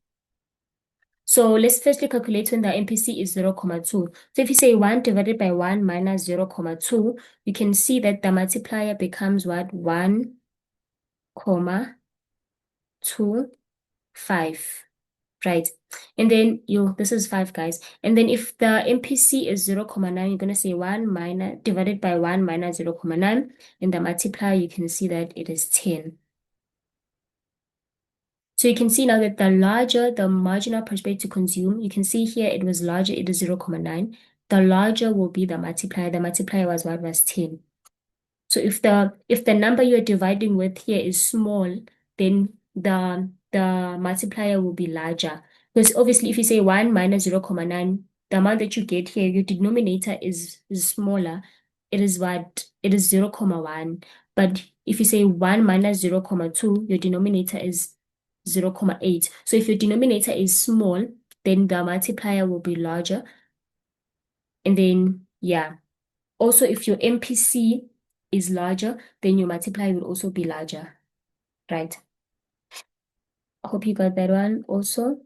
So let's firstly calculate when the MPC is 0, 2. So if you say 1 divided by 1 minus 0, 2, you can see that the multiplier becomes what? 1, 2, 5. Right. And then this is 5, guys. And then if the MPC is 0, 9, you're going to say 1 minus divided by 1 minus 0, 9. And the multiplier, you can see that it is 10. So you can see now that the larger the marginal prosperity to consume, you can see here it was larger, it is 0, 9. The larger will be the multiplier. The multiplier was what? Was 10. So if the number you're dividing with here is small, then the multiplier will be larger. Because obviously if you say 1 minus 0, 9, the amount that you get here, your denominator is smaller. It is what? It is 0, 1. But if you say 1 minus 0, 2, your denominator is 0, 8. So if your denominator is small, then the multiplier will be larger. And then, yeah. Also, if your MPC is larger, then your multiplier will also be larger, right? I hope you got that one also.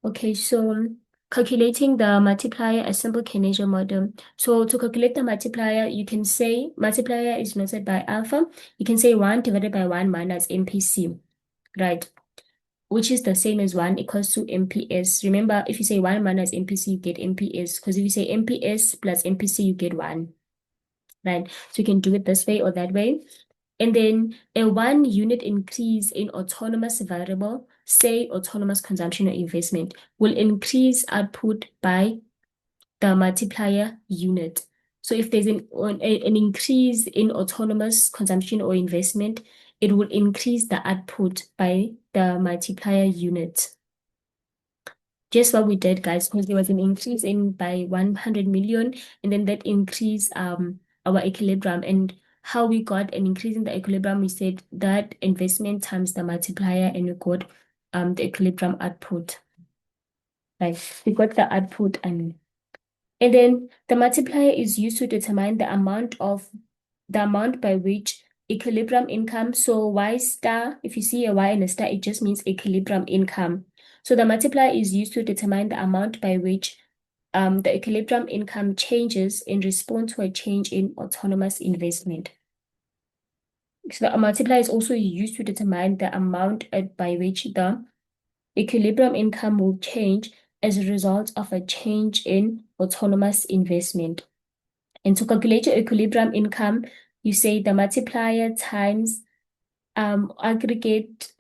Okay, so calculating the multiplier, a simple Keynesian model. So to calculate the multiplier, you can say multiplier is noted by alpha. You can say 1 divided by 1 minus MPC, right? Which is the same as 1 equals to MPS. Remember, if you say 1 minus MPC, you get MPS. Because if you say MPS plus MPC, you get 1, right? So you can do it this way or that way. And then a 1 unit increase in autonomous variable, say autonomous consumption or investment, will increase output by the multiplier unit. So if there's an increase in autonomous consumption or investment, it will increase the output by the multiplier unit. Just what we did, guys, because there was an increase in by 100 million, and then that increased our equilibrium. And how we got an increase in the equilibrium, we said that investment times the multiplier, and we got the equilibrium output. Right, we got the output, and then the multiplier is used to determine the amount by which equilibrium income. So Y star, if you see a Y and a star, it just means equilibrium income. So the multiplier is used to determine the amount by which the equilibrium income changes in response to a change in autonomous investment. So the multiplier is also used to determine the amount by which the equilibrium income will change as a result of a change in autonomous investment. And to calculate your equilibrium income, you say the multiplier times aggregate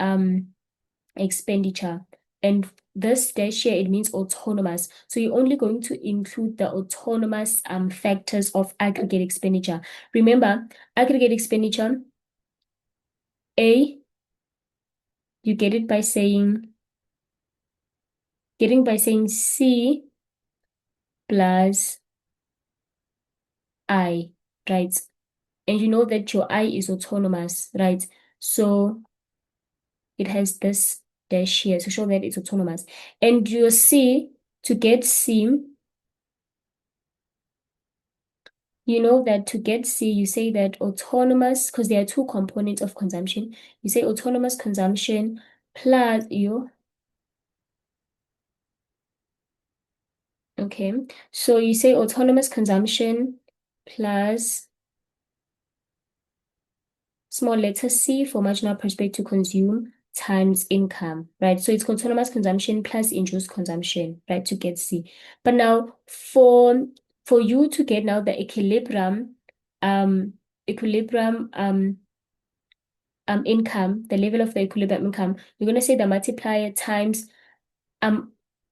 expenditure. And this dash here, it means autonomous. So you're only going to include the autonomous factors of aggregate expenditure. Remember, aggregate expenditure, A, you get it by saying C plus I, right? And you know that your I is autonomous, right? So it has this dash here to show that it's autonomous. And your C, to get C, you know that to get C, you say that autonomous, because there are two components of consumption. You say autonomous consumption plus you. Okay, so you say autonomous consumption plus small letter C for marginal prospect to consume times income, right? So it's autonomous consumption plus induced consumption, right, to get C. But now for you to get now the equilibrium equilibrium income, the level of the equilibrium income, you're gonna say the multiplier times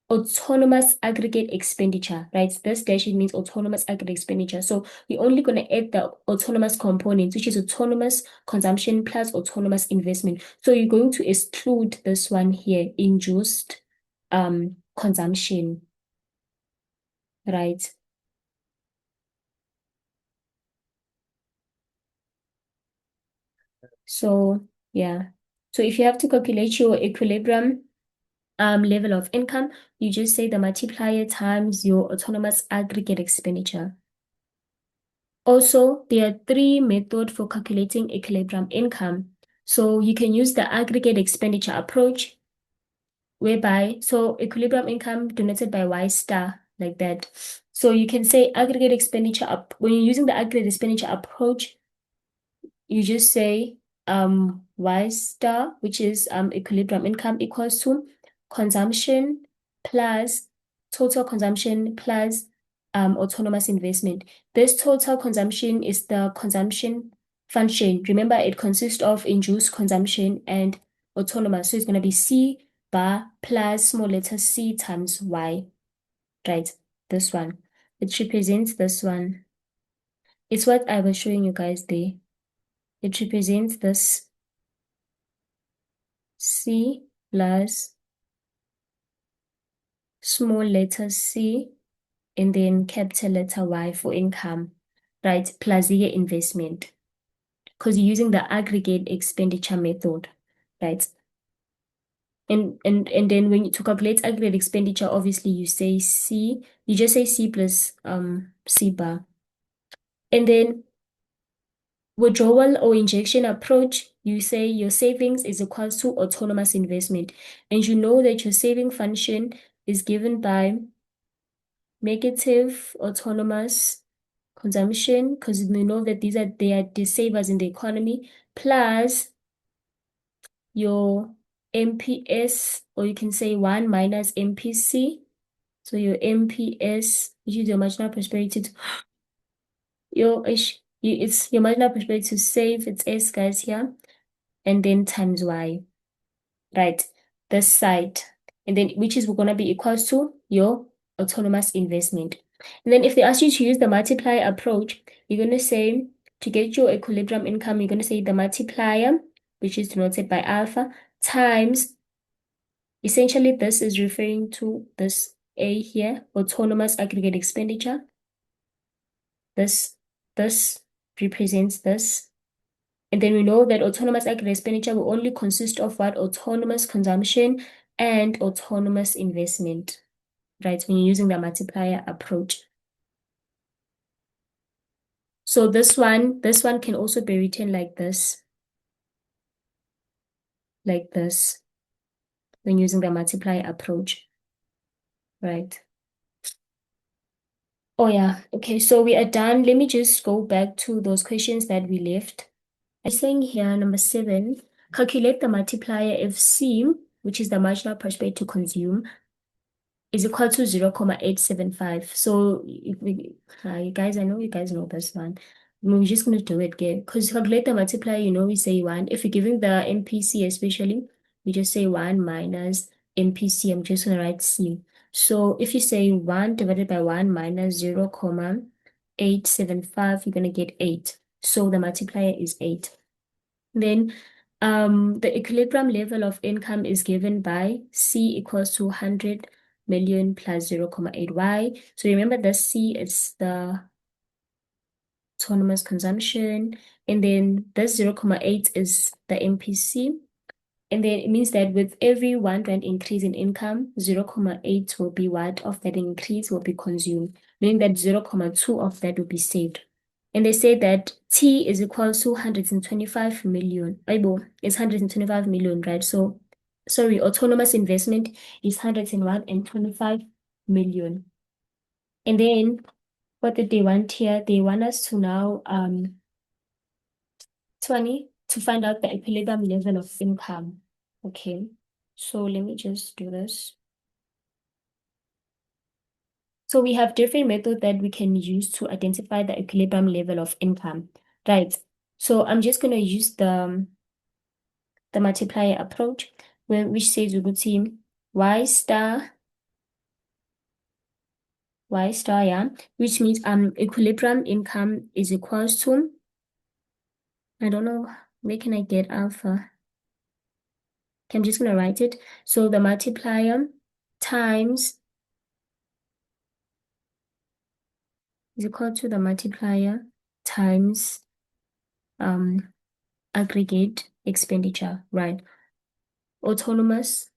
autonomous aggregate expenditure, right? This dash it means autonomous aggregate expenditure. So we're only going to add the autonomous components, which is autonomous consumption plus autonomous investment. So you're going to exclude this one here, induced consumption, right? So yeah. So if you have to calculate your equilibrium level of income, you just say the multiplier times your autonomous aggregate expenditure. Also, there are three methods for calculating equilibrium income. So you can use the aggregate expenditure approach, whereby, so equilibrium income denoted by Y star, like that. So you can say aggregate expenditure up, when you're using the aggregate expenditure approach, you just say Y star, which is equilibrium income equals to consumption plus total consumption plus autonomous investment. This total consumption is the consumption function. Remember, it consists of induced consumption and autonomous. So it's going to be C bar plus small letter c times Y, right? This one. It represents this one. It's what I was showing you guys there. It represents this C plus small letter c and then capital letter Y for income, right? Plus your investment, because you're using the aggregate expenditure method, right? And then when you to calculate aggregate expenditure, obviously you say C, you just say C plus C bar. And then withdrawal or injection approach, you say your savings is equal to autonomous investment. And you know that your saving function is given by negative autonomous consumption, because we know that they are the savers in the economy, plus your MPS, or you can say 1 minus MPC. So your MPS, which is your marginal prosperity to, it's your marginal prosperity to save, it's S guys here, and then times Y, right? This side. And then which is gonna be equals to your autonomous investment. And then if they ask you to use the multiplier approach, you're gonna say to get your equilibrium income, you're gonna say the multiplier, which is denoted by alpha, times essentially this is referring to this A here, autonomous aggregate expenditure. This represents this. And then we know that autonomous aggregate expenditure will only consist of what? Autonomous consumption and autonomous investment, right? When you're using the multiplier approach. So this one can also be written like this, when using the multiplier approach, right? Oh yeah, okay, so we are done. Let me just go back to those questions that we left. I'm saying here, number 7, calculate the multiplier if C, which is the marginal price paid to consume, is equal to 0.875. So you guys, I know you guys know this one. We're just going to do it again. Because calculate the multiplier, you know, we say 1. If you're giving the MPC especially, we just say 1 minus MPC. I'm just going to write C. So if you say 1 divided by 1 minus 0.875, you're going to get 8. So the multiplier is 8. Then the equilibrium level of income is given by C equals to 100 million plus 0.8 Y. So remember the C is the autonomous consumption, and then this 0.8 is the MPC. And then it means that with every 1 rand increase in income, 0.8 will be what of that increase will be consumed, meaning that 0.2 of that will be saved. And they say that T is equal to 125 million. It's 125 million, right? So, sorry, autonomous investment is 125 million. And then what did they want here? They want us to now 20 to find out the equilibrium level of income. Okay, so let me just do this. So we have different methods that we can use to identify the equilibrium level of income, right? So I'm just going to use the multiplier approach, which says we could see Y star Y star, yeah, which means equilibrium income is equals to, I don't know, where can I get alpha? Okay, I'm just gonna write it. So the multiplier times is equal to the multiplier times um aggregate expenditure, right? Autonomous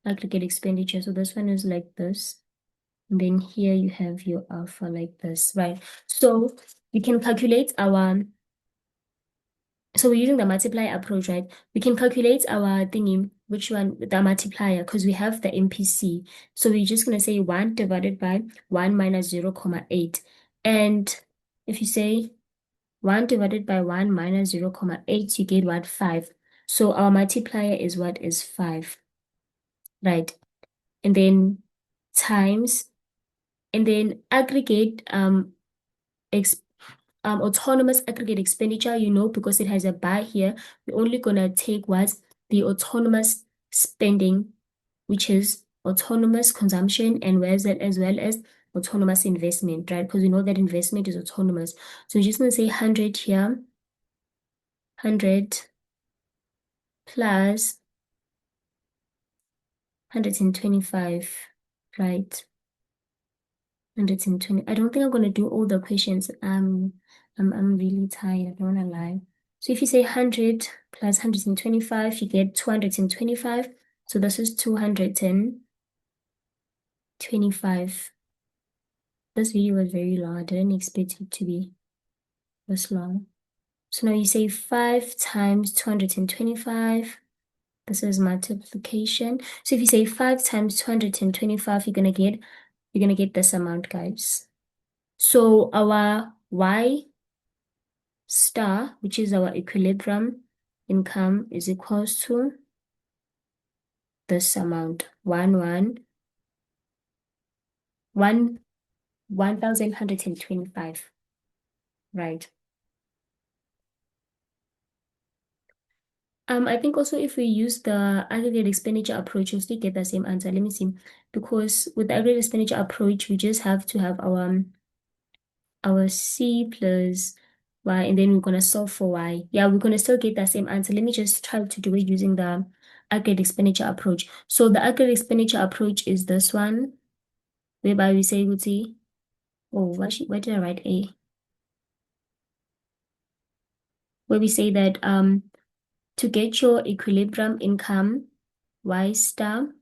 aggregate expenditure. So this one is like this. And then here you have your alpha like this, right? So we can calculate our, so we're using the multiplier approach, right? We can calculate our thingy, which one, the multiplier, because we have the MPC. So we're just going to say 1 divided by 1 minus 0.8. And if you say 1 divided by 1 minus 0.8, you get what? 5. So our multiplier is what? Is 5, right? And then times, and then aggregate ex autonomous aggregate expenditure, because it has a bar here, we're only gonna take what's the autonomous spending, which is autonomous consumption, and where's it as well as autonomous investment, right? Because we know that investment is autonomous. So we're just gonna say 100 here, 100 plus 125, right? 120. I don't think I'm gonna do all the questions. I'm really tired. I don't wanna lie. So if you say 100 plus 125, you get 225. So this is 225. This video was very long. I didn't expect it to be this long. So now you say 5 times 225. This is multiplication. So if you say 5 times 225, you're gonna get this amount, guys. So our Y star, which is our equilibrium income, is equals to this amount, 1,125, right? I think also if we use the aggregate expenditure approach, you'll still get the same answer. Let me see. Because with the aggregate expenditure approach, we just have to have our C plus Y, and then we're gonna solve for Y. Yeah, we're gonna still get that same answer. Let me just try to do it using the aggregate expenditure approach. So the aggregate expenditure approach is this one, whereby we say, oh, why did I write A? Where we say that to get your equilibrium income, Y star,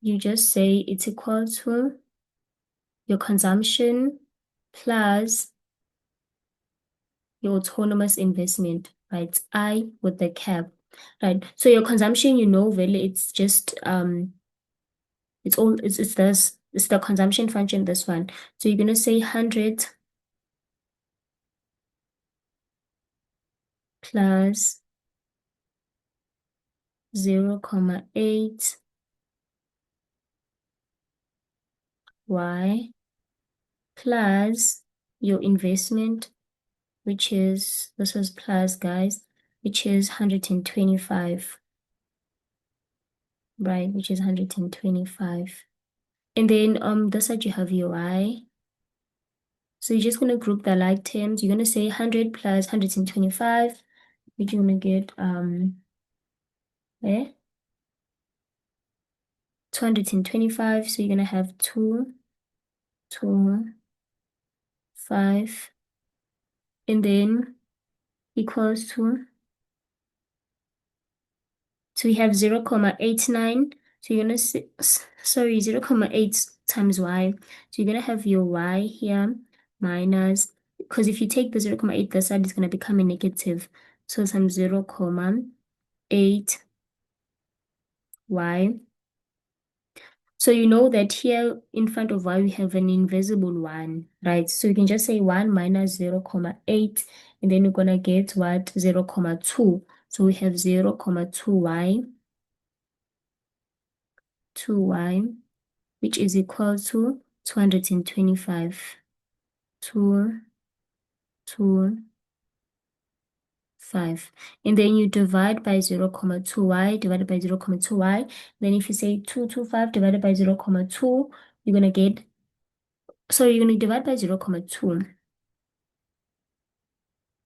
you just say it's equal to your consumption plus your autonomous investment, right? I with the cap, right? So your consumption, really it's just it's the consumption function, this one. So you're gonna say 100 plus 0.8 Y plus your investment, which is, this is plus, guys, which is 125, right? Which is 125. And then this side you have your Y. So you're just gonna group the like terms. You're gonna say 100 plus 125, which you're gonna get eh? 225. So you're gonna have 2, 2, 5, and then equals to, so we have 0.89. So you're gonna say, sorry, 0.8 times Y. So you're gonna have your Y here minus, because if you take the 0.8, the side is gonna become a negative. So times 0.8 Y. So you know that here in front of Y we have an invisible 1, right? So you can just say 1 minus 0.8, and then you're gonna get what? 0.2. So we have 0.2Y, 2Y, which is equal to 225. 2, 2, 5. And then you divide by 0.2y divided by 0.2y. Then if you say 225 divided by 0.2, you're going to get, so you're going to divide by 0.2.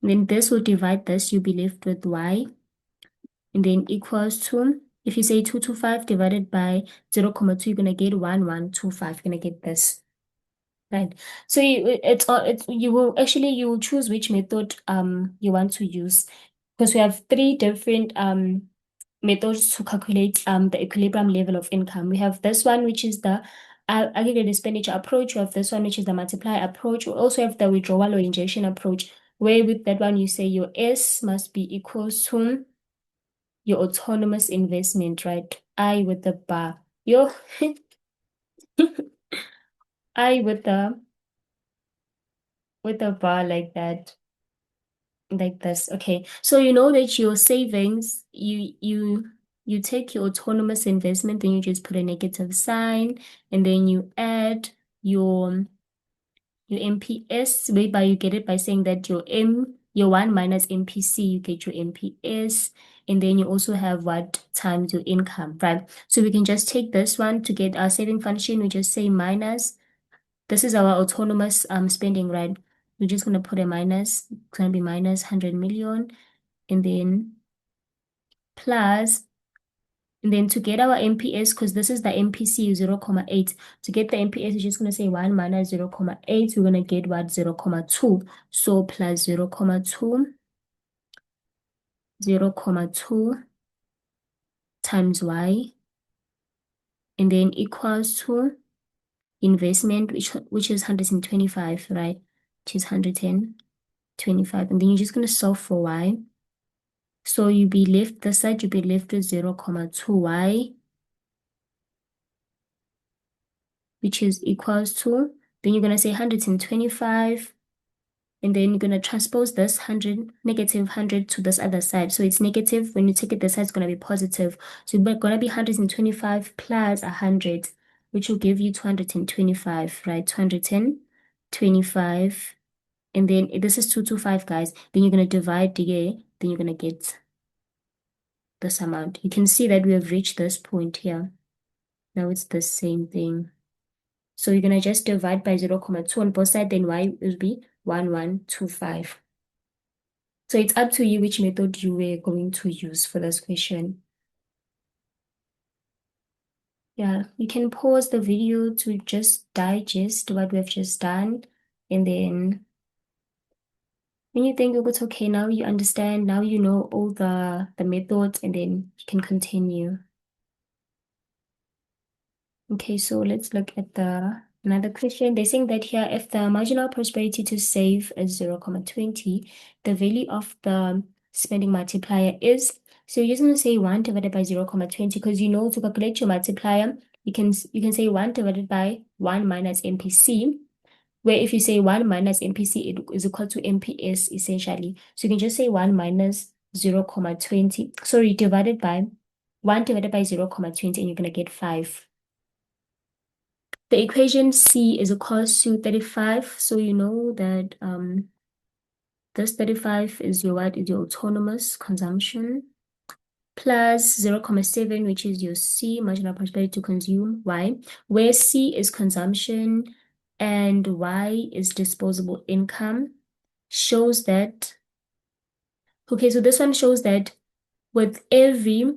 Then this will divide this, you'll be left with y, and then equals to, if you say 225 divided by 0.2, you're going to get 1125. You're going to get this. Right. So you will actually you will choose which method you want to use, because we have three different methods to calculate the equilibrium level of income. We have this one, which is the aggregate expenditure approach. We have this one, which is the multiplier approach. We also have the withdrawal or injection approach, where with that one you say your S must be equal to your autonomous investment, right? I with the bar. Your I with the bar like that. Like this. Okay. So you know that your savings, you take your autonomous investment, then you just put a negative sign, and then you add your MPS, whereby you get it by saying that your 1 minus MPC, you get your MPS, and then you also have what times your income, right? So we can just take this one to get our saving function, we just say minus. This is our autonomous spending, right? We're just gonna put a minus. It's gonna be minus 100 million, and then plus, and then to get our MPS, because this is the MPC 0.8. To get the MPS, you're just gonna say 1 minus 0.8. We're gonna get what 0.2. So plus 0.2, 0.2 times y, and then equals to investment, which is 125, right? Which is 125, and then you're just gonna solve for y. So you'll be left, this side you'll be left with 0.2y, which is equals to, then you're going to say 125, and then you're going to transpose this 100, negative 100 to this other side. So it's negative. When you take it, this side is going to be positive. So it's going to be 125 plus 100, which will give you 225, right? 225. And then this is 225, guys. Then you're going to divide here. Then you're going to get this amount. You can see that we have reached this point here. Now it's the same thing. So you're going to just divide by 0.2 on both sides, then y will be 1125. So it's up to you which method you were going to use for this question. Yeah, you can pause the video to just digest what we've just done. And then when you think, oh, it's okay, now you understand, now you know all the methods, and then you can continue. Okay, so let's look at another question. They're saying that here, if the marginal prosperity to save is 0.20, the value of the spending multiplier is, so you're just going to say 1 divided by 0.20, because you know to calculate your multiplier, you can say 1 divided by 1 minus MPC, where if you say 1 minus MPC, it is equal to MPS essentially. So you can just say 1 minus 0.20, sorry, divided by 1 divided by 0.20, and you're going to get 5. The equation C is equals to 35. So you know that this 35 is your what? Is your autonomous consumption plus 0.7, which is your C, marginal prosperity to consume, Y, where C is consumption and Y is disposable income, shows that, okay, so this one shows that with every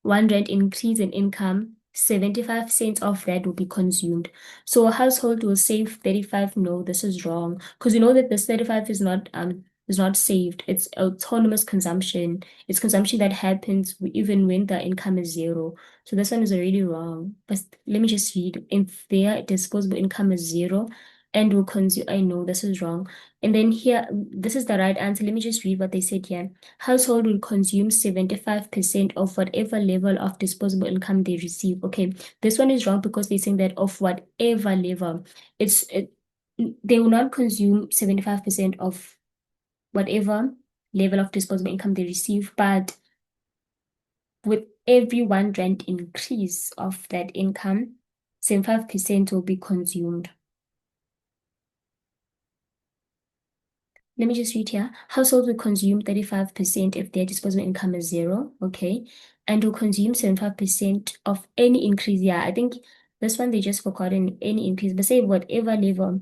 1 rand increase in income, 75 cents of that will be consumed. So a household will save 35. No, this is wrong. Because you know that this 35 is not saved. It's autonomous consumption. It's consumption that happens even when the income is zero. So this one is already wrong. But let me just read. If their disposable income is zero and will consume, I know this is wrong. And then here, this is the right answer. Let me just read what they said here. Household will consume 75% of whatever level of disposable income they receive. Okay, this one is wrong because they're saying that of whatever level. They will not consume 75% of whatever level of disposable income they receive, but with every 1 rand increase of that income, 75% will be consumed. let me just read here. Households will consume 35% if their disposable income is zero, okay? And will consume 75% of any increase. Yeah, I think this one they just forgot in any increase, but say whatever level.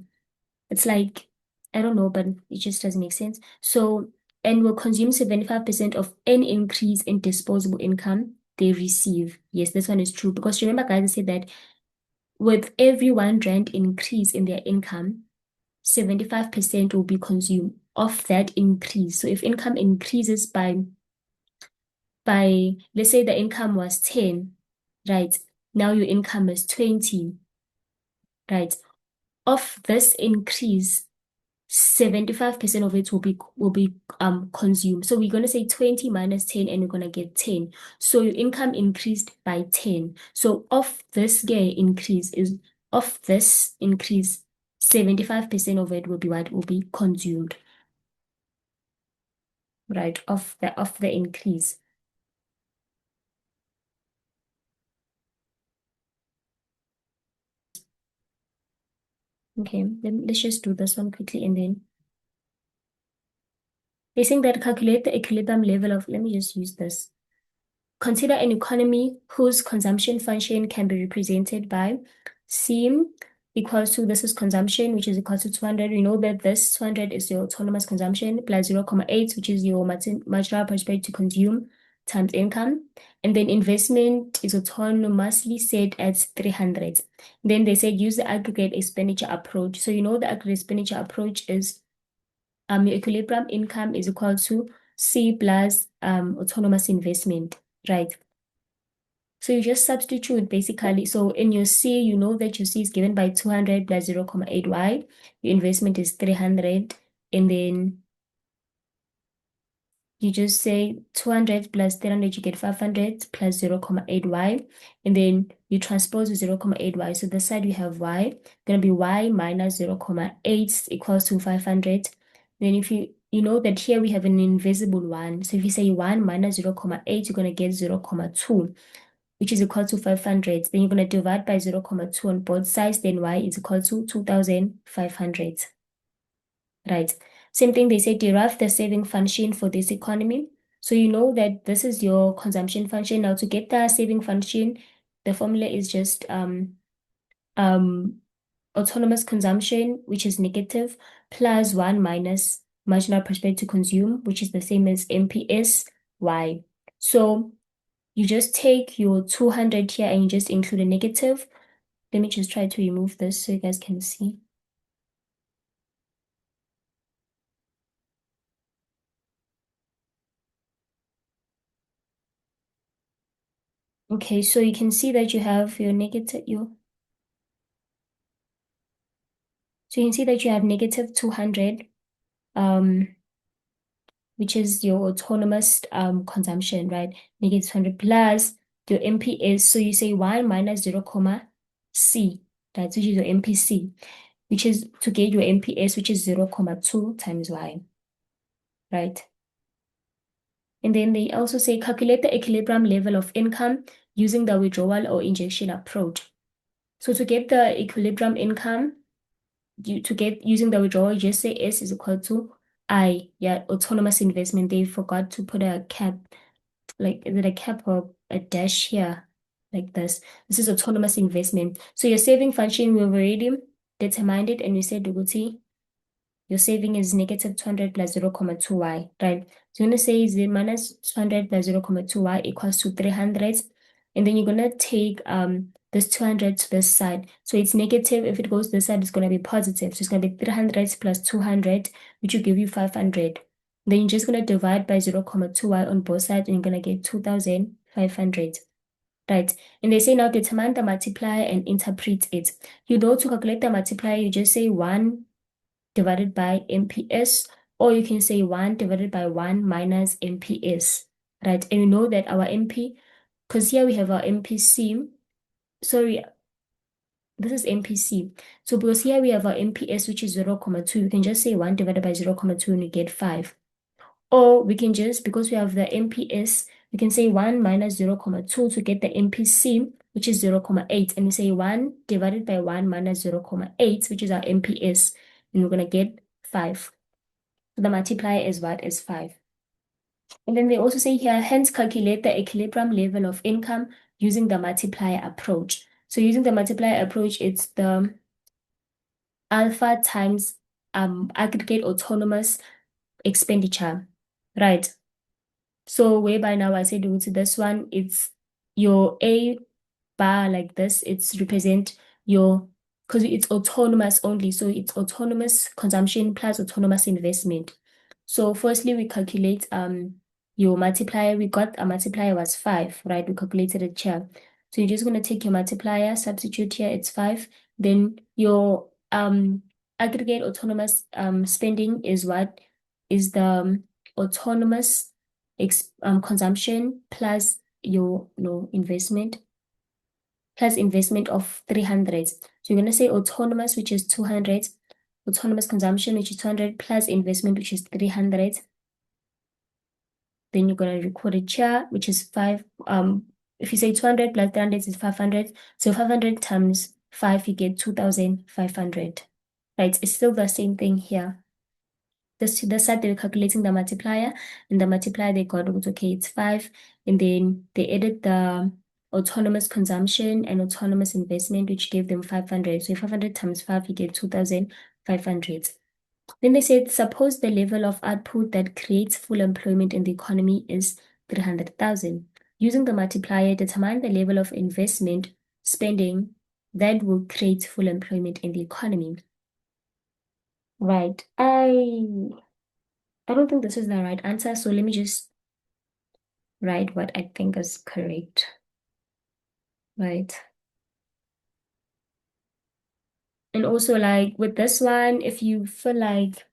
It's like, I don't know, but it just doesn't make sense. So, and will consume 75% of any increase in disposable income they receive. Yes, this one is true because remember, guys, I said that with every 1 rand increase in their income, 75% will be consumed of that increase. So if income increases by let's say the income was 10, right? Now your income is 20, right? Of this increase, 75% of it will be consumed. So we're gonna say 20 minus 10 and we're gonna get 10. So your income increased by 10. So of this increase, 75% of it will be what will be consumed, right? Of the increase. Okay, let's just do this one quickly and then they think that calculate the equilibrium level of, let me just use this. Consider an economy whose consumption function can be represented by C equals to, this is consumption, which is equal to 200. We know that this 200 is your autonomous consumption plus 0.8, which is your marginal prospect to consume times income. And then investment is autonomously set at 300. Then they said use the aggregate expenditure approach. So you know the aggregate expenditure approach is your equilibrium income is equal to C plus autonomous investment, right? So you just substitute basically. So in your C, you know that your C is given by 200 plus 0.8y. Your investment is 300. And then you just say 200 plus 300, you get 500 plus 0.8y. And then you transpose the 0.8y. So this side we have y, gonna be y minus 0.8 equals to 500. Then if you know that here we have an invisible one. So if you say 1 minus 0.8, you're gonna get 0.2, which is equal to 500. Then you're gonna divide by 0.2 on both sides. Then y is equal to 2,500. Right. Same thing, they say derive the saving function for this economy. So you know that this is your consumption function. Now to get the saving function, the formula is just um autonomous consumption, which is negative, plus 1 minus marginal prospect to consume, which is the same as MPS y. So you just take your 200 here and you just include a negative. Let me just try to remove this so you guys can see. Okay, so you can see that you have your so you can see that you have negative 200, um, which is your autonomous consumption, right? Negative 200 plus your MPS. So you say 1 minus 0, comma C, right? Which is your MPC, which is to get your MPS, which is 0.2 times Y, right? And then they also say calculate the equilibrium level of income using the withdrawal or injection approach. So to get the equilibrium income, to get using the withdrawal, you just say S is equal to I. Yeah, autonomous investment. They forgot to put a cap, like is it a cap or a dash here, like this. This is autonomous investment. So your saving function, we've already determined it, and you said Duguti, your saving is negative 200 plus 0.2y, right? So you're going to say is minus 200 plus 0.2y equals to 300. And then you're going to take this 200 to this side. So it's negative. If it goes this side, it's going to be positive. So it's going to be 300 plus 200, which will give you 500. Then you're just going to divide by 0.2y on both sides, and you're going to get 2,500. Right. And they say now determine the multiplier and interpret it. You know, to calculate the multiplier, you just say 1 divided by MPS, or you can say 1 divided by 1 minus MPS, right? And you know that our MP, because here we have our MPC, sorry, this is MPC. So because here we have our MPS, which is 0.2, you can just say 1 divided by 0.2 and you get 5. Or we can just, because we have the MPS, we can say 1 minus 0.2 to get the MPC, which is 0.8. And we say 1 divided by 1 minus 0.8, which is our MPS. And we're going to get 5. The multiplier is what? Is 5. And then they also say here, hence calculate the equilibrium level of income using the multiplier approach. So using the multiplier approach, it's the alpha times aggregate autonomous expenditure, right? So whereby now I said with this one, it's your A bar like this, it's represent your, because it's autonomous only, so it's autonomous consumption plus autonomous investment. So firstly, we calculate your multiplier. We got a multiplier was 5, right? We calculated it here. So you're just going to take your multiplier, substitute here, it's 5. Then your aggregate autonomous spending is what? Is the autonomous consumption plus your no investment plus investment of 300. So you're going to say autonomous, which is 200, autonomous consumption, which is 200, plus investment, which is 300. Then you're going to record it here, which is 5. If you say 200 plus 300 is 500. So 500 times 5, you get 2,500. Right? It's still the same thing here. This side, they're calculating the multiplier, and the multiplier they got was okay, it's 5. And then they added the autonomous consumption and autonomous investment, which gave them 500. So 500 times 5, you get 2,500. Then they said, suppose the level of output that creates full employment in the economy is 300,000. Using the multiplier, determine the level of investment spending that will create full employment in the economy. Right. I don't think this is the right answer, so let me just write what I think is correct. Right. And also, like with this one, if you feel like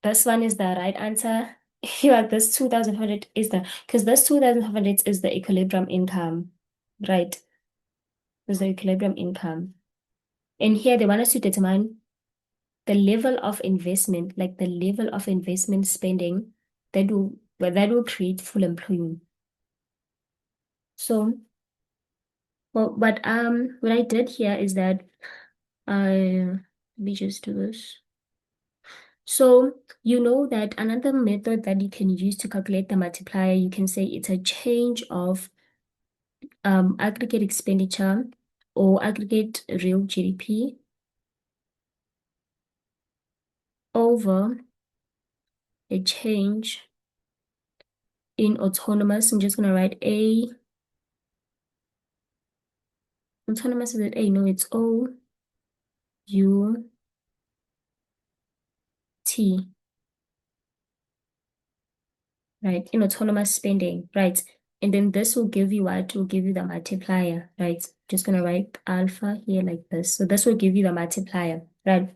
this one is the right answer, yeah, this 2,500 is because this 2,500 is the equilibrium income, right? Is the equilibrium income. And here they want us to determine the level of investment, like the level of investment spending that will create full employment. So, well, what I did here is that let me just do this. So you know that another method that you can use to calculate the multiplier, you can say it's a change of aggregate expenditure or aggregate real GDP over a change in autonomous. I'm just gonna write A. Autonomous is it A? No, it's O U T, right? In autonomous spending, right? And then this will give you what? Will give you the multiplier, right? Just gonna write alpha here like this. So this will give you the multiplier, right?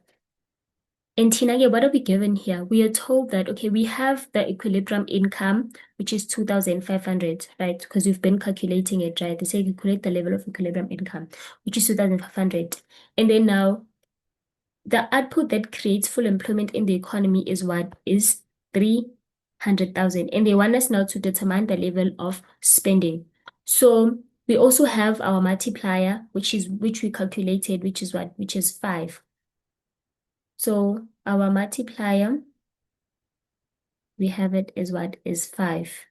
And Tina, what are we given here? We are told that, okay, we have the equilibrium income, which is 2,500, right? Because we've been calculating it, right? They say calculate the level of equilibrium income, which is 2,500. And then now the output that creates full employment in the economy is what? Is 300,000. And they want us now to determine the level of spending. So we also have our multiplier, which we calculated, which is what? Which is 5. So our multiplier, we have it as what? Is 5,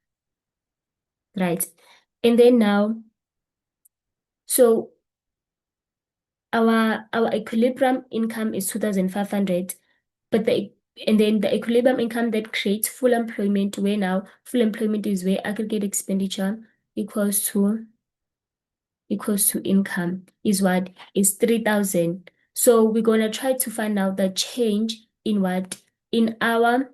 right? And then now, so our equilibrium income is 2,500, but and then the equilibrium income that creates full employment, where now full employment is where aggregate expenditure equals to income is what? Is 3,000. So we're gonna try to find out the change in what? In our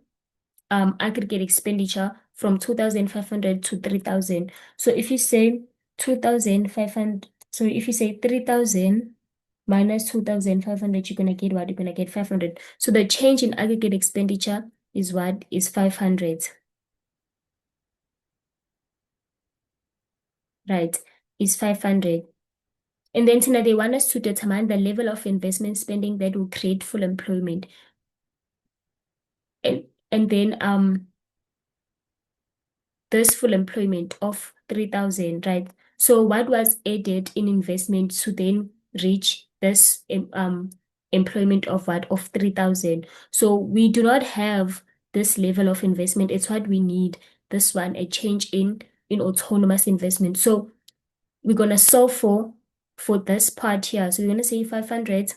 aggregate expenditure from 2,500 to 3,000. So if you say 2,500, so if you say 3,000 minus 2,500, you're gonna get what? You're gonna get 500. So the change in aggregate expenditure is what? Is 500. Right? Is 500. And then Tina, they want us to determine the level of investment spending that will create full employment. And then this full employment of 3,000, right? So what was added in investment to then reach this employment of what? Of 3,000. So we do not have this level of investment. It's what we need. This one, a change in autonomous investment. So we're gonna solve for this part here. So we're gonna say 500,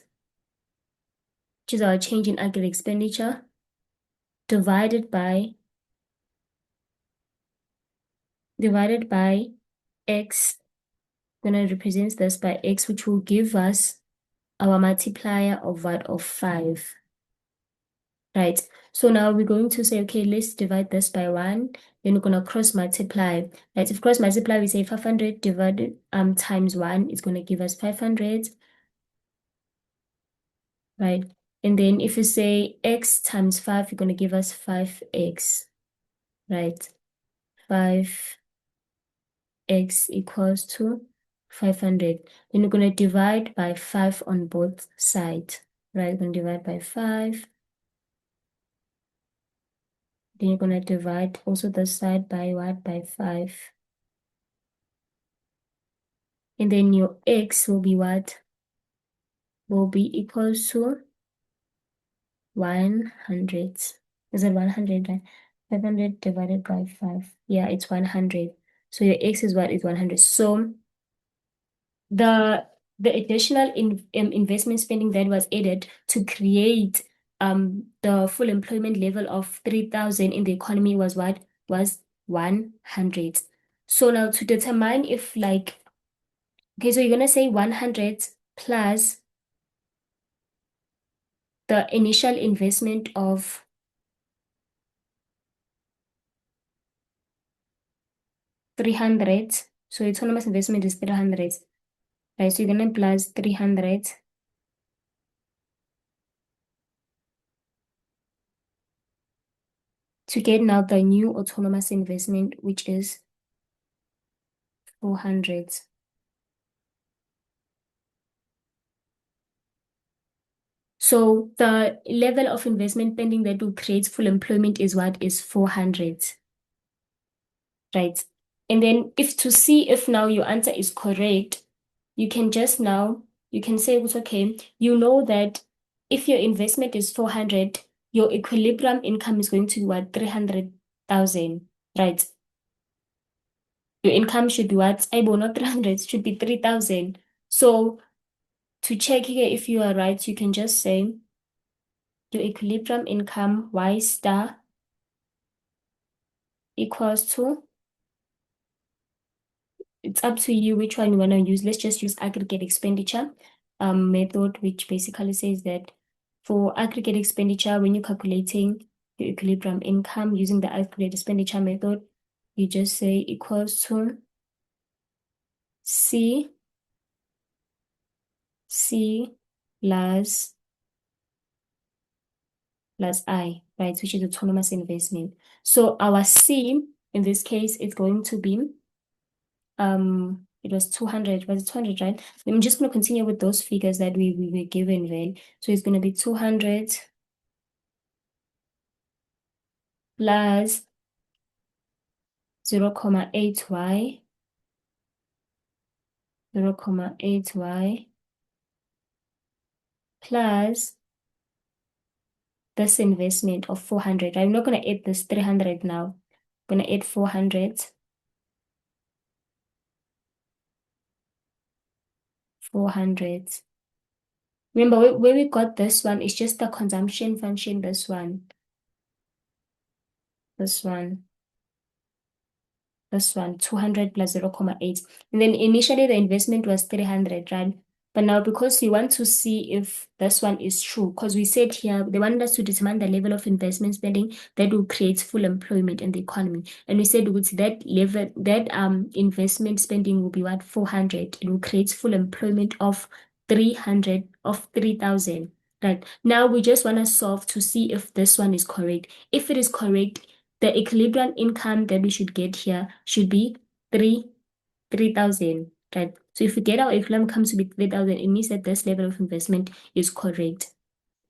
which is our change in aggregate expenditure, divided by x. We're gonna represent this by x, which will give us our multiplier of what? Of 5. Right. So now we're going to say, okay, let's divide this by 1. Then we're going to cross multiply. Right. If cross multiply, we say 500 divided times 1 is going to give us 500. Right. And then if you say x times 5, you're going to give us 5x. Right. 5x equals to 500. Then we're going to divide by 5 on both sides. Right. We're going to divide by 5. Then you're going to divide also this side by what? By 5. And then your x will be what? Will be equals to 100. Is it 100, right? 500 divided by 5. Yeah, it's 100. So your x is what? Is 100. So the additional investment spending that was added to create the full employment level of 3,000 in the economy was what? Was 100. So now to determine if like, okay, so you're gonna say 100 plus the initial investment of 300. So autonomous investment is 300. Right, so you're gonna plus 300 to get now the new autonomous investment, which is 400. So the level of investment pending that will create full employment is what? Is 400. Right. And then if to see if now your answer is correct, you can just now, you can say it's okay. You know that if your investment is 400, your equilibrium income is going to be what? 300,000, right? Your income should be what? I will not 300, it should be 3,000. So to check here if you are right, you can just say your equilibrium income Y star equals to, it's up to you which one you want to use. Let's just use aggregate expenditure method, which basically says that for aggregate expenditure, when you're calculating your equilibrium income using the aggregate expenditure method, you just say equals to C plus I, right, which is autonomous investment. So our C in this case is going to be it was 200, was it 200, right? I'm just going to continue with those figures that we were given then. So it's going to be 200 plus 0.8y, 0.8y plus this investment of 400. I'm not going to add this 300 now. I'm going to add 400. 400. Remember, where we got this one, it's just the consumption function, this one, this one. This one, 200 plus 0.8. And then initially the investment was 300, right? But now because we want to see if this one is true, because we said here, they wanted us to determine the level of investment spending that will create full employment in the economy. And we said with that level, that investment spending will be what? 400. It will create full employment of 300, of 3,000. Right. Now we just want to solve to see if this one is correct. If it is correct, the equilibrium income that we should get here should be 3,000, right? So if we get our equilibrium comes to be 3,000, it means that this level of investment is correct.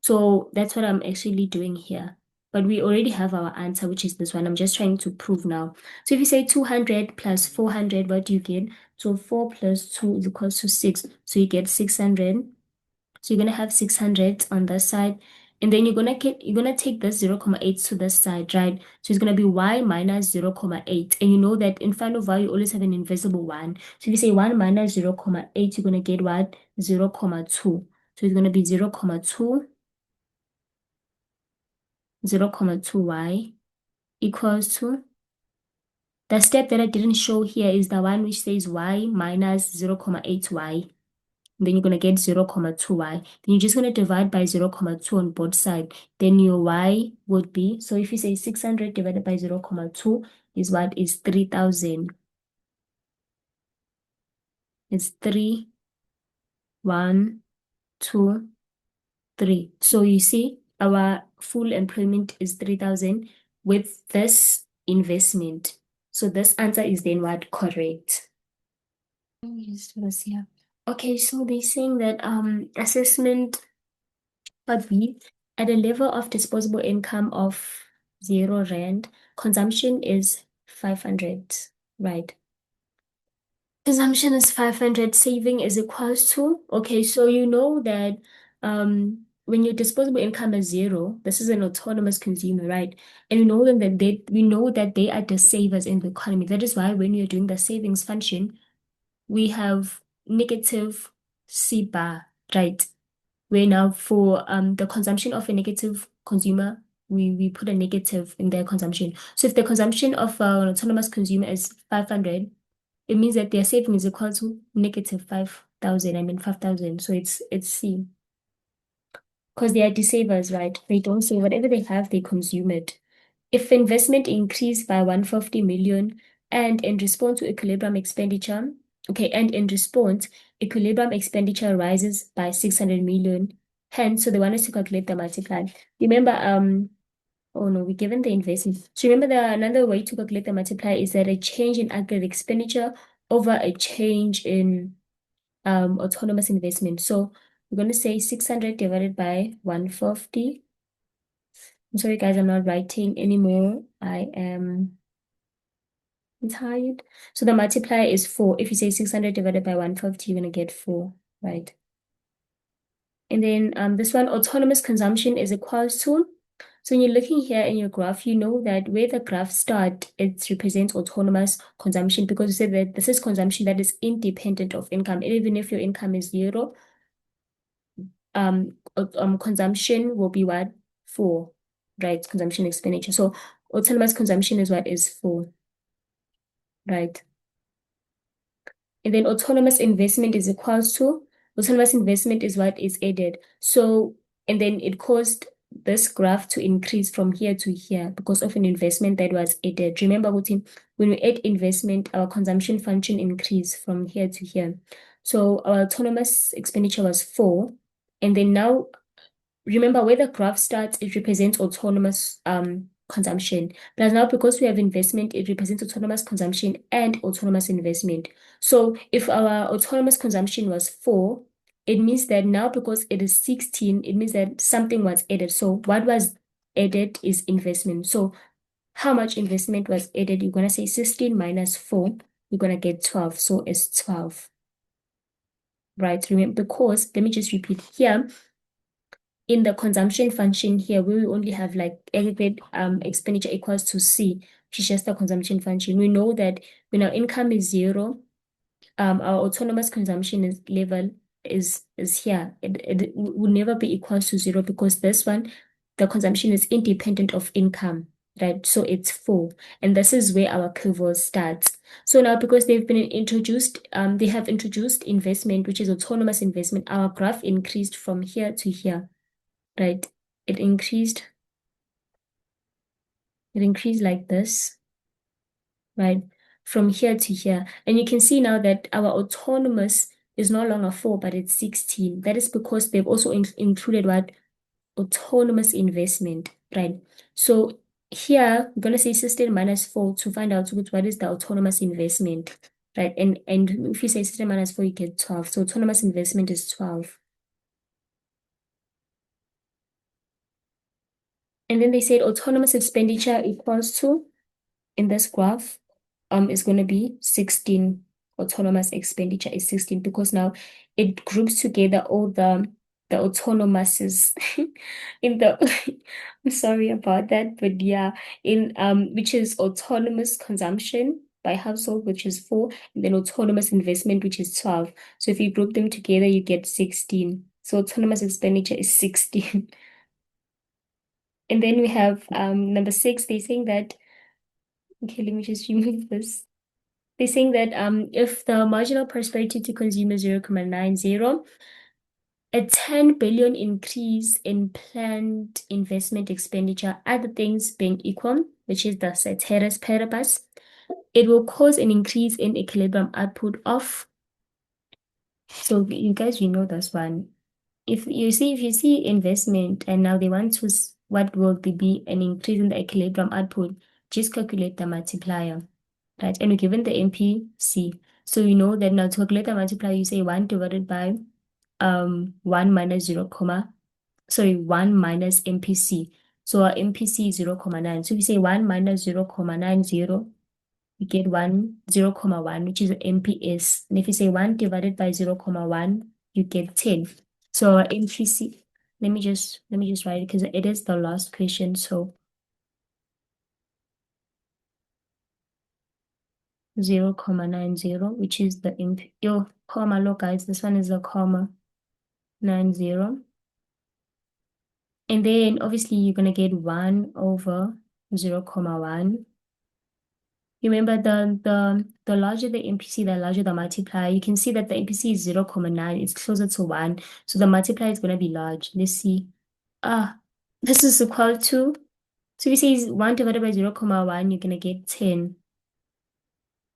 So that's what I'm actually doing here. But we already have our answer, which is this one. I'm just trying to prove now. So if you say 200 plus 400, what do you get? So 4 plus 2 is equals to 6. So you get 600. So you're gonna have 600 on this side, and then you're gonna take this 0.8 to this side, right? So it's gonna be y minus 0.8, and you know that in front of y you always have an invisible one. So if you say 1 minus 0.8, you're gonna get what? 0.2. So it's gonna be 0.2, 0.2y equals to the step that I didn't show here is the one which says y minus 0.8y. Then you're going to get 0.2y. Then you're just going to divide by 0.2 on both sides. Then your y would be, so if you say 600 divided by 0.2 is what? Is 3,000. It's 3, 1, 2, 3. So you see, our full employment is 3,000 with this investment. So this answer is then what? Correct. Yes, was here. Okay, so they're saying that assessment part B, at a level of disposable income of 0 rand, consumption is 500, right? Consumption is 500, saving is equals to, okay, so you know that when your disposable income is 0, this is an autonomous consumer, right? And we know that they are the savers in the economy. That is why when you're doing the savings function, we have negative C bar, right? Where now for the consumption of a negative consumer, we put a negative in their consumption. So if the consumption of an autonomous consumer is 500, it means that their saving is equal to negative 5,000. I mean 5,000. So it's C. Because they are the savers, right? They don't save whatever they have, they consume it. If investment increased by 150 million and in response to equilibrium expenditure, okay, and in response, equilibrium expenditure rises by 600 million. Hence, so they want us to calculate the multiplier. Remember, oh no, we're given the investment. So remember another way to calculate the multiplier is that a change in aggregate expenditure over a change in autonomous investment. So we're going to say 600 divided by 150. I'm sorry, guys, I'm not writing anymore. I am tired. So the multiplier is 4. If you say 600 divided by 150, you're going to get 4, right? And then this one, autonomous consumption is equals to. So when you're looking here in your graph, you know that where the graph start, it represents autonomous consumption because you said that this is consumption that is independent of income. Even if your income is 0, consumption will be what? 4, right? Consumption expenditure. So autonomous consumption is what? Is 4, right? And then autonomous investment is equals to, autonomous investment is what is added. So, and then it caused this graph to increase from here to here because of an investment that was added. Remember, when we add investment, our consumption function increased from here to here. So our autonomous expenditure was 4. And then now remember where the graph starts, it represents autonomous consumption. But now because we have investment, it represents autonomous consumption and autonomous investment. So if our autonomous consumption was 4, it means that now because it is 16, it means that something was added. So what was added is investment. So how much investment was added? You're gonna say 16 minus 4, you're gonna get 12. So it's 12. Right? Remember, because let me just repeat here in the consumption function here, we will only have like aggregate expenditure equals to C, which is just the consumption function. We know that when our income is 0, our autonomous consumption level is here. It will never be equals to 0 because this one, the consumption is independent of income, right? So it's 4. And this is where our curve starts. So now because they have introduced investment, which is autonomous investment, our graph increased from here to here, right? It increased, it increased like this, right? From here to here. And you can see now that our autonomous is no longer 4, but it's 16. That is because they've also included what? Autonomous investment, right? So here, we're going to say 16 minus 4 to find out what is the autonomous investment, right? And if you say 16 minus 4, you get 12. So autonomous investment is 12. And then they said autonomous expenditure equals to, in this graph, is going to be 16. Autonomous expenditure is 16 because now it groups together all the the autonomous is in the I'm sorry about that, but yeah, in which is autonomous consumption by household, which is 4, and then autonomous investment, which is 12. So if you group them together, you get 16. So autonomous expenditure is 16. And then we have number 6, they're saying that, okay, let me just remove this. They're saying that if the marginal prosperity to consumer 0.90, a 10 billion increase in planned investment expenditure, other things being equal, which is the ceteris paribus, it will cause an increase in equilibrium output of, so you guys, you know this one. If you see investment and now they want to, what will they be an increase in the equilibrium output, just calculate the multiplier, right? And we're given the MPC. So you know that now to calculate the multiplier, you say 1 divided by 1 minus 0, 1 minus MPC. So our MPC is 0.9. So we say 1 minus 0.90, we get 0.1, which is MPS. And if you say 1 divided by 0.1, you get 10. So our MPC, let me just write it because it is the last question. So 0.90, which is the MP. Yo, comma, look, guys, this one is a comma 90. And then obviously you're gonna get 1 over 0.1. Remember the larger the MPC, the larger the multiplier. You can see that the MPC is 0.9, it's closer to 1. So the multiplier is gonna be large. Let's see. This is equal to, so we say 1 divided by 0.1, you're gonna get 10.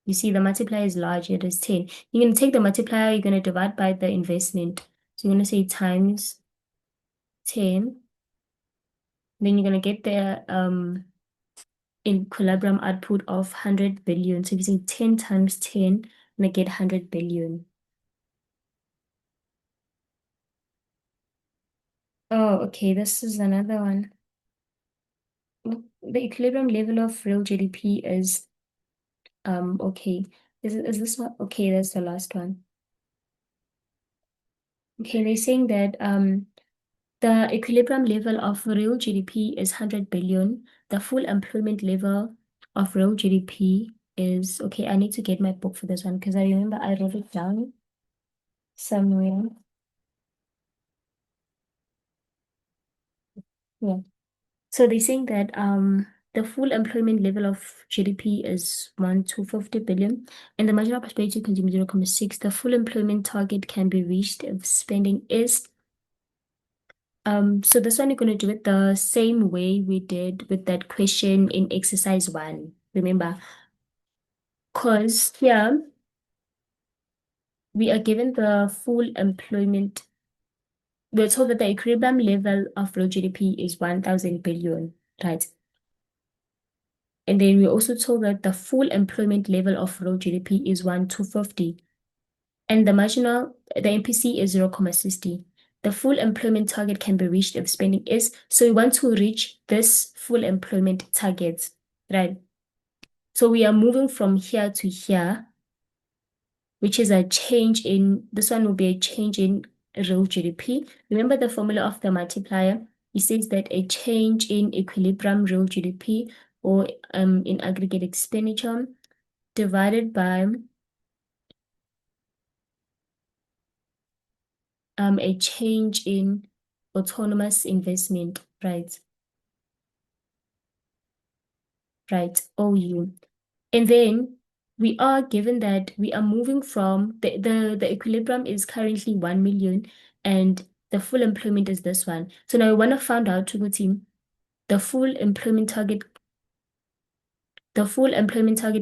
You see the multiplier is large, it is 10. You're gonna take the multiplier, you're gonna divide by the investment. So you're gonna say times 10. Then you're gonna get the equilibrium output of 100 billion. So if you say 10 times 10, and I get 100 billion. Oh, okay, this is another one. The equilibrium level of real GDP is, okay. Is this one? Okay, that's the last one. Okay, they're saying that the equilibrium level of real GDP is 100 billion. The full employment level of real GDP is, okay, I need to get my book for this one because I remember I wrote it down somewhere. Yeah. So they're saying that the full employment level of GDP is 1 to 50 billion, and the marginal prosperity to consumer 0.6. The full employment target can be reached if spending is, so this one you're going to do it the same way we did with that question in exercise 1. Remember, because here we are given the full employment. We're told that the equilibrium level of real GDP is 1,000 billion, right? And then we're also told that the full employment level of real GDP is 1 to 50. And the MPC is 0.60. The full employment target can be reached if spending is. So we want to reach this full employment target, right? So we are moving from here to here, which is a change in, this one will be a change in real GDP. Remember the formula of the multiplier? It says that a change in equilibrium real GDP or in aggregate expenditure divided by a change in autonomous investment, right? Right, OU. And then we are given that we are moving from the equilibrium is currently 1 million and the full employment is this one. So now we want to find out to the team the full employment target,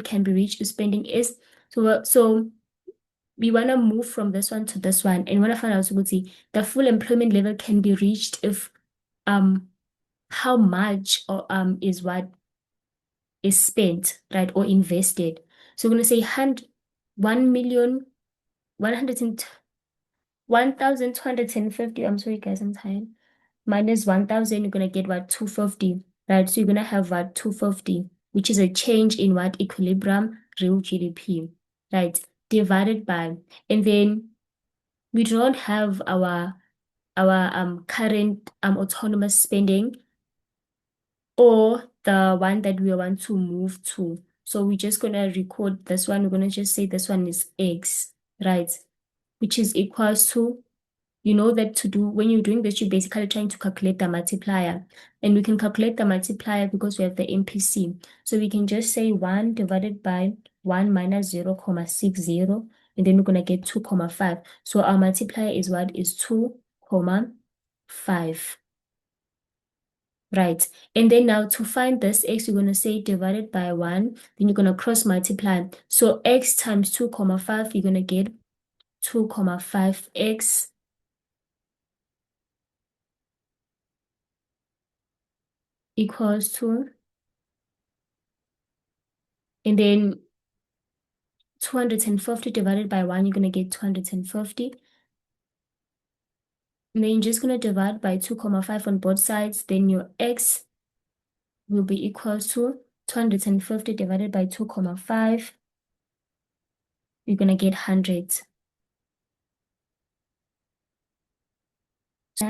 can be reached if spending is, so we want to move from this one to this one and want to find out to see the full employment level can be reached if how much or is what is spent, right, or invested. So we're going to say 1 million, 1,250. I'm sorry, guys, I'm tired. Minus 1,000, you're going to get what? 250, right? So you're going to have what? 250, which is a change in what? Equilibrium real GDP, right? Divided by, and then we don't have our our current autonomous spending or the one that we want to move to. So we're just gonna record this one. We're gonna just say this one is X, right? Which is equals to, you know that to do, when you're doing this, you're basically trying to calculate the multiplier. And we can calculate the multiplier because we have the MPC. So we can just say 1 divided by 1 minus 0.60, and then we're gonna get 2.5. So our multiplier is what? Is 2.5. Right. And then now to find this x, you're going to say divided by 1, then you're going to cross multiply. So x times 2.5, you're going to get 2.5x equals to, and then 250 divided by 1, you're going to get 250. And then you're just going to divide by 2.5 on both sides. Then your x will be equal to 250 divided by 2.5. You're going to get 100.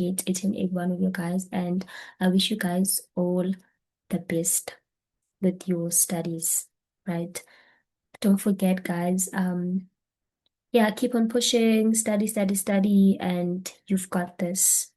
Each and every one of you guys, and I wish you guys all the best with your studies, right? Don't forget, guys, yeah, keep on pushing, study, study, study, and you've got this.